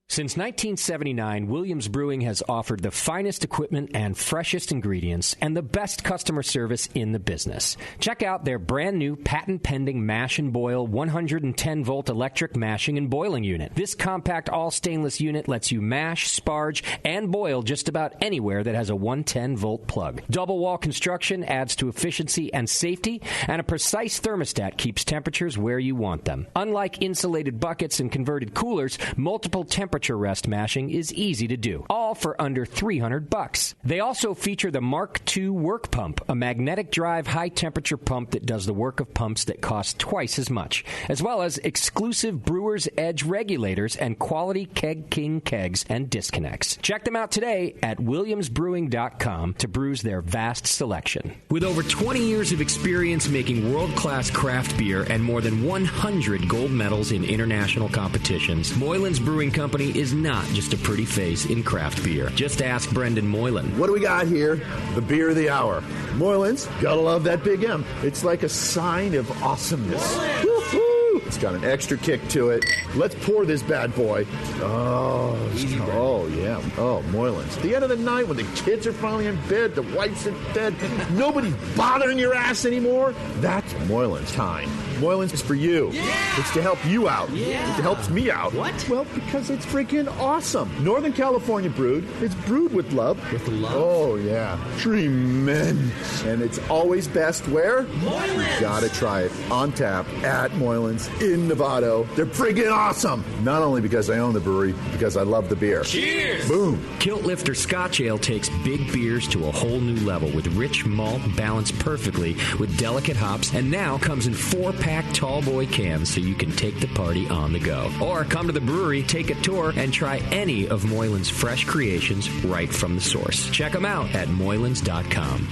Since 1979, Williams Brewing has offered the finest equipment and freshest ingredients and the best customer service in the business. Check out their brand new patent-pending Mash and Boil 110-volt electric mashing and boiling unit. This compact all-stainless unit lets you mash, sparge, and boil just about anywhere that has a 110-volt plug. Double-wall construction adds to efficiency and safety, and a precise thermostat keeps temperatures where you want them. Unlike insulated buckets and converted coolers, multiple temperature rest mashing is easy to do, all for under $300. They also feature the Mark II work pump, a magnetic drive high-temperature pump that does the work of pumps that cost twice as much, as well as exclusive Brewer's Edge regulators and quality Keg King kegs and disconnects. Check them out today at williamsbrewing.com to brews their vast selection. With over 20 years of experience making world-class craft beer and more than 100 gold medals in international competitions, Moylan's Brewing Company is not just a pretty face in craft beer. Just ask Brendan Moylan. What do we got here? The beer of the hour. Moylan's, gotta love that big M. It's like a sign of awesomeness. Woo-hoo! It's got an extra kick to it. Let's pour this bad boy. Oh, yeah. Oh, Moylan's. The end of the night when the kids are finally in bed, the wife's in bed, nobody's bothering your ass anymore. That's Moylan's time. Moylan's is for you. Yeah. It's to help you out. Yeah. It helps me out. What? Well, because it's freaking awesome. Northern California brewed. It's brewed with love. With love? Oh, yeah. Tremendous. And it's always best where? Moylan's. You gotta try it. On tap at Moylan's in Novato. They're freaking awesome. Not only because I own the brewery, because I love the beer. Cheers! Boom. Kilt Lifter Scotch Ale takes big beers to a whole new level with rich malt balanced perfectly with delicate hops, and now comes in 4-pack tall boy cans so you can take the party on the go. Or come to the brewery, take a tour, and try any of Moylan's fresh creations right from the source. Check them out at moylans.com.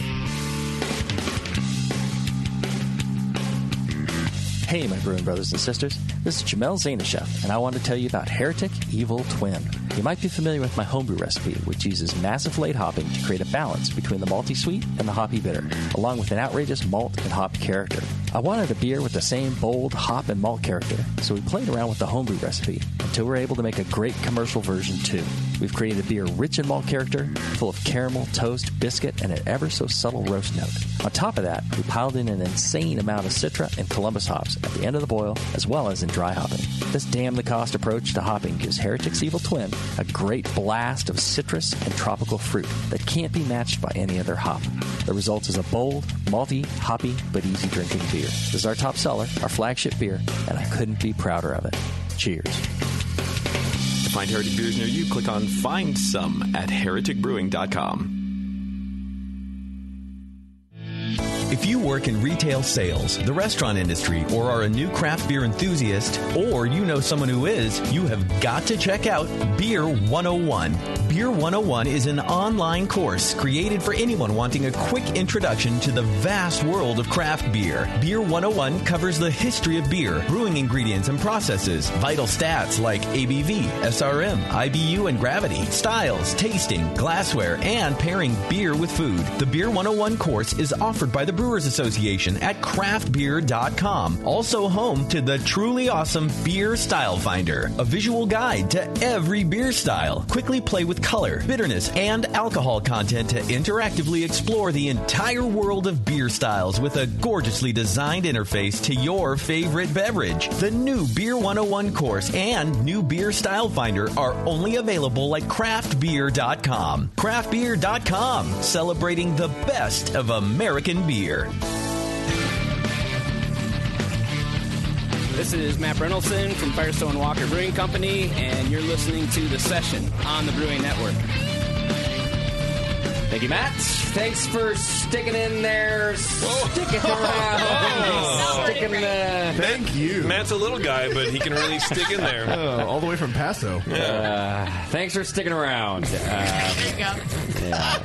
Hey, my brewing brothers and sisters. This is Jamel Zainasheff, and I want to tell you about Heretic Evil Twin. You might be familiar with my homebrew recipe, which uses massive late hopping to create a balance between the malty sweet and the hoppy bitter, along with an outrageous malt and hop character. I wanted a beer with the same bold hop and malt character, so we played around with the homebrew recipe until we were able to make a great commercial version too. We've created a beer rich in malt character, full of caramel, toast, biscuit, and an ever so subtle roast note. On top of that, we piled in an insane amount of Citra and Columbus hops at the end of the boil, as well as in dry hopping. This damn-the-cost approach to hopping gives Heretic's Evil Twin a great blast of citrus and tropical fruit that can't be matched by any other hop. The result is a bold, malty, hoppy, but easy-drinking beer. This is our top seller, our flagship beer, and I couldn't be prouder of it. Cheers. To find Heretic beers near you, click on Find Some at hereticbrewing.com. If you work in retail sales, the restaurant industry, or are a new craft beer enthusiast, or you know someone who is, you have got to check out Beer 101. Beer 101 is an online course created for anyone wanting a quick introduction to the vast world of craft beer. Beer 101 covers the history of beer, brewing ingredients and processes, vital stats like ABV, SRM, IBU, and gravity, styles, tasting, glassware, and pairing beer with food. The Beer 101 course is offered by the Brewers Association at craftbeer.com. Also home to the truly awesome Beer Style Finder, a visual guide to every beer style. Quickly play with color, bitterness, and alcohol content to interactively explore the entire world of beer styles with a gorgeously designed interface to your favorite beverage. The new Beer 101 course and new Beer Style Finder are only available at craftbeer.com. Craftbeer.com, celebrating the best of American beer. This is Matt Brynolfson from Firestone Walker Brewing Company, and you're listening to The Session on the Brewing Network. Thank you, Matt. Thanks for sticking in there. Sticking around. Sticking Thank you. Matt's a little guy, but he can really stick in there. All the way from Paso. Thanks for sticking around. There you go. Yeah.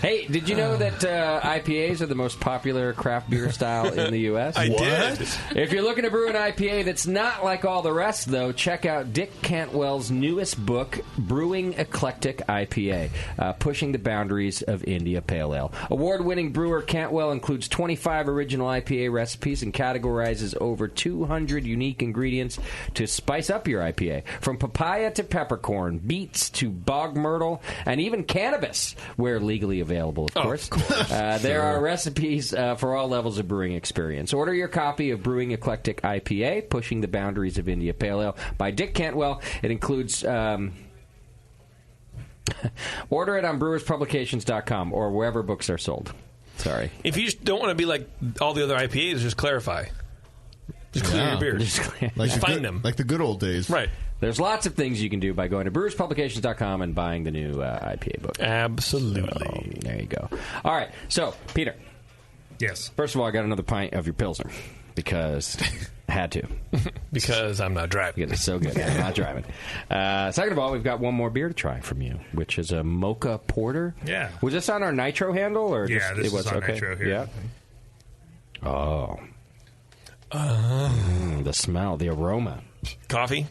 Hey, did you know that IPAs are the most popular craft beer style in the U.S.? I did. If you're looking to brew an IPA that's not like all the rest, though, check out Dick Cantwell's newest book, Brewing Eclectic IPA, Pushing the Boundaries of India Pale Ale. Award-winning brewer Cantwell includes 25 original IPA recipes and categorizes over 200 unique ingredients to spice up your IPA, from papaya to peppercorn, beets to bog myrtle, and even cannabis, where legally available, of course. There are recipes for all levels of brewing experience. Order your copy of Brewing Eclectic IPA, Pushing the Boundaries of India Pale Ale by Dick Cantwell. It includes... order it on brewerspublications.com or wherever books are sold. Sorry. If you just don't want to be like all the other IPAs, just clarify. Just clear your beers. Just find them. Like the good old days. Right. There's lots of things you can do by going to brewerspublications.com and buying the new IPA book. Absolutely. So, there you go. All right. So, Peter. Yes. First of all, I got another pint of your Pilsner because I had to. Because I'm not driving. Because it's so good. I'm not driving. Second of all, we've got one more beer to try from you, which is a Mocha Porter. Yeah. Was this on our Nitro handle? Or yeah, this was on Nitro here. Yeah. Oh. The smell, the aroma. Coffee?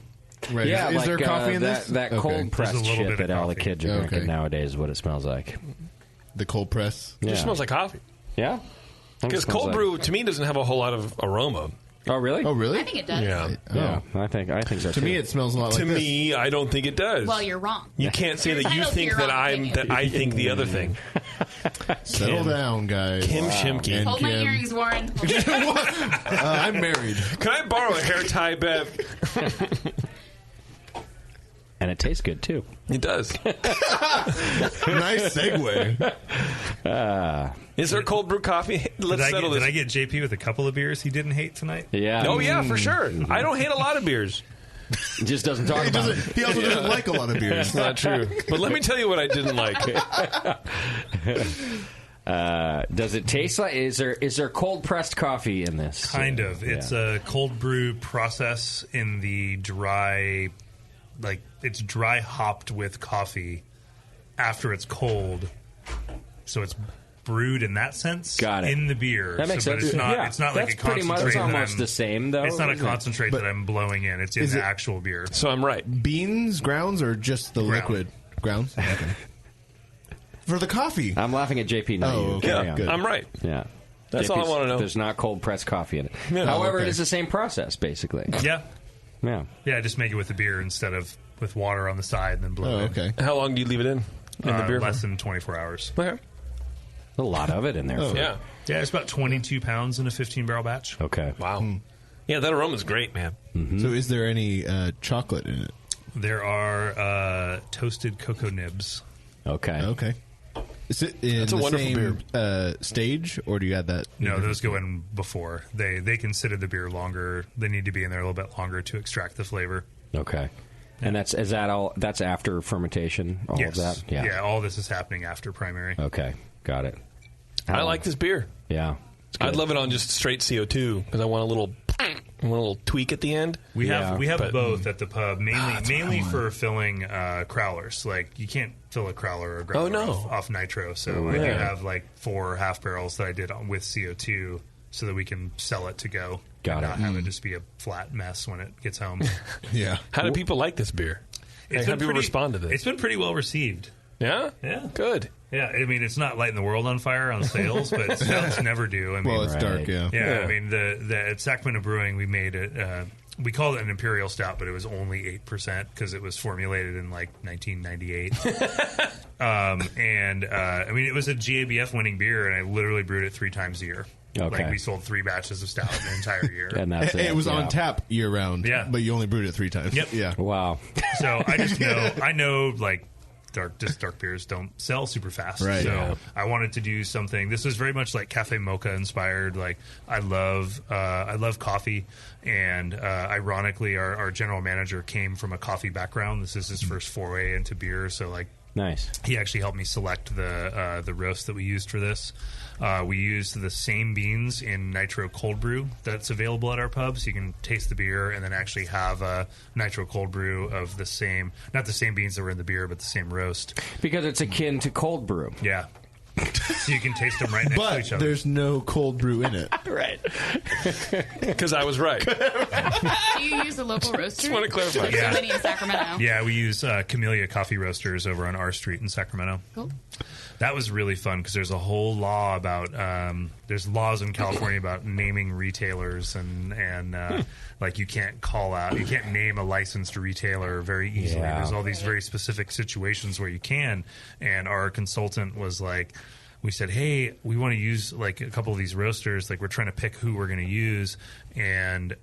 Right. Yeah, is there coffee in this? That cold pressed shit that all the kids are drinking Okay. nowadays is what it smells like. The cold press? It just smells like coffee. Yeah? Because cold brew, to me, doesn't have a whole lot of aroma. Oh, really? Oh, really? I think it does. Yeah. Yeah, I think so, To too. me, it smells a lot like To this. me, I don't think it does. Well, you're wrong. You can't say that I you don't think you're that wrong, I think the other thing. Settle down, guys. Kim Shimke. And Hold my Kim. earrings, Warren. I'm married. Can I borrow a hair tie, Bev? And it tastes good, too. It does. Nice segue. Is there cold brew coffee? Let's settle this. Did I get JP with a couple of beers he didn't hate tonight? Yeah. Oh, yeah, for sure. I don't hate a lot of beers. He just doesn't talk about it. He also doesn't like a lot of beers. It's not true. But let me tell you what I didn't like. Does it taste like... Is there cold pressed coffee in this? Kind of. It's a cold brew process in the dry... Like, it's dry hopped with coffee after it's cold. So it's brewed in that sense. Got it. In the beer. That makes but sense. It's not, Yeah. it's not like a That's pretty concentrate. much that almost I'm- the same, though. It's not a isn't it? concentrate that I'm blowing in. It's in Is the it- actual beer. So I'm right. Beans, grounds, or just the Ground. liquid? Grounds? Okay. For the coffee. I'm laughing at JP now. Oh, You okay. carry Yeah, on. Good. I'm right. Yeah. That's all I want to know. There's not cold pressed coffee in it. Yeah. However, Oh, okay. it is the same process, basically. Yeah. Yeah. Yeah, just make it with the beer instead of with water on the side and then blow Oh, it in. okay. How long do you leave it in the beer? Less than 24 hours. Okay. A lot of it in there. Yeah. Yeah, it's about 22 pounds in a 15-barrel batch. Okay. Wow. Yeah, that aroma's great, man. Mm-hmm. So is there any chocolate in it? There are toasted cocoa nibs. Okay. Okay. Is it in That's a the wonderful same stage, or do you add that? No, those go in before. They consider the beer longer. They need to be in there a little bit longer to extract the flavor. Okay. And that's after fermentation, all Yes. of that? Yeah, all this is happening after primary. Okay. Got it. I like this beer. Yeah. I'd love it on just straight CO2 because I want a little tweak at the end. We have but- both at the pub, mainly for filling crowlers. Like you can't fill a crowler or a growler off nitro, so I do have like 4 half barrels that I did with CO2 so that we can sell it to go. Got and it. not have it just be a flat mess when it gets home. Yeah. How do people like this beer? How do people respond to this? It's been pretty well received. Yeah? Yeah. Good. Yeah, I mean, it's not lighting the world on fire on sales, but stouts never do. I mean, well, it's dark, yeah. Yeah, I mean, at Sacramento Brewing, we made it. We called it an imperial stout, but it was only 8% because it was formulated in like 1998. I mean, it was a GABF winning beer, and I literally brewed it 3 times a year. Okay. Like we sold 3 batches of stout the entire year, and that's it was on tap year round. Yeah, but you only brewed it 3 times. Yep. Yeah. Wow. So I know like. Dark beers don't sell super fast. Right. So I wanted to do something. This was very much like Cafe Mocha inspired. Like I love coffee, and ironically, our general manager came from a coffee background. This is his first foray into beer. So like, nice. He actually helped me select the roast that we used for this. We used the same beans in nitro cold brew that's available at our pub, so you can taste the beer and then actually have a nitro cold brew of the same, not the same beans that were in the beer, but the same roast. Because it's akin to cold brew. Yeah. So you can taste them right next to each But other. there's no cold brew in it. Right. Because I was right. Do you use a local roaster? Just want to clarify. There's so many in Sacramento. Yeah, we use Camellia Coffee Roasters over on R Street in Sacramento. Cool. That was really fun because there's a whole law about there's laws in California about naming retailers and like you can't name a licensed retailer very easily. Yeah. There's all these very specific situations where you can, and our consultant was like, we said, hey, we want to use like a couple of these roasters, like we're trying to pick who we're going to use, and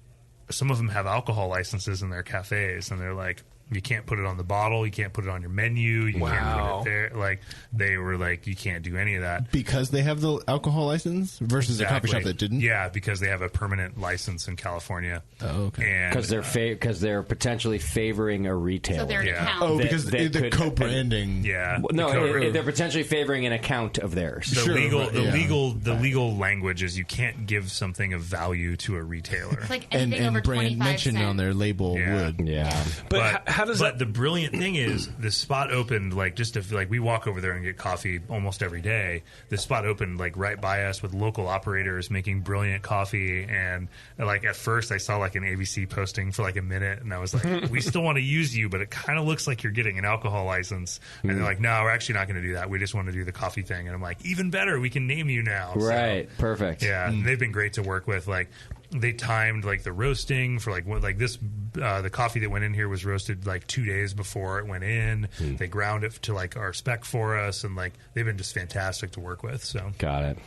some of them have alcohol licenses in their cafes, and they're like, you can't put it on the bottle. You can't put it on your menu. You can't put it there. Like they were like, you can't do any of that because they have the alcohol license versus a coffee shop that didn't. Yeah, because they have a permanent license in California. Oh, okay. Because they're potentially favoring a retailer. So they're an account. Oh, because they're co-branding. Yeah. No, they're potentially favoring an account of theirs. The legal language is you can't give something of value to a retailer. It's like anything over brand 25 mentioned cents. on their label would. Yeah. But how does that? The brilliant thing is the spot opened like just if like we walk over there and get coffee almost every day. The spot opened like right by us with local operators making brilliant coffee, and like at first I saw like an ABC posting for like a minute, and I was like, we still want to use you, but it kind of looks like you're getting an alcohol license. And they're like, no, we're actually not going to do that. We just want to do the coffee thing. And I'm like, even better, we can name you now. Right, perfect. Yeah, they've been great to work with. Like they timed like the roasting for like this. The coffee that went in here was roasted like 2 days before it went in. They ground it to like our spec for us, and like they've been just fantastic to work with. So got it.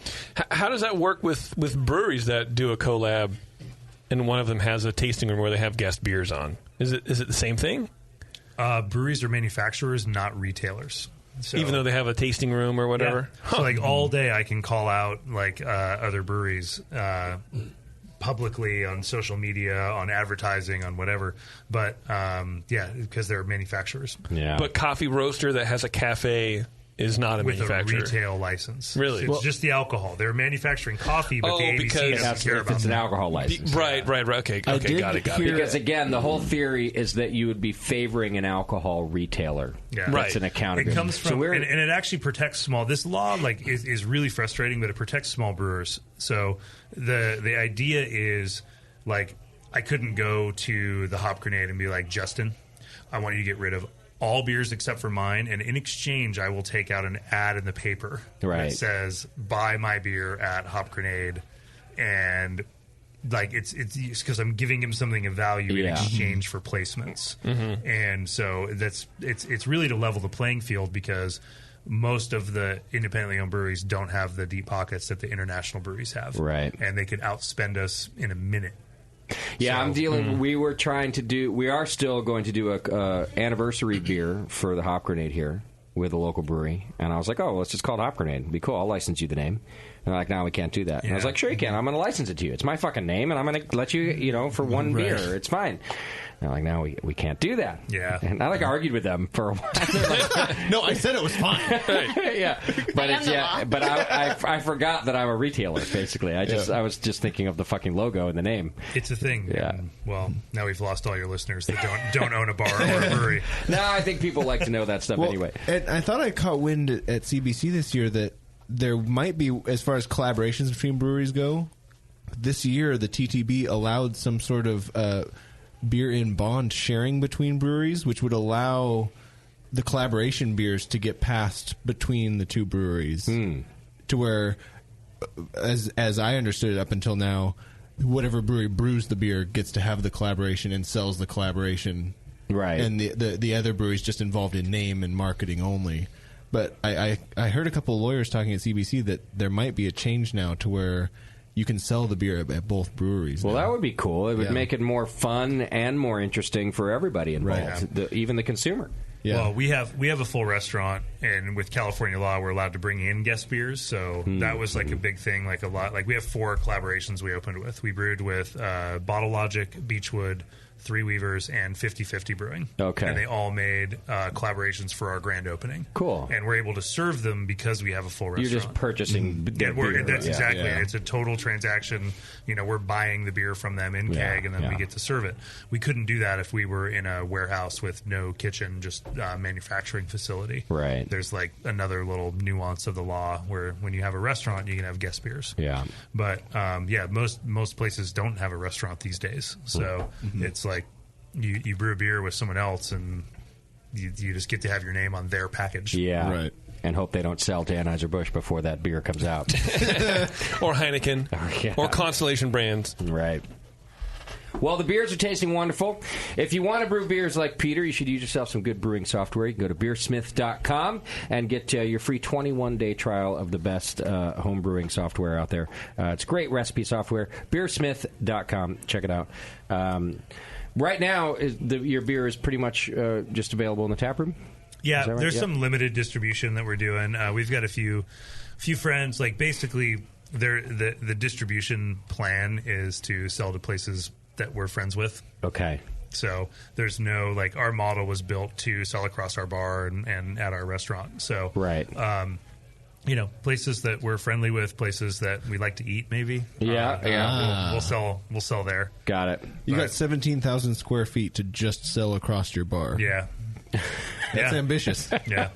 How does that work with breweries that do a collab, and one of them has a tasting room where they have guest beers on? Is it the same thing? Breweries are manufacturers, not retailers. So, even though they have a tasting room or whatever. Yeah. So like all day I can call out like other breweries. Publicly on social media, on advertising, on whatever, but because they're manufacturers. Yeah, but coffee roaster that has a cafe is not a with manufacturer. A retail license. Really, it's just the alcohol. They're manufacturing coffee, but the ABC doesn't care about it's an alcohol license. Right. Okay, got it. Because again, the whole theory is that you would be favoring an alcohol retailer. Yeah. That's an account. It comes from, and it actually protects small. This law is really frustrating, but it protects small brewers. So the idea is like I couldn't go to the Hop Grenade and be like, Justin, I want you to get rid of all beers except for mine, and in exchange, I will take out an ad in the paper that says "Buy my beer at Hop Grenade," and like it's because I'm giving him something of value in exchange for placements, and so it's really to level the playing field because most of the independently owned breweries don't have the deep pockets that the international breweries have, right? And they could outspend us in a minute. Yeah, so, I'm dealing. We are still going to do a anniversary beer for the Hop Grenade here with a local brewery, and I was like, oh, let's just call it Hop Grenade. It'd be cool. I'll license you the name. And they're like, no, we can't do that. And I was like, sure you can. I'm going to license it to you. It's my fucking name, and I'm going to let you, for one beer. It's fine. And they're like, no, we can't do that. Yeah. And I argued with them for a while. Like, no, I said it was fine. Yeah, but I forgot that I'm a retailer. Basically, I was just thinking of the fucking logo and the name. It's a thing. Yeah. Well, now we've lost all your listeners that don't own a bar or a brewery. No, I think people like to know that stuff anyway. And I thought I caught wind at CBC this year that there might be, as far as collaborations between breweries go, this year the TTB allowed some sort of beer in bond sharing between breweries, which would allow the collaboration beers to get passed between the two breweries to where, as I understood it up until now, whatever brewery brews the beer gets to have the collaboration and sells the collaboration. Right. And the other brewery's just involved in name and marketing only. But I heard a couple of lawyers talking at CBC that there might be a change now to where you can sell the beer at both breweries. Well, now. that would be cool. It would make it more fun and more interesting for everybody involved, even the consumer. Yeah. Well, we have a full restaurant, and with California law, we're allowed to bring in guest beers. So that was like a big thing. Like we have 4 collaborations we opened with. We brewed with Bottle Logic, Beechwood, Three Weavers, and 50/50 Brewing. Okay. And they all made collaborations for our grand opening. Cool. And we're able to serve them because we have a full restaurant. You're just purchasing their beer. That's exactly it. Yeah. It's a total transaction. We're buying the beer from them in keg, and then we get to serve it. We couldn't do that if we were in a warehouse with no kitchen, just manufacturing facility. Right. There's like another little nuance of the law where when you have a restaurant, you can have guest beers. Yeah. But most places don't have a restaurant these days. So it's like you brew a beer with someone else, and you just get to have your name on their package. Yeah. Right. And hope they don't sell to Anheuser-Busch before that beer comes out. Or Heineken. Or Constellation Brands. Right. Well, the beers are tasting wonderful. If you want to brew beers like Peter, you should use yourself some good brewing software. You can go to beersmith.com and get your free 21-day trial of the best home brewing software out there. It's great recipe software. Beersmith.com. Check it out. Right now, your beer is pretty much just available in the tap room? Yeah, right? There's some limited distribution that we're doing. We've got a few friends. Like basically, the distribution plan is to sell to places that we're friends with. Okay. So there's no our model was built to sell across our bar and at our restaurant. So right. Places that we're friendly with, places that we like to eat, maybe. We'll sell there. Got it. You got 17,000 square feet to just sell across your bar. Yeah. That's ambitious. Yeah.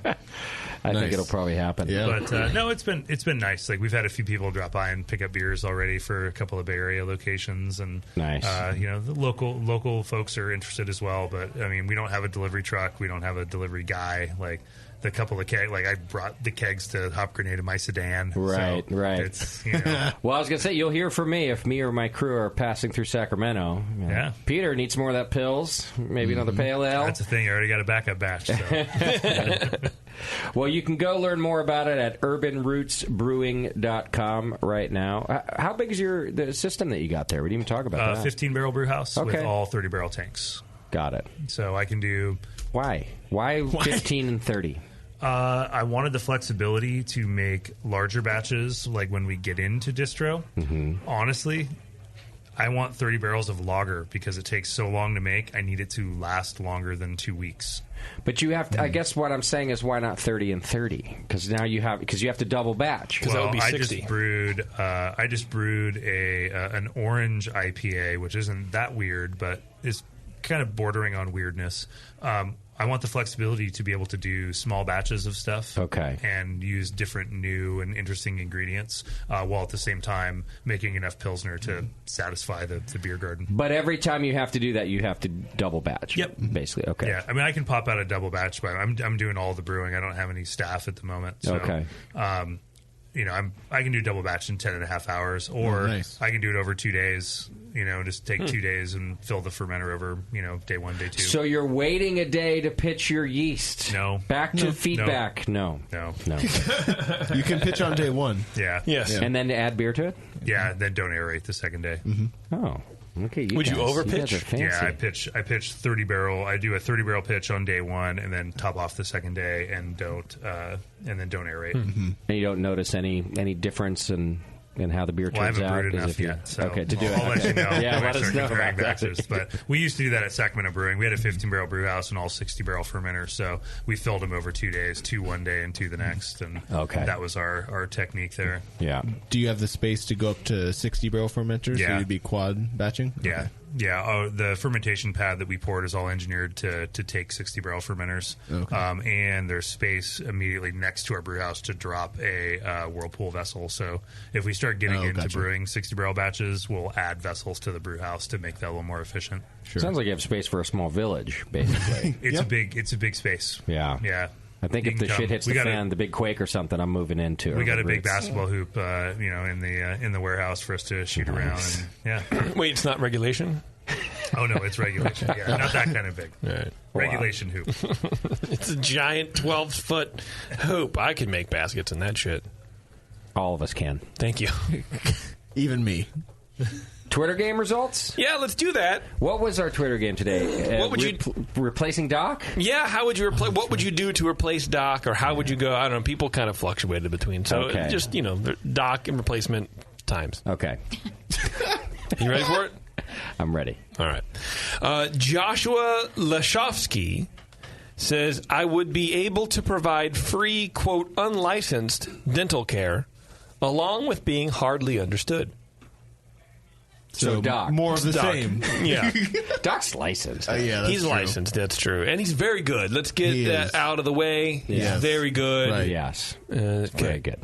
I think it'll probably happen. Yeah. But no, it's been nice. Like we've had a few people drop by and pick up beers already for a couple of Bay Area locations, and nice. The local folks are interested as well. But I mean, we don't have a delivery truck. We don't have a delivery guy. Like the couple of kegs, I brought the kegs to Hop Grenade in my sedan. Right, so right. It's Well, I was gonna say you'll hear from me if me or my crew are passing through Sacramento. Yeah. Peter needs more of that pills. Maybe another pale ale. That's the thing. I already got a backup batch. So. Well, you can go learn more about it at urbanrootsbrewing.com right now. How big is the system that you got there? We didn't even talk about that. 15-barrel brew house with all 30-barrel tanks. Got it. So I can do... Why 15 and 30? I wanted the flexibility to make larger batches like when we get into distro. Honestly, I want 30 barrels of lager because it takes so long to make. I need it to last longer than 2 weeks. But you have to, I guess what I'm saying is why not 30 and 30? Because now you have to double batch. Because that would be 60. I just brewed an orange IPA, which isn't that weird, but is kind of bordering on weirdness. I want the flexibility to be able to do small batches of stuff, and use different new and interesting ingredients, while at the same time making enough Pilsner to satisfy the beer garden. But every time you have to do that, you have to double batch. Yep, basically. Okay. Yeah, I mean, I can pop out a double batch, but I'm doing all the brewing. I don't have any staff at the moment. So, okay. I can do double batch in 10.5 hours, or I can do it over 2 days. Just take 2 days and fill the fermenter over, day 1, day 2. So you're waiting a day to pitch your yeast? No. Back to feedback? No. You can pitch on day 1. Yeah. Yes. Yeah. And then add beer to it? Yeah, then don't aerate the second day. Oh. Okay. Would you overpitch? Yeah, I pitch 30 barrel. I do a 30 barrel pitch on day 1, and then top off the second day, and don't aerate. And you don't notice any difference in how the beer turns out? I haven't brewed enough yet. So to do it. I'll let you know. Yeah, let us know about batches. But we used to do that at Sacramento Brewing. We had a 15-barrel brew house and all 60-barrel fermenters. So we filled them over 2 days, 2 one day and 2 the next. And that was our technique there. Yeah. Do you have the space to go up to 60-barrel fermenters? Yeah. So you'd be quad batching? Yeah. Yeah, the fermentation pad that we poured is all engineered to take 60-barrel fermenters. Okay. And there's space immediately next to our brew house to drop a whirlpool vessel. So if we start getting into brewing 60-barrel batches, we'll add vessels to the brew house to make that a little more efficient. Sure. Sounds like you have space for a small village, basically. It's a big space. Yeah. Yeah. I think if the shit hits the fan, the big quake or something, I'm moving into. We got a big basketball hoop, in the warehouse for us to shoot around. And, Wait, it's not regulation? Oh no, it's regulation. Yeah, not that kind of big. Right. Regulation hoop. It's a giant 12-foot hoop. I can make baskets in that shit. All of us can. Thank you. Even me. Twitter game results? Yeah, let's do that. What was our Twitter game today? What would you replacing Doc? Yeah, how would you replace? What would you do to replace Doc, or how would you go? I don't know. People kind of fluctuated between, so just Doc and replacement times. Okay. You ready for it? I'm ready. All right. Joshua Lashovsky says, I would be able to provide free, quote, unlicensed dental care, along with being hardly understood. So Doc. More of the same. Yeah. Doc's licensed. He's true. licensed, that's true. And he's very good. Let's get that out of the way. Yes. He's very good. Right. Yes. Very good.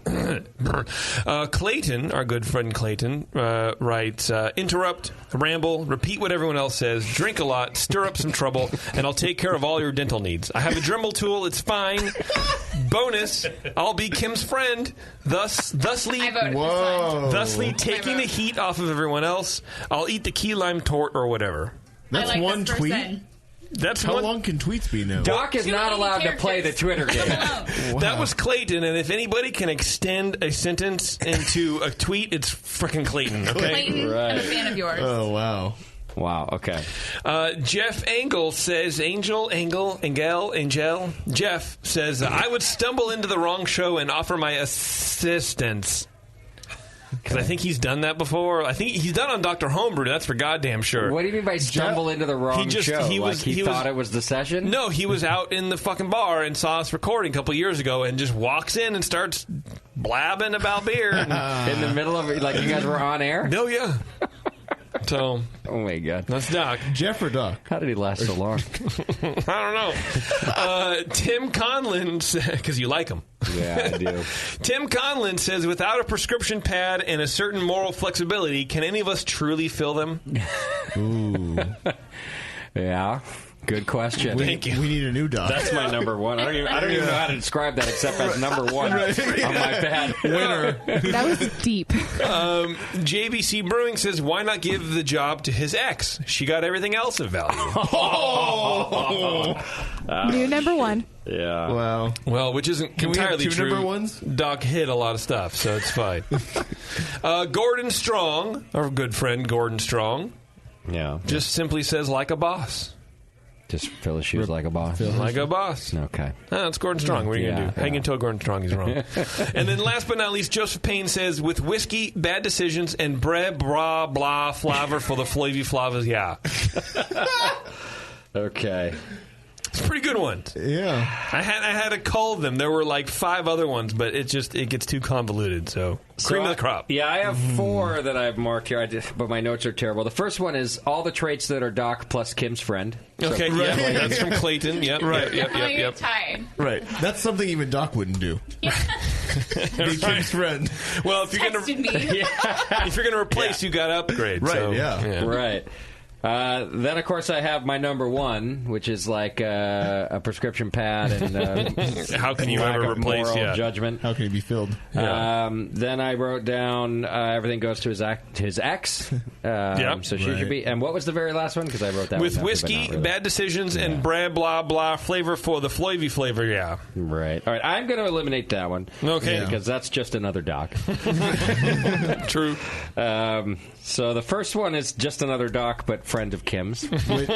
Clayton, our good friend Clayton, writes, interrupt, ramble, repeat what everyone else says, drink a lot, stir up some trouble, and I'll take care of all your dental needs. I have a Dremel tool. It's fine. Bonus, I'll be Kim's friend, thusly taking the heat off of everyone else. I'll eat the key lime tort or whatever. That's one tweet? That's How long can tweets be now? Doc is not allowed to play the Twitter game. Wow. That was Clayton, and if anybody can extend a sentence into a tweet, it's frickin' Clayton. Okay, Clayton, I'm a fan of yours. Oh, wow. Wow, okay. Jeff Engel says, Angel. Jeff says, I would stumble into the wrong show and offer my assistance. Because I think he's done that before. I think he's done on Dr. Homebrew. That's for goddamn sure. What do you mean by stumble into the wrong show? He thought it was the session? No, he was out in the fucking bar and saw us recording a couple years ago and just walks in and starts blabbing about beer. In the middle of it, like you guys were on air? No, yeah. So, oh my God, that's Doc. Jeff or Doc? How did he last so long? I don't know. Tim Conlon, because you like him. Yeah, I do. Tim Conlon says, without a prescription pad and a certain moral flexibility, can any of us truly fill them? Ooh. Yeah. Good question. Thank you. We need a new Doc. That's my number one. I don't even know how to describe that except as number one on my pad. Winner. That was deep. JBC Brewing says, why not give the job to his ex? She got everything else of value. New number one. Yeah. Wow. Well, which isn't Can we have entirely two true. number ones? Doc hit a lot of stuff, so it's fine. Gordon Strong, our good friend Gordon Strong, just simply says, like a boss. Just fill his shoes like a boss. Like a boss. Okay. That's Gordon Strong. What are you going to do? Hang until Gordon Strong is wrong. And then last but not least, Joseph Payne says, with whiskey, bad decisions, and bre, bra, blah, flavor for the flavy flavas, yeah. Okay. It's pretty good ones. Yeah. I had to cull them. There were like 5 other ones, but it gets too convoluted. So cream of the crop. Yeah, I have 4 that I've marked here, but my notes are terrible. The first one is all the traits that are Doc plus Kim's friend. Okay, So, that's from Clayton. Yep, Right. Yep. Tired. Right. That's something even Doc wouldn't do. Be Kim's friend. Well, if you're gonna replace, you got to upgrade. Right. So, yeah. Right. Then, of course, I have my number one, which is like a prescription pad and how can you ever replace moral judgment? How can it be filled? Then I wrote down everything goes to his ex. So she should be. And what was the very last one? Because I wrote that with one whiskey, bad decisions, and blah blah blah flavor for the flavy flavor. Yeah. Right. All right. I'm going to eliminate that one. Okay. Because that's just another Doc. True. So the first one is just another Doc, but friend of Kim's,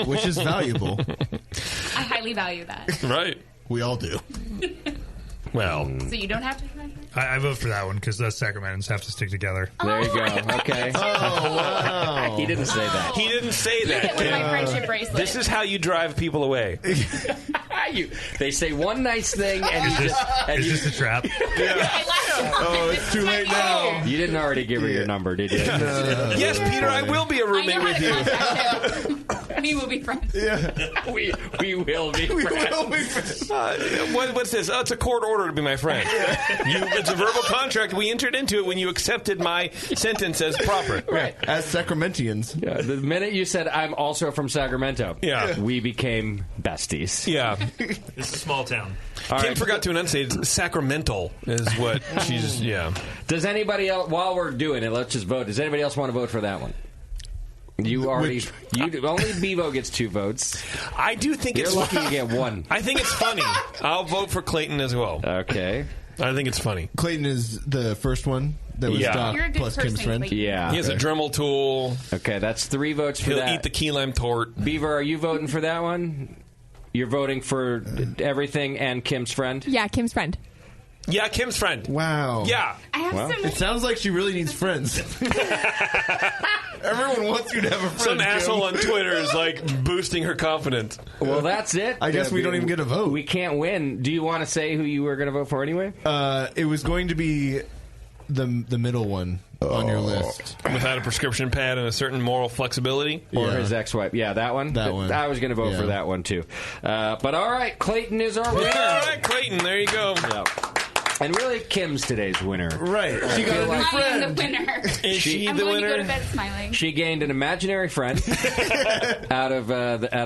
which is valuable. I highly value that. Right. We all do. Well. So you don't have to. I vote for that one because those Sacramentans have to stick together. There you go. Okay. Oh, wow. He didn't say that. He didn't say that. With my friendship bracelet. This is how you drive people away. They say one nice thing, and It's just a trap. I laughed Oh, it's too late now. You didn't already give her your number, did you? Yes, Peter, I will be a roommate with you. We will be friends. Yeah. we will be friends. What's this? Oh, it's a court order to be my friend. It's a verbal contract. We entered into it when you accepted my sentence as proper. Right. As Sacramentians. Yeah, the minute you said, I'm also from Sacramento, we became besties. Yeah. It's a small town. Kim forgot to enunciate. It's sacramental is what she's, Does anybody else, while we're doing it, let's just vote. Does anybody else want to vote for that one? Only Bevo gets 2 votes. I do think You're it's lucky you get 1. I think it's funny. I'll vote for Clayton as well. Okay. I think it's funny. Clayton is the first one that was Doc You're a good plus person, Kim's friend. Clayton. Yeah. He has a Dremel tool. Okay, that's 3 votes for He'll that. eat the key lime tort. Beaver, are you voting for that one? You're voting for everything and Kim's friend? Yeah, Kim's friend. Yeah, Kim's friend. Wow. Yeah. I have some. It sounds like she really needs friends. Everyone wants you to have a friend. Some Kim. asshole on Twitter is like boosting her confidence. Well, that's it. I guess we don't even get a vote. We can't win. Do you want to say who you were going to vote for anyway? It was going to be the middle one on your list. Without a prescription pad and a certain moral flexibility? Or his ex-wife. Yeah, that one? That one. I was going to vote for that one, too. But all right, Clayton is our winner. All right, Clayton, there you go. Yeah. And really, Kim's today's winner. Right. She got a new friend. I am the winner. Is she I'm the going winner? to go to bed smiling. She gained an imaginary friend out of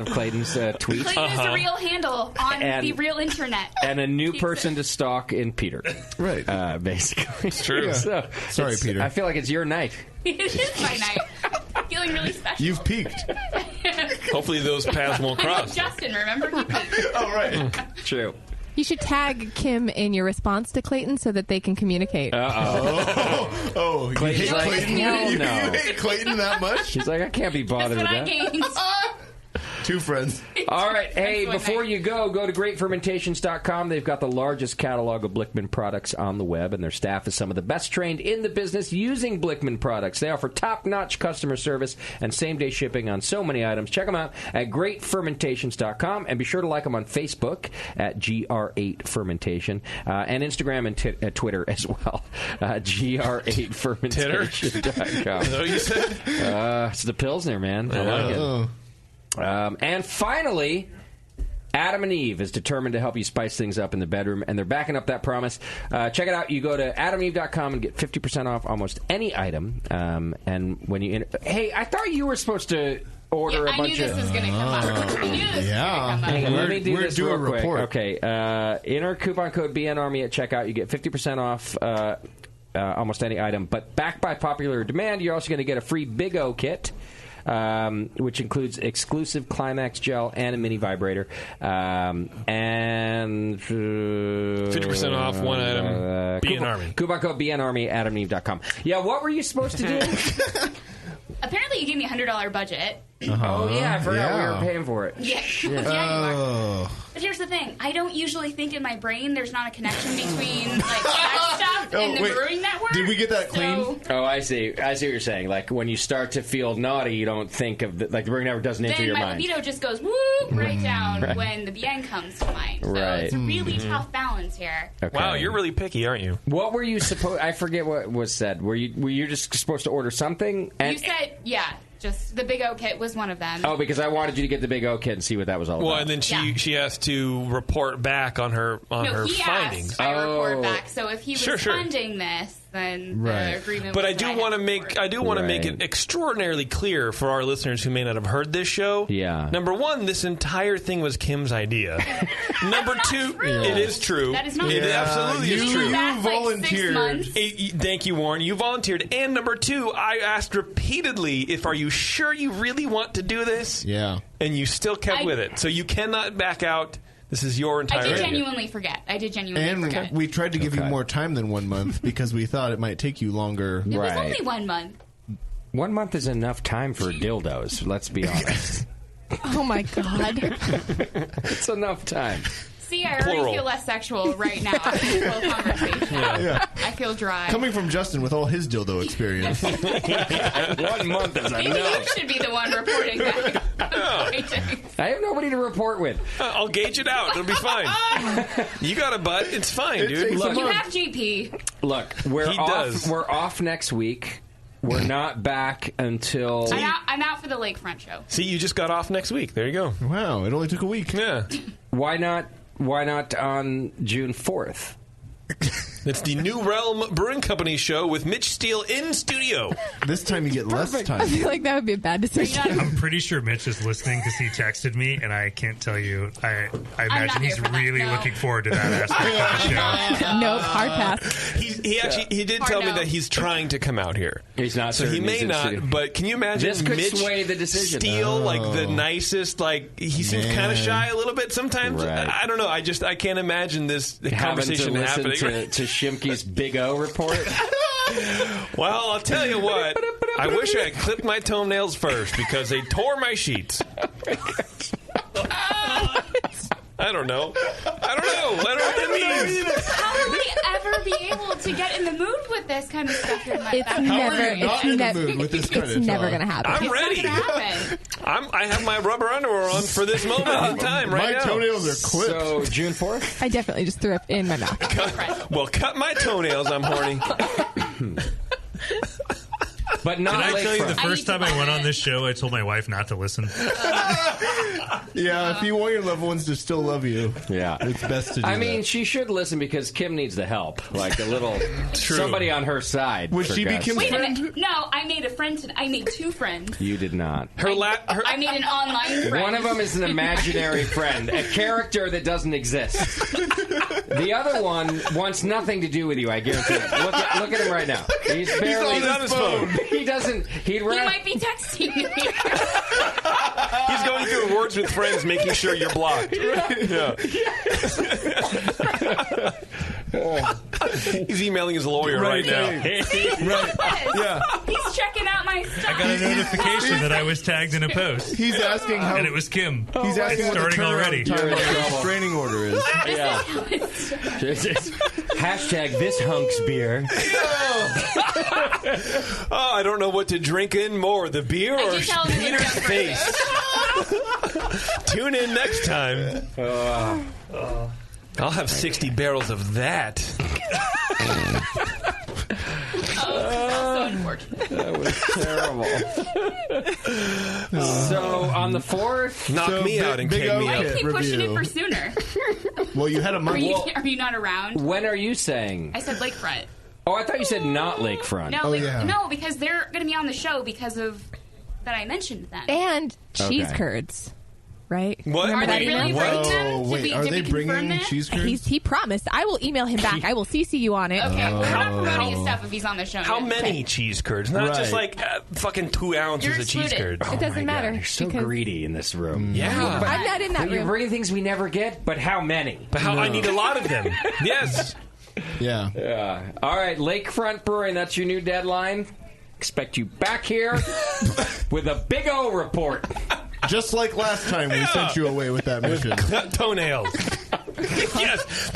Clayton's tweet. Clayton is the real handle on the real internet. And a new person to stalk in Peter. Right. Basically. It's true. So, Sorry, Peter. I feel like it's your night. It is my night. I'm feeling really special. You've peaked. Hopefully those paths won't I know cross. Justin, remember? All right. True. You should tag Kim in your response to Clayton so that they can communicate. Oh, you hate like, Clayton? hell You no. hate Clayton that much? She's like, I can't be bothered That's what with I that. gained. 2 friends. All right. Hey, That's before one you go to greatfermentations.com. They've got the largest catalog of Blickman products on the web, and their staff is some of the best trained in the business using Blickman products. They offer top-notch customer service and same-day shipping on so many items. Check them out at greatfermentations.com, and be sure to like them on Facebook at GR8Fermentation, and Instagram and Twitter as well. GR8Fermentation.com. Is that what you said? It's the Pilsner, man. I like it. And finally, Adam and Eve is determined to help you spice things up in the bedroom, and they're backing up that promise. Check it out. You go to adamandeve.com and get 50% off almost any item. And when you... Hey, I thought you were supposed to order a bunch of... I knew this was going to come up. I knew this was going to come up. Hang on, let me do this doing real quick. report. Okay, enter coupon code BNARMY at checkout. You get 50% off almost any item. But backed by popular demand, you're also going to get a free Big O kit. Which includes exclusive Climax gel and a mini vibrator, and 50% off one item. BNARMY. Coupon code BNARMY at adamandeve.com. Yeah, what were you supposed to do? Apparently, you gave me a $100 budget. Oh, yeah, I forgot we were paying for it. Yeah, Shit. yeah, you are. But here's the thing. I don't usually think in my brain there's not a connection between like that stuff and the Brewing Network. Did we get that clean? Oh, I see. I see what you're saying. Like, when you start to feel naughty, you don't think of... the Brewing Network doesn't enter your Then my mind. libido just goes whoop right down Right. when the bien comes to mind. So Right. it's a really tough balance here. Okay. Wow, you're really picky, aren't you? What were you supposed... I forget what was said. Were you just supposed to order something? You said, yeah, just the Big O kit was one of them. Oh, because I wanted you to get the Big O kit and see what that was all Well, about. and then she has to report back on her he findings. asked I report back. So if he was Sure. funding this, then the agreement But was I do that want to had make make it extraordinarily clear for our listeners who may not have heard this show. Yeah. Number one, this entire thing was Kim's idea. Number two, it is true. That is not It true. absolutely is You true. volunteered. Like 6 months. Thank you, Warren. You volunteered. And number two, I asked repeatedly, are you sure you really want to do this? Yeah. And you still kept with it. So you cannot back out. This is your entire I did idea. genuinely forget. And forget. we tried to give you more time than 1 month because we thought it might take you longer. It was only 1 month. 1 month is enough time for dildos, let's be honest. Oh, my God. It's enough time. See, I already Plural. feel less sexual right now after this whole conversation. Yeah. I feel dry. Coming from Justin with all his dildo experience. 1 month is Maybe you should be the one reporting back. I have nobody to report with. I'll gauge it out. It'll be fine. You got a butt. It's fine, dude. You have GP. Look, we're off next week. We're not back until... I'm out for the Lakefront show. See, you just got off next week. There you go. Wow, it only took a week. Yeah. Why not on June 4th? It's the New Realm Brewing Company show with Mitch Steele in studio. This time you get less time. I feel like that would be a bad decision. I'm pretty sure Mitch is listening because he texted me, and I can't tell you. I imagine he's really looking forward to that aspect of the show. Nope, hard pass. He did tell me that he's trying to come out here. He's not, so he may not. But can you imagine this could Mitch sway the decision? Steele, like the nicest, like he seems kind of shy a little bit sometimes. Right. I don't know. I can't imagine this conversation happening. To Shimke's Big O report. Well, I'll tell you what. I wish I had clipped my toenails first because they tore my sheets. I don't know. I don't know what that means. How will we ever be able to get in the mood with this kind of stuff in my It's never going to happen. I'm ready. It's not gonna happen. I have my rubber underwear on for this moment in time right now. My toenails are clipped. So, June 4th? I definitely just threw up in my mouth. Cut my toenails. I'm horny. But not Did I tell you Lakefront. the first time I went on this show, I told my wife not to listen? Yeah, if you want your loved ones to still love you, it's best to do that. She should listen because Kim needs the help. Like a little somebody on her side. Would she be Kim's Wait a friend? minute. No, I made a friend. I made two friends. You did not. I made an online friend. One of them is an imaginary friend, a character that doesn't exist. The other one wants nothing to do with you, I guarantee it. Look at him right now. He's barely on his phone. He doesn't. He might be texting me. He's going through words with friends, making sure you're blocked. Yeah. He's emailing his lawyer right now. Yeah. He's checking out my stuff. I got a notification that I was tagged in a post. He's asking how... And it was Kim. He's asking it's what the starting already. time on the restraining order is. Yeah. Hashtag this hunks beer. Oh, I don't know what to drink in more, the beer or Peter's face. Tune in next time. I'll have 60 barrels of that. So unfortunate. That was terrible. So on the 4th, knock me out and kick me I out. keep pushing it for sooner. Well, you had a month. Are you not around? When are you saying? I said Lakefront. Oh, I thought you said not Lakefront. No, no, because they're going to be on the show because of that I mentioned them. And cheese curds. Right? What? Are they really bringing them? Wait, are they bringing cheese curds? He promised. I will email him back. I will CC you on it. Okay, we're not promoting his stuff if he's on the show. How many cheese curds? Not just like fucking 2 ounces of cheese curds. It doesn't matter. You're so greedy in this room. Yeah. I'm not in that You're room. bringing things we never get, but how many? But I need a lot of them. Yes. Yeah. All right, Lakefront Brewing, that's your new deadline. Expect you back here with a Big O report. Just like last time we sent you away with that mission. Cut toenails. Yes,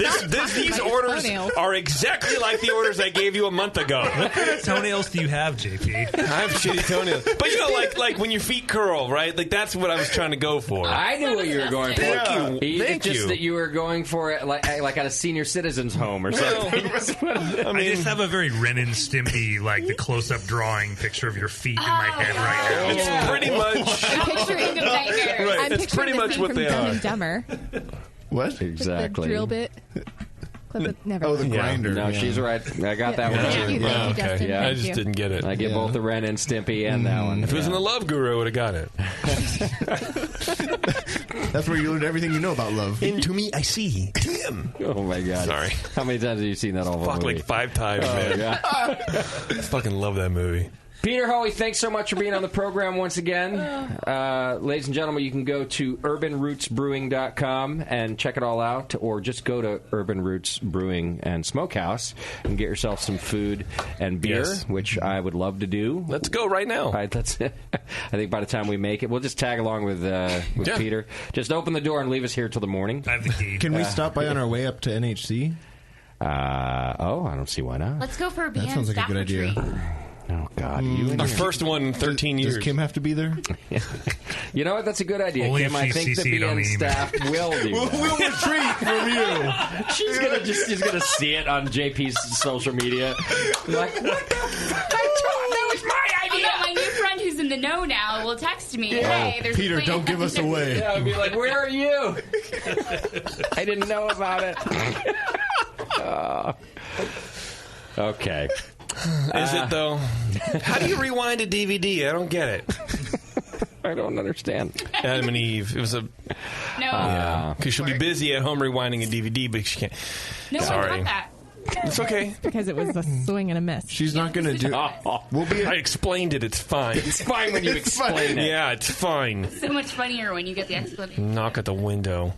these orders are exactly like the orders I gave you a month ago. What kind of toenails do you have, JP? I have shitty toenails. But you know, like when your feet curl, right? Like that's what I was trying to go for. I knew what you were going for. Thank you. It's just that you were going for it like at a senior citizens home or something. I just have a very Ren and Stimpy, like the close-up drawing picture of your feet in my head right now. It's pretty much. I'm picturing Right, it's pretty much what they Dumb are. and Dumber. What? Exactly. The drill bit. Never Oh, the mind. grinder. No, she's right. I got that one. Thank you, Justin. Yeah, I just didn't get it. I get both the Ren and Stimpy and that one. If it was in the Love Guru, I would have got it. That's where you learned everything you know about love. Into me, I see Tim. Oh my God! Sorry. How many times have you seen that whole movie? Like 5 times, man. Yeah. I fucking love that movie. Peter Hoey, thanks so much for being on the program once again. Ladies and gentlemen, you can go to urbanrootsbrewing.com and check it all out, or just go to Urban Roots Brewing and Smokehouse and get yourself some food and beer, which I would love to do. Let's go right now. All right, I think by the time we make it, we'll just tag along with Peter. Just open the door and leave us here till the morning. I have the key. Can we stop by on our way up to NHC? I don't see why not. Let's go for a band That sounds like a staff good idea. retreat. Oh, God. Our first one in 13 years. Does Kim have to be there? You know what? That's a good idea, Only Kim. if I she's think the CC'd on the BN email. staff will do that. We'll retreat from you. She's gonna see it on JP's social media. Like, what the fuck? That was my idea. Oh, no, my new friend who's in the know now will text me. Hey, there's Peter, a plan. don't give us away. Yeah, I'd be like, where are you? I didn't know about it. Okay. Is it, though? How do you rewind a DVD? I don't get it. I don't understand. Adam and Eve. It was a... No. Because she'll be busy at home rewinding a DVD, but she can't. No one Sorry. got that. It's okay. Because it was a swing and a miss. She's not going to do it. We'll be. I explained it. It's fine. It's fine when you explain it. Yeah, it's fine. So much funnier when you get the explanation. Knock at the window.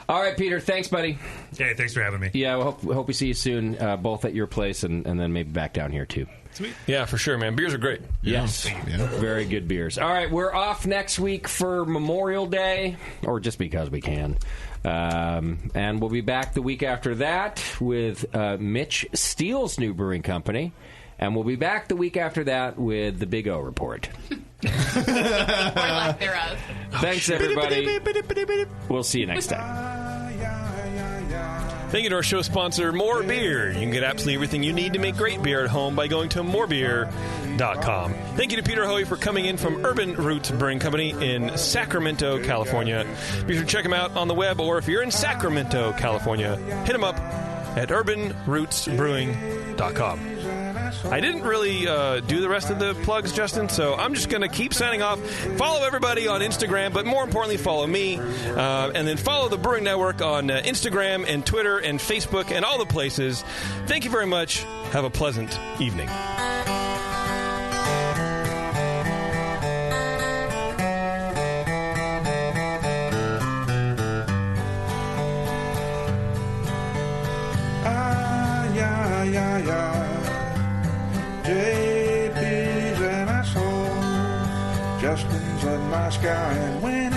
All right, Peter. Thanks, buddy. Hey, thanks for having me. Yeah, we hope we see you soon, both at your place and then maybe back down here, too. Sweet. Yeah, for sure, man. Beers are great. Yes. Yeah. Very good beers. All right, we're off next week for Memorial Day, or just because we can. And we'll be back the week after that with Mitch Steele's new brewing company. And we'll be back the week after that with the Big O Report. Or lack thereof. Thanks, everybody. We'll see you next time. Thank you to our show sponsor, More Beer. You can get absolutely everything you need to make great beer at home by going to morebeer.com. Thank you to Peter Hoey for coming in from Urban Roots Brewing Company in Sacramento, California. Be sure to check him out on the web, or if you're in Sacramento, California, hit him up at urbanrootsbrewing.com. I didn't really do the rest of the plugs, Justin, so I'm just going to keep signing off. Follow everybody on Instagram, but more importantly, follow me. And then follow the Brewing Network on Instagram and Twitter and Facebook and all the places. Thank you very much. Have a pleasant evening. JP's an asshole. Justin's a nice guy, and when